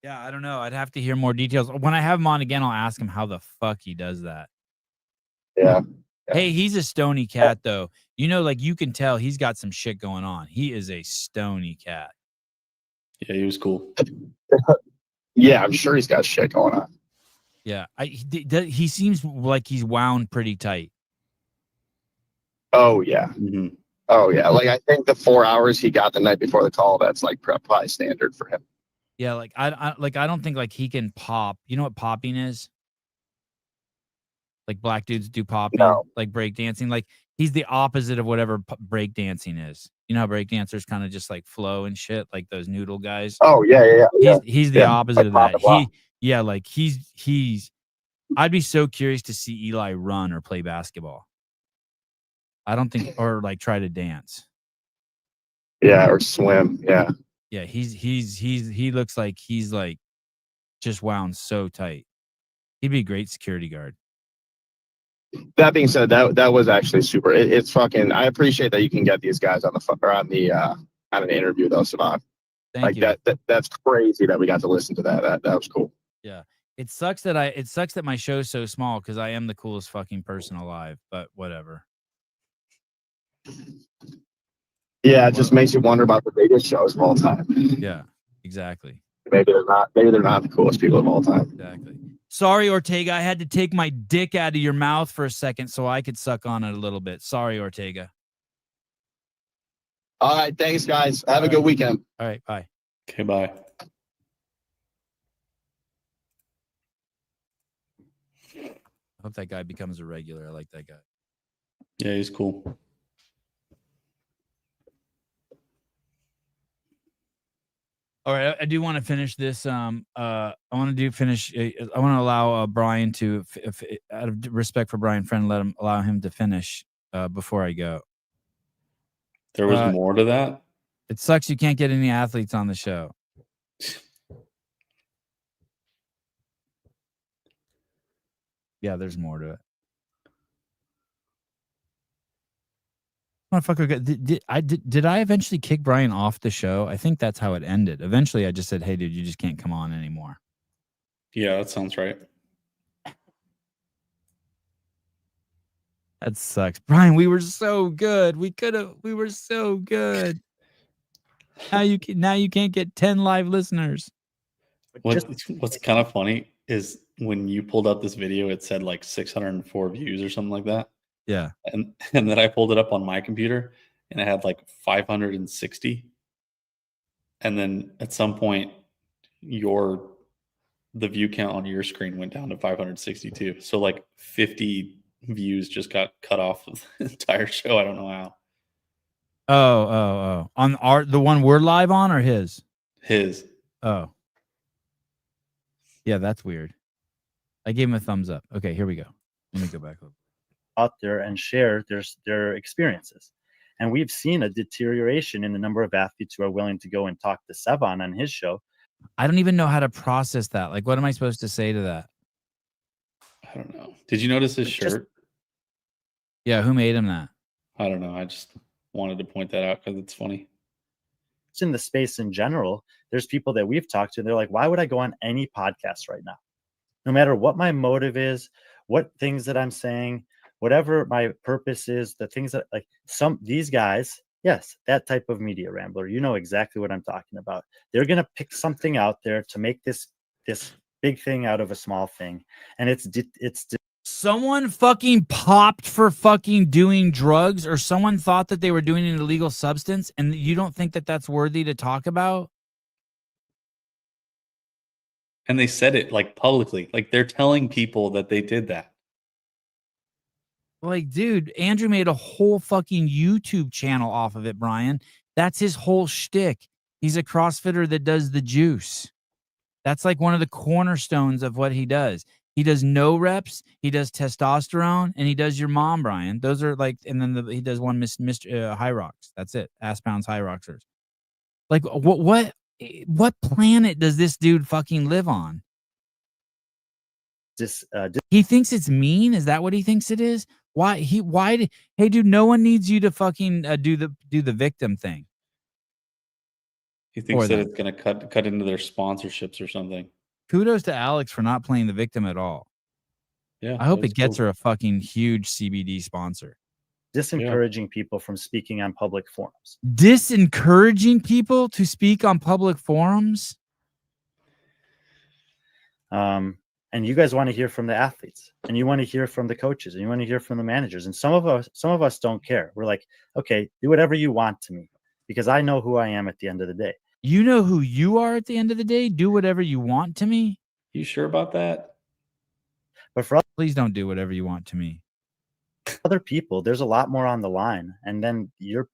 Yeah, I don't know. I'd have to hear more details. When I have him on again, I'll ask him how the fuck he does that. Yeah. Hey, he's a stony cat, though. You know, like you can tell he's got some shit going on. He is a stony cat. Yeah, he was cool. Yeah, I'm sure he's got shit going on. Yeah, he seems like he's wound pretty tight. Oh yeah. Mm-hmm. Oh yeah. Like I think the 4 hours he got the night before the call, that's like probably standard for him. Yeah, like I don't think like he can pop. You know what popping is? Like black dudes do popping, like breakdancing. Like he's the opposite of whatever breakdancing is. You know how breakdancers kind of just like flow and shit, like those noodle guys. Oh yeah. He's the opposite of that. He's. I'd be so curious to see Eli run or play basketball. I don't think, or like try to dance. Yeah, or swim. Yeah. Yeah, he looks like he's like just wound so tight. He'd be a great security guard. That being said, that was actually super. It's fucking. I appreciate that you can get these guys on an interview though, Savant. Thank you. That's crazy that we got to listen to that. That was cool. Yeah, it sucks that my show's so small because I am the coolest fucking person alive. But whatever. Yeah, it just makes you wonder about the biggest shows of all time. Yeah, exactly. Maybe they're not the coolest people of all time. Exactly. Sorry, Ortega. I had to take my dick out of your mouth for a second so I could suck on it a little bit. Sorry, Ortega. All right. Thanks, guys. Have a good weekend. All right. Bye. Okay, bye. I hope that guy becomes a regular. I like that guy. Yeah, he's cool. All right, I do want to finish this. I want to allow Brian to, out of respect for Brian Friend, allow him to finish before I go. There was more to that. It sucks you can't get any athletes on the show. Yeah, there's more to it. Motherfucker, did I eventually kick Brian off the show? I think that's how it ended. Eventually, I just said, "Hey, dude, you just can't come on anymore." Yeah, that sounds right. That sucks, Brian. We were so good. We were so good. Now you can't get 10 live listeners. What's kind of funny is when you pulled up this video, it said like 604 views or something like that. Yeah. And then I pulled it up on my computer and it had like 560. And then at some point, the view count on your screen went down to 562. So like 50 views just got cut off of the entire show. I don't know how. Oh. On the one we're live on or his? His. Oh. Yeah, that's weird. I gave him a thumbs up. Okay, here we go. Let me go back out there and share their experiences. And we've seen a deterioration in the number of athletes who are willing to go and talk to Sevan on his show. I don't even know how to process that. Like, what am I supposed to say to that? I don't know. Did you notice his shirt? Yeah, who made him that? I don't know. I just wanted to point that out because it's funny. It's in the space in general. There's people that we've talked to, and they're like, why would I go on any podcast right now? No matter what my motive is, what things that I'm saying, whatever my purpose is, the things that these guys, yes, that type of media rambler, you know exactly what I'm talking about. They're going to pick something out there to make this big thing out of a small thing. And it's someone fucking popped for fucking doing drugs, or someone thought that they were doing an illegal substance, and you don't think that that's worthy to talk about? And they said it like publicly, like they're telling people that they did that. Like, dude, Andrew made a whole fucking YouTube channel off of it, Brian. That's his whole shtick. He's a CrossFitter that does the juice. That's like one of the cornerstones of what he does. He does no reps, he does testosterone, and he does your mom, Brian. Those are like, and then he does one Mr. High Rocks. That's it. Ass pounds High Rocksers. Like, what planet does this dude fucking live on? He thinks it's mean. Is that what he thinks it is? Hey, dude, no one needs you to fucking do the victim thing. He thinks that it's going to cut into their sponsorships or something. Kudos to Alex for not playing the victim at all. Yeah, I hope it gets her a fucking huge CBD sponsor. Disencouraging people from speaking on public forums. Disencouraging people to speak on public forums? And you guys want to hear from the athletes, and you want to hear from the coaches, and you want to hear from the managers. And some of us don't care. We're like, okay, do whatever you want to me, because I know who I am at the end of the day. You know who you are at the end of the day. Do whatever you want to me. You sure about that? But please don't do whatever you want to me. Other people, there's a lot more on the line, and then you're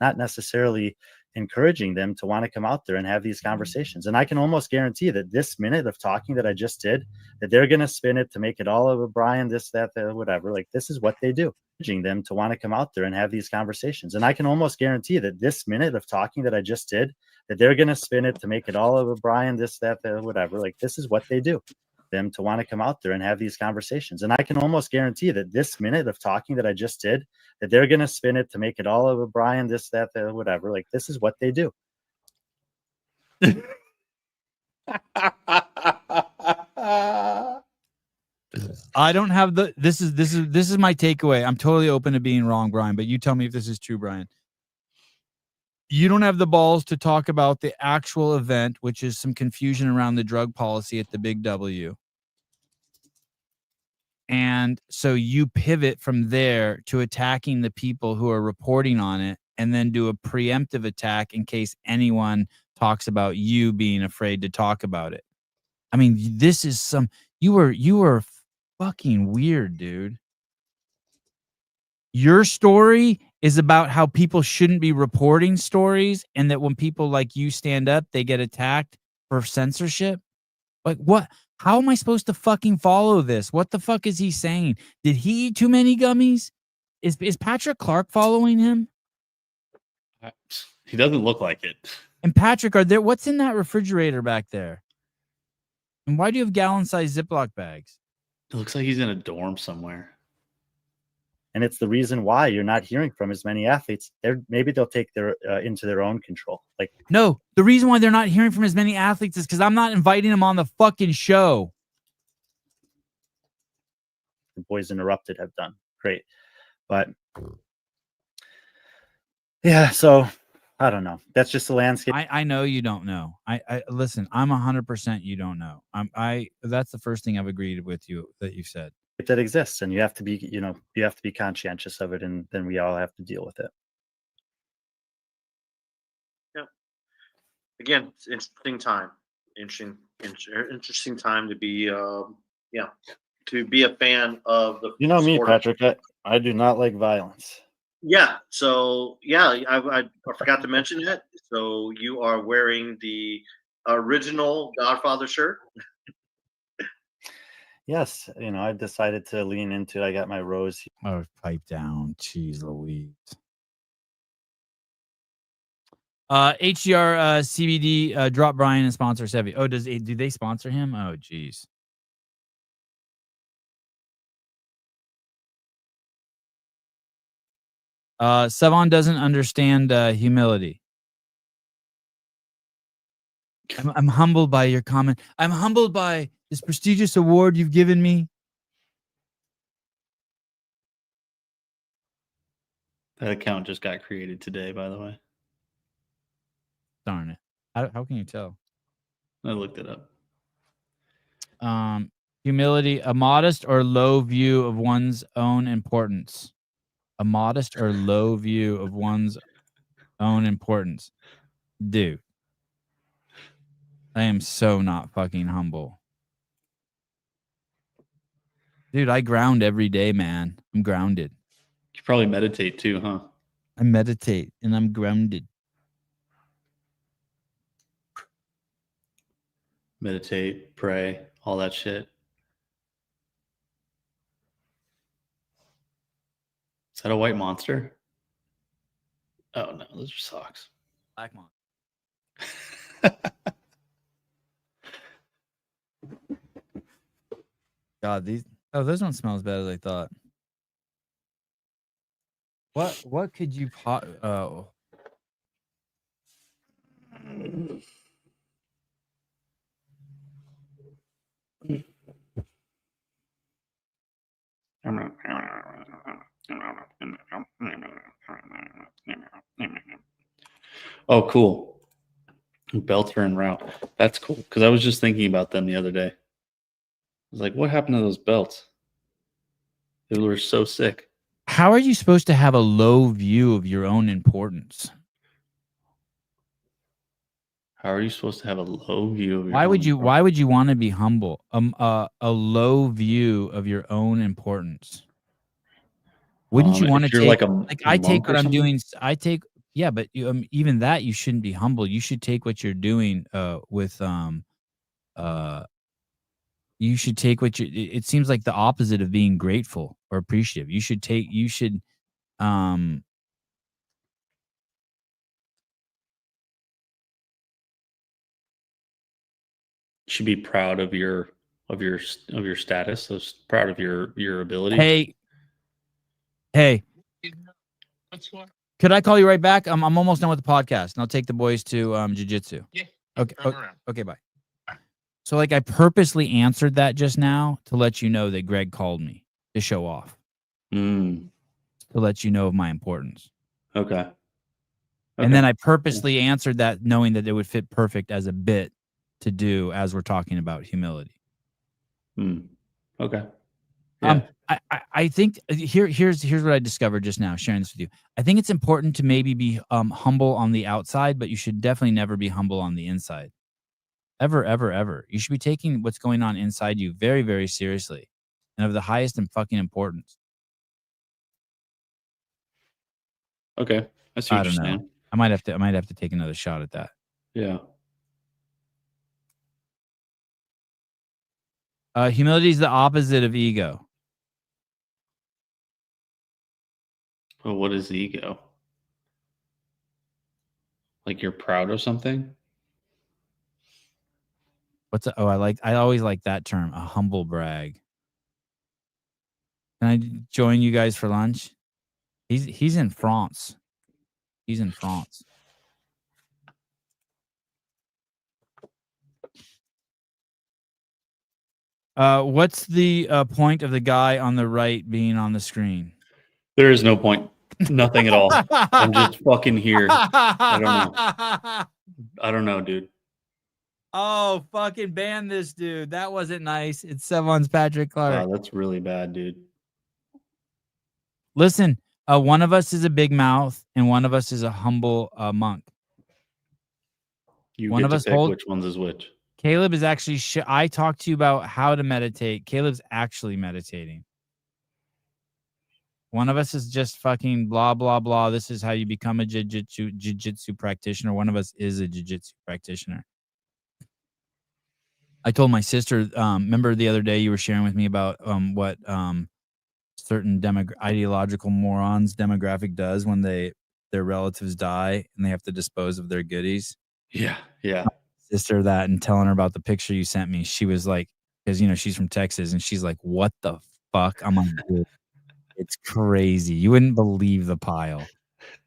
not necessarily encouraging them to want to come out there and have these conversations. And I can almost guarantee that this minute of talking that I just did, that they're going to spin it to make it all of Brian, this, that, whatever. Like, this is what they do. Encouraging them to want to come out there and have these conversations. And I can almost guarantee that this minute of talking that I just did, that they're going to spin it to make it all of Brian, this, that, whatever. Like, this is what they do. Them to want to come out there and have these conversations. And I can almost guarantee that this minute of talking that I just did, that they're going to spin it to make it all of Brian, this, that, whatever. Like, this is what they do. I don't have this is my takeaway. I'm totally open to being wrong, Brian, but you tell me if this is true, Brian. You don't have the balls to talk about the actual event, which is some confusion around the drug policy at the Big W. And so you pivot from there to attacking the people who are reporting on it, and then do a preemptive attack in case anyone talks about you being afraid to talk about it. I mean, this is you were fucking weird, dude. Your story is about how people shouldn't be reporting stories, and that when people like you stand up, they get attacked for censorship. Like, what? How am I supposed to fucking follow this? What the fuck is he saying? Did he eat too many gummies? Is Patrick Clark following him? He doesn't look like it. And Patrick, what's in that refrigerator back there? And why do you have gallon-sized Ziploc bags? It looks like he's in a dorm somewhere. And it's the reason why you're not hearing from as many athletes. Maybe they'll take their into their own control. Like, no, the reason why they're not hearing from as many athletes is because I'm not inviting them on the fucking show. The boys interrupted have done great, but yeah. So I don't know. That's just the landscape. I know you don't know. I listen. I'm 100%. You don't know. That's the first thing I've agreed with you that you said. That exists, and you have to be, you have to be conscientious of it, and then we all have to deal with it. Yeah. Again, it's interesting time. Interesting time to be, to be a fan of the. You know me, Patrick. I do not like violence. Yeah. So I forgot to mention that. So you are wearing the original Godfather shirt. Yes, I've decided to lean into. I got my rose. Oh, pipe down, jeez Louise. HDR CBD drop Brian and sponsor Sevi. Oh, do they sponsor him? Oh, geez. Savon doesn't understand humility. I'm humbled by your comment. I'm humbled by this prestigious award you've given me. That account just got created today, by the way. Darn it. How can you tell? I looked it up. Humility, a modest or low view of one's own importance. A modest or low view of one's own importance. Dude. I am so not fucking humble. Dude, I ground every day, man. I'm grounded. You probably meditate too, huh? I meditate and I'm grounded. Meditate, pray, all that shit. Is that a white monster? Oh no, those are socks. Black monster. God, those don't smell as bad as I thought. What could you oh. Oh, cool. Belter and route. That's cool. Because I was just thinking about them the other day. I was like, what happened to those belts? They were so sick. How are you supposed to have a low view of your own importance? How are you supposed to have a low view of your Why own would you importance? want to be humble? A low view of your own importance. Wouldn't you want to take I take what I'm doing. Yeah, but even that you shouldn't be humble. You should take what you're doing with you should take what you it seems like the opposite of being grateful or appreciative. You should be proud of your status, so proud of your ability. Hey. Could I call you right back? I'm almost done with the podcast, and I'll take the boys to jiu-jitsu. Yeah. Okay. Okay, bye. So I purposely answered that just now to let you know that Greg called me to show off. To let you know of my importance. Okay. And then I purposely answered that knowing that it would fit perfect as a bit to do as we're talking about humility. Okay. Yeah. I think here's what I discovered just now, sharing this with you. I think it's important to maybe be humble on the outside, but you should definitely never be humble on the inside. Ever, ever, ever. You should be taking what's going on inside you very, very seriously and of the highest and fucking importance. Okay. I see what you're saying. I might have to take another shot at that. Yeah. Humility is the opposite of ego. Well, what is ego? Like you're proud of something? What's I always like that term, a humble brag. Can I join you guys for lunch? He's in France. He's in France. What's the point of the guy on the right being on the screen? There is no point. Nothing at all. I'm just fucking here. I don't know. I don't know, dude. Oh, fucking ban this dude. That wasn't nice. It's Sevon's Patrick Clark. Wow, that's really bad, dude. Listen, one of us is a big mouth and one of us is a humble monk. You one get of to us pick which one's is which. Caleb is actually, I talked to you about how to meditate. Caleb's actually meditating. One of us is just fucking blah, blah, blah. This is how you become a jiu-jitsu practitioner. One of us is a jiu-jitsu practitioner. I told my sister, remember the other day you were sharing with me about what certain ideological morons demographic does when their relatives die and they have to dispose of their goodies? Yeah, yeah. Sister that, and telling her about the picture you sent me. She was like, because she's from Texas, and she's like, what the fuck? I'm like, dude, it's crazy. You wouldn't believe the pile.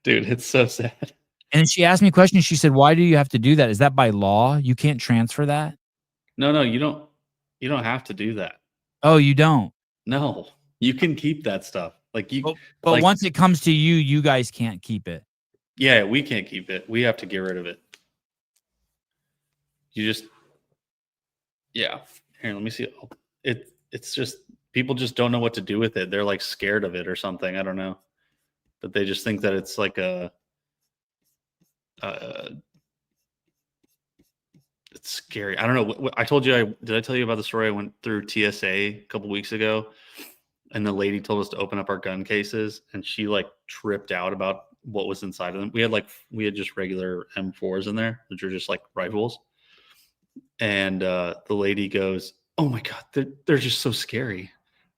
Dude, it's so sad. And she asked me a question. She said, why do you have to do that? Is that by law? You can't transfer that? No, you don't have to do that. Oh, you don't? No. You can keep that stuff. Like you but like, once it comes to you, you guys can't keep it. Yeah, we can't keep it. We have to get rid of it. You just, yeah. Here, let me see. It's just, people just don't know what to do with it. They're like scared of it or something. I don't know. But they just think that it's like it's scary. I don't know. I told you, did I tell you about the story? I went through TSA a couple weeks ago and the lady told us to open up our gun cases and she like tripped out about what was inside of them. We had just regular M4s in there, which are just like rifles. And the lady goes, "Oh my God, they're just so scary."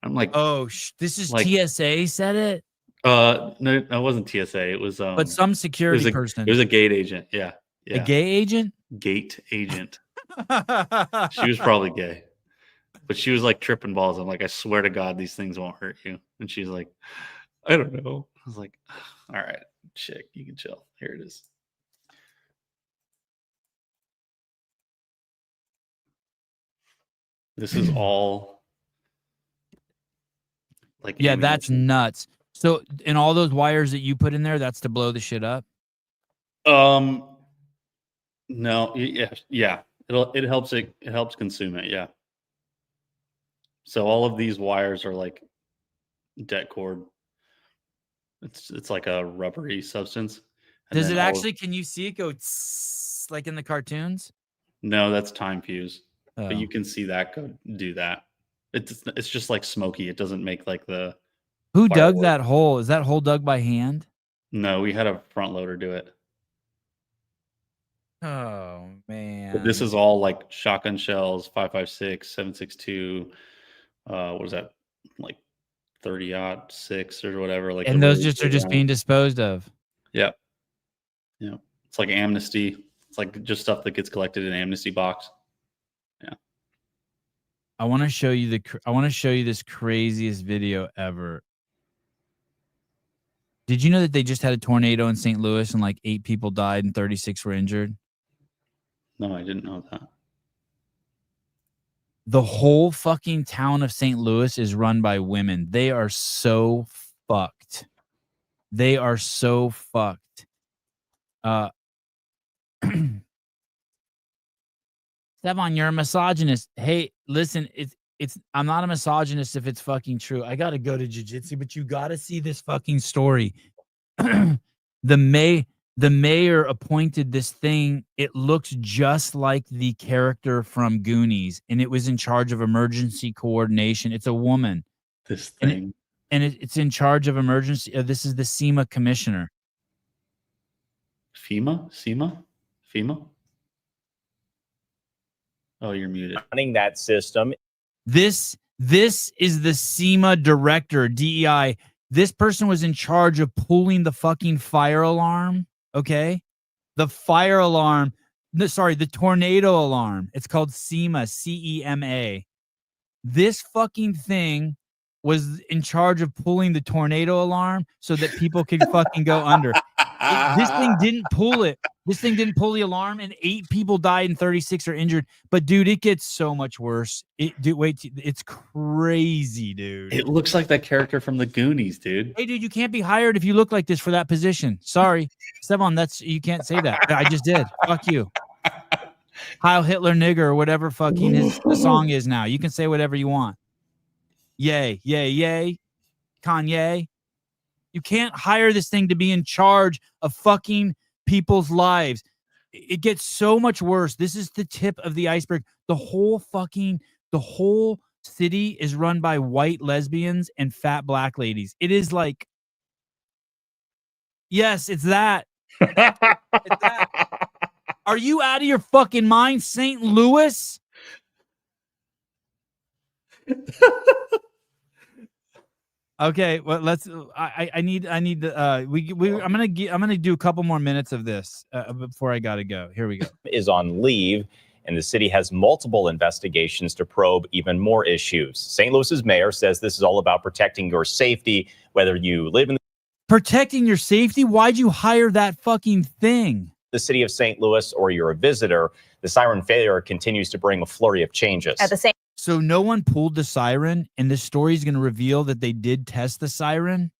I'm like, "Oh, this is like, TSA said it." No, it wasn't TSA. It was but some security person. It was a gate agent. Yeah. A gay agent. Gate agent. She was probably gay, but she was like tripping balls. I'm like, I swear to God, these things won't hurt you. And she's like, I don't know. I was like, all right, chick, you can chill. Here it is. This is all like, yeah, that's nuts. So, and all those wires that you put in there, that's to blow the shit up. No, yeah. It helps consume it. Yeah. So all of these wires are like det cord. It's like a rubbery substance. Does it actually? Can you see it go like in the cartoons? No, that's time fuse. Oh. But you can see that go do that. It's just like smoky. It doesn't make like the. Who dug that hole? Is that hole dug by hand? No, we had a front loader do it. Oh man! But this is all like shotgun shells, 5.56, 7.62. What is that? Like 30-06 or whatever. Like, and those just are just being disposed of. Yeah. Yeah. It's like amnesty. It's like just stuff that gets collected in amnesty box. Yeah. I want to show you this craziest video ever. Did you know that they just had a tornado in St. Louis and like 8 people died and 36 were injured? No, I didn't know that. The whole fucking town of St. Louis is run by women. They are so fucked. They are so fucked. Sevon, you're a misogynist. Hey, listen, I'm not a misogynist if it's fucking true. I gotta go to jiu-jitsu, but you gotta see this fucking story. The mayor appointed this thing. It looks just like the character from Goonies, and it was in charge of emergency coordination. It's a woman. This thing. And it's in charge of emergency. This is the SEMA commissioner. FEMA? Oh, you're muted. Running that system. This is the SEMA director, DEI. This person was in charge of pulling the fucking fire alarm. Okay. the fire alarm. No, sorry, the tornado alarm. It's called CEMA, CEMA. This fucking thing was in charge of pulling the tornado alarm so that people could fucking go under. This thing didn't pull it. This thing didn't pull the alarm, and 8 people died and 36 are injured. But dude, it gets so much worse. It's crazy, dude. It looks like that character from the Goonies, dude. Hey, dude, you can't be hired if you look like this for that position. Sorry, Stefan, you can't say that. I just did. Fuck you. Heil Hitler nigger or whatever fucking the song is now. You can say whatever you want. Yay, yay, yay. Kanye. You can't hire this thing to be in charge of fucking people's lives. It gets so much worse. This is the tip of the iceberg. The whole city is run by white lesbians and fat black ladies. It is like, yes, it's that. It's that. Are you out of your fucking mind, St. Louis? Okay, well, let's. I need the. I'm gonna do a couple more minutes of this before I gotta go. Here we go. Is on leave, and the city has multiple investigations to probe even more issues. St. Louis's mayor says this is all about protecting your safety, whether you live in protecting your safety. Why'd you hire that fucking thing? The city of St. Louis or you're a visitor, the siren failure continues to bring a flurry of changes. At the same So no one pulled the siren, and this story is going to reveal that they did test the siren,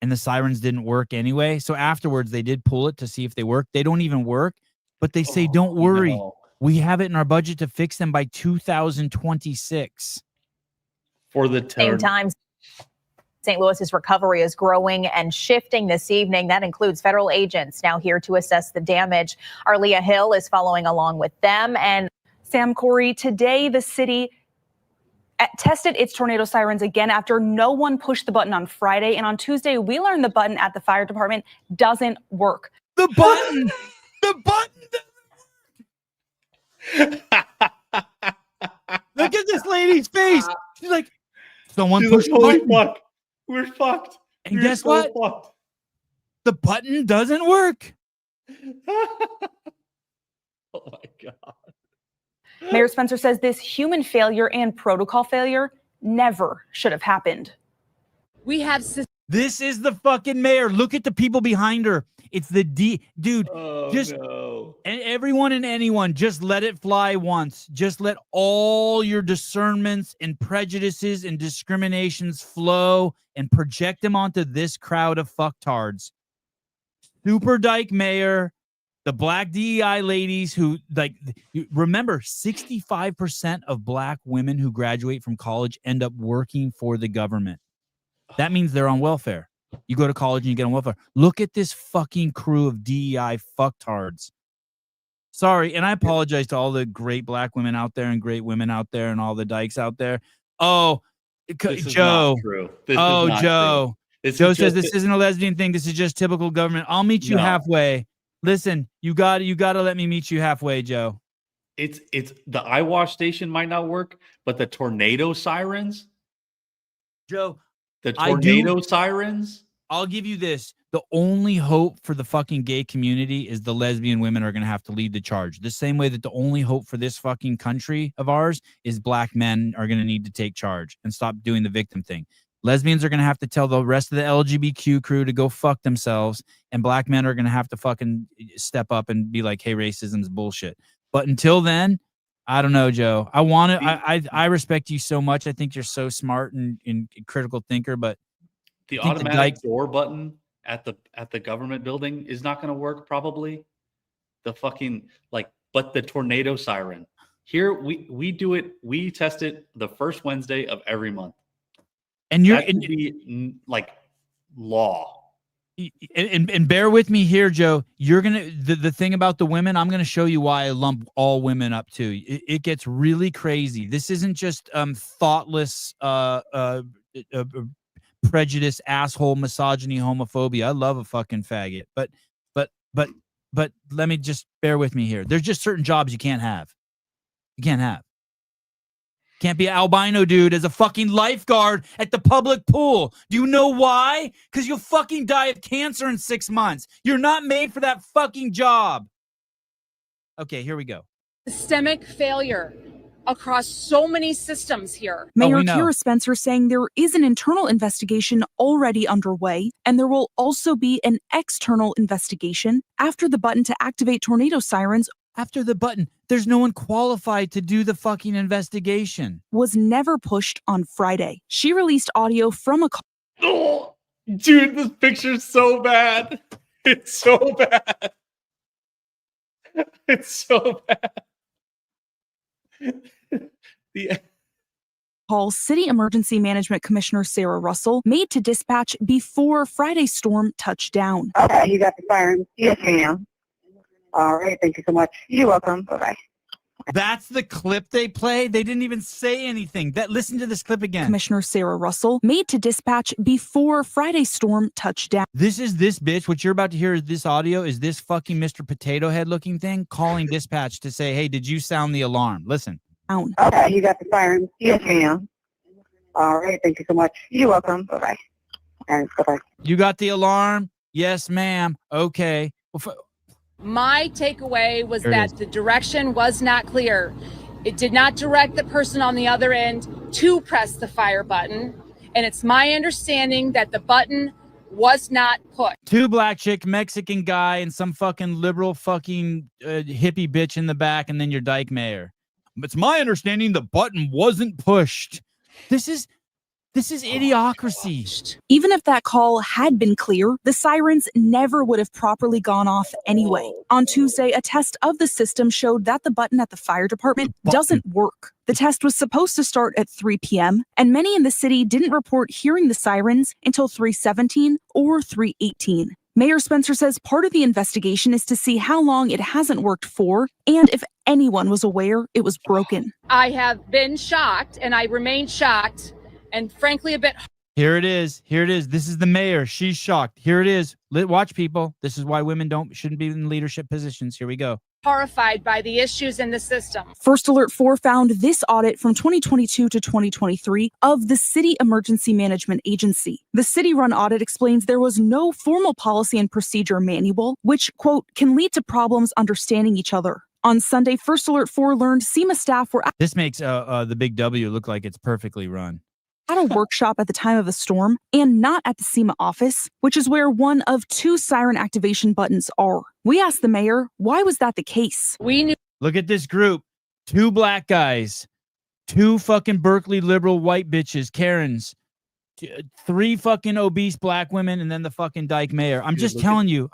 and the sirens didn't work anyway. So afterwards, they did pull it to see if they work. They don't even work, but they say, don't worry. No. We have it in our budget to fix them by 2026. For the same time, St. Louis's recovery is growing and shifting this evening. That includes federal agents now here to assess the damage. Our Leah Hill is following along with them. And Sam Corey, today the city tested its tornado sirens again after no one pushed the button on Friday. And on Tuesday, we learned the button at the fire department doesn't work. The button doesn't work. Look at this lady's face. She's like, someone pushed the button. Fuck. We're fucked. And guess what? Fucked. The button doesn't work. Oh my God. Mayor Spencer says this human failure and protocol failure never should have happened. This is the fucking mayor. Look at the people behind her. It's the dude. Oh, just no. And everyone and anyone, just let it fly once. Just let all your discernments and prejudices and discriminations flow and project them onto this crowd of fucktards. Super Dyke mayor, the black DEI ladies who, like, remember, 65% of black women who graduate from college end up working for the government. That means they're on welfare. You go to college and you get on welfare. Look at this fucking crew of DEI fucktards. Sorry, and I apologize to all the great black women out there and great women out there and all the dykes out there. Oh, Joe. Joe. Joe says this isn't a lesbian thing. This is just typical government. I'll meet you halfway. Listen, you got to let me meet you halfway, Joe. It's the eyewash station might not work, but the tornado sirens, Joe. The tornado sirens. I'll give you this. The only hope for the fucking gay community is the lesbian women are going to have to lead the charge. The same way that the only hope for this fucking country of ours is black men are going to need to take charge and stop doing the victim thing. Lesbians are going to have to tell the rest of the LGBTQ crew to go fuck themselves, and black men are going to have to fucking step up and be like, hey, racism's bullshit. But until then, I don't know, Joe. I respect you so much. I think you're so smart and critical thinker, but the automatic door button at the government building is not going to work probably. The fucking but the tornado siren. Here we do it. We test it the first Wednesday of every month. And you're be like law. And bear with me here, Joe. You're gonna the thing about the women. I'm gonna show you why I lump all women up too. It gets really crazy. This isn't just thoughtless, prejudice, asshole, misogyny, homophobia. I love a fucking faggot, but let me just bear with me here. There's just certain jobs you can't have. You can't have. Can't be an albino dude as a fucking lifeguard at the public pool. Do you know why? Because you'll fucking die of cancer in 6 months. You're not made for that fucking job. Okay, here we go. Systemic failure across so many systems here. we Mayor know. Kira Spencer saying there is an internal investigation already underway, and there will also be an external investigation after the button to activate tornado sirens After the button, there's no one qualified to do the fucking investigation. was never pushed on Friday. She released audio from a call. Oh, dude, this picture's so bad. It's so bad. It's so bad. Call City Emergency Management Commissioner Sarah Russell made to dispatch before Friday's storm touched down. Okay, you got the siren. Yes, ma'am. All right, thank you so much. You're welcome. Bye-bye. That's the clip they play? They didn't even say anything. Listen to this clip again. Commissioner Sarah Russell made to dispatch before Friday's storm touched down. This is this bitch. What you're about to hear is this audio is this fucking Mr. Potato Head looking thing calling dispatch to say, hey, did you sound the alarm? Listen. Okay, you got the siren. Yes, ma'am. All right, thank you so much. You're welcome. Bye-bye. And bye-bye. You got the alarm? Yes, ma'am. Okay. Well, My takeaway was There it that is. the direction was not clear. It did not direct the person on the other end to press the fire button. And it's my understanding that the button was not pushed. two black chick, Mexican guy, and some fucking liberal fucking hippie bitch in the back, and then your dyke mayor. It's my understanding the button wasn't pushed. This is idiocracy. Even if that call had been clear, the sirens never would have properly gone off anyway. On Tuesday, a test of the system showed that the button at the fire department doesn't work. The test was supposed to start at 3 p.m., and many in the city didn't report hearing the sirens until 3:17 or 3:18. Mayor Spencer says part of the investigation is to see how long it hasn't worked for and if anyone was aware it was broken. I have been shocked, and I remain shocked, and frankly a bit Here it is. Here it is. This is the mayor. She's shocked. Here it is. Watch, people. This is why women shouldn't be in leadership positions. Here we go. horrified by the issues in the system. First Alert 4 found this audit from 2022 to 2023 of the City Emergency Management Agency. The city-run audit explains there was no formal policy and procedure manual, which, quote, can lead to problems understanding each other. On Sunday, First Alert 4 learned SEMA staff were This makes the Big W look like it's perfectly run. at a workshop at the time of the storm and not at the SEMA office, which is where one of 2 siren activation buttons are. We asked the mayor, why was that the case? We knew. Look at this group. 2 black guys, 2 fucking Berkeley liberal white bitches, Karens, 3 fucking obese black women, and then the fucking dyke mayor. I'm just telling you.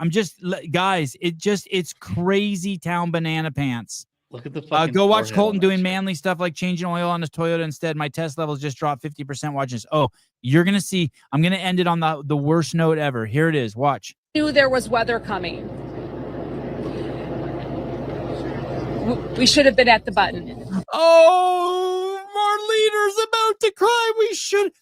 Guys, it's crazy town banana pants. Look at the fucking go watch forehead Colton on that doing shit. manly stuff like changing oil on his Toyota instead. My test levels just dropped 50%. Watch this. Oh, you're going to see. I'm going to end it on the worst note ever. Here it is. Watch. Knew there was weather coming. We should have been at the button. Oh, our leader's about to cry. We should.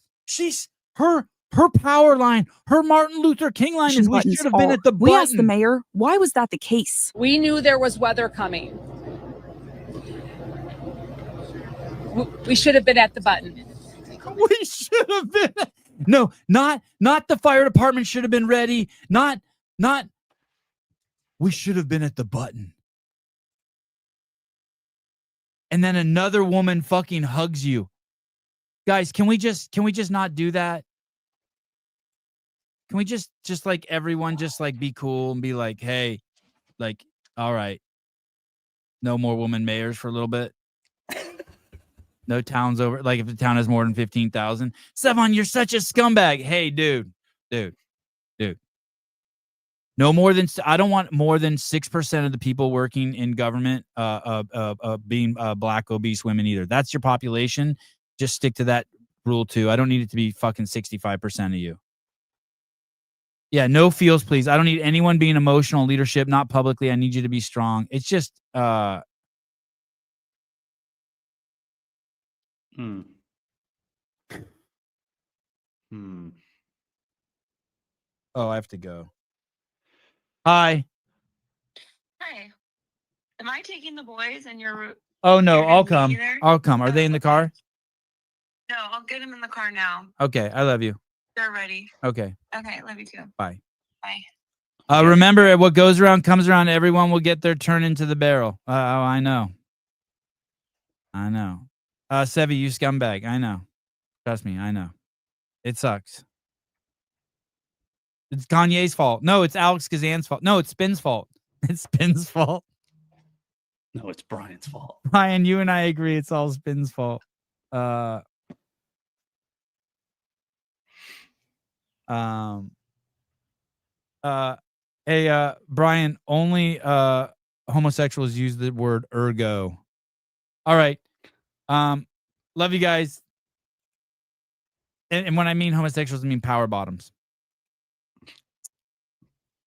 Her power line, her Martin Luther King line is we should have been at the button. We asked the mayor, why was that the case? We knew there was weather coming. We should have been at the button. We should have been. No, not the fire department should have been ready. Not. We should have been at the button. And then another woman fucking hugs you. Guys, can we just not do that? Can we just like everyone just like be cool and be like, hey, like, all right, no more woman mayors for a little bit. No towns over. Like if the town has more than 15,000. Sevon, you're such a scumbag. Hey, dude. No more than, I don't want more than 6% of the people working in government being black obese women either. That's your population. Just stick to that rule too. I don't need it to be fucking 65% of you. Yeah, no feels, please. I don't need anyone being emotional leadership, not publicly. I need you to be strong. It's just Oh, I have to go. Hi. Hi. Am I taking the boys and you're... Oh, no, you're I'll gonna be come. there? I'll come. Are they in the car? No, I'll get them in the car now. Okay, I love you. They're ready. Okay, Okay, love you too. bye. Bye. Remember, what goes around comes around. Everyone will get their turn into the barrel. Oh, I know. Sevi, you scumbag. I know. Trust me, I know. It sucks. It's Kanye's fault. No, it's Alex Gazan's fault. No, it's Spin's fault. It's Spin's fault. No, it's Brian's fault. Brian, you and I agree. It's all Spin's fault. Hey, Brian, only homosexuals use the word ergo. All right. Love you guys. And when I mean homosexuals, I mean power bottoms.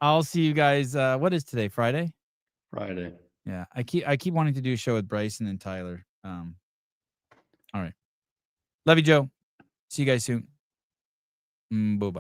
I'll see you guys. What is today? Friday? Friday. Yeah. I keep wanting to do a show with Bryson and Tyler. All right. Love you, Joe. See you guys soon. Bye-bye.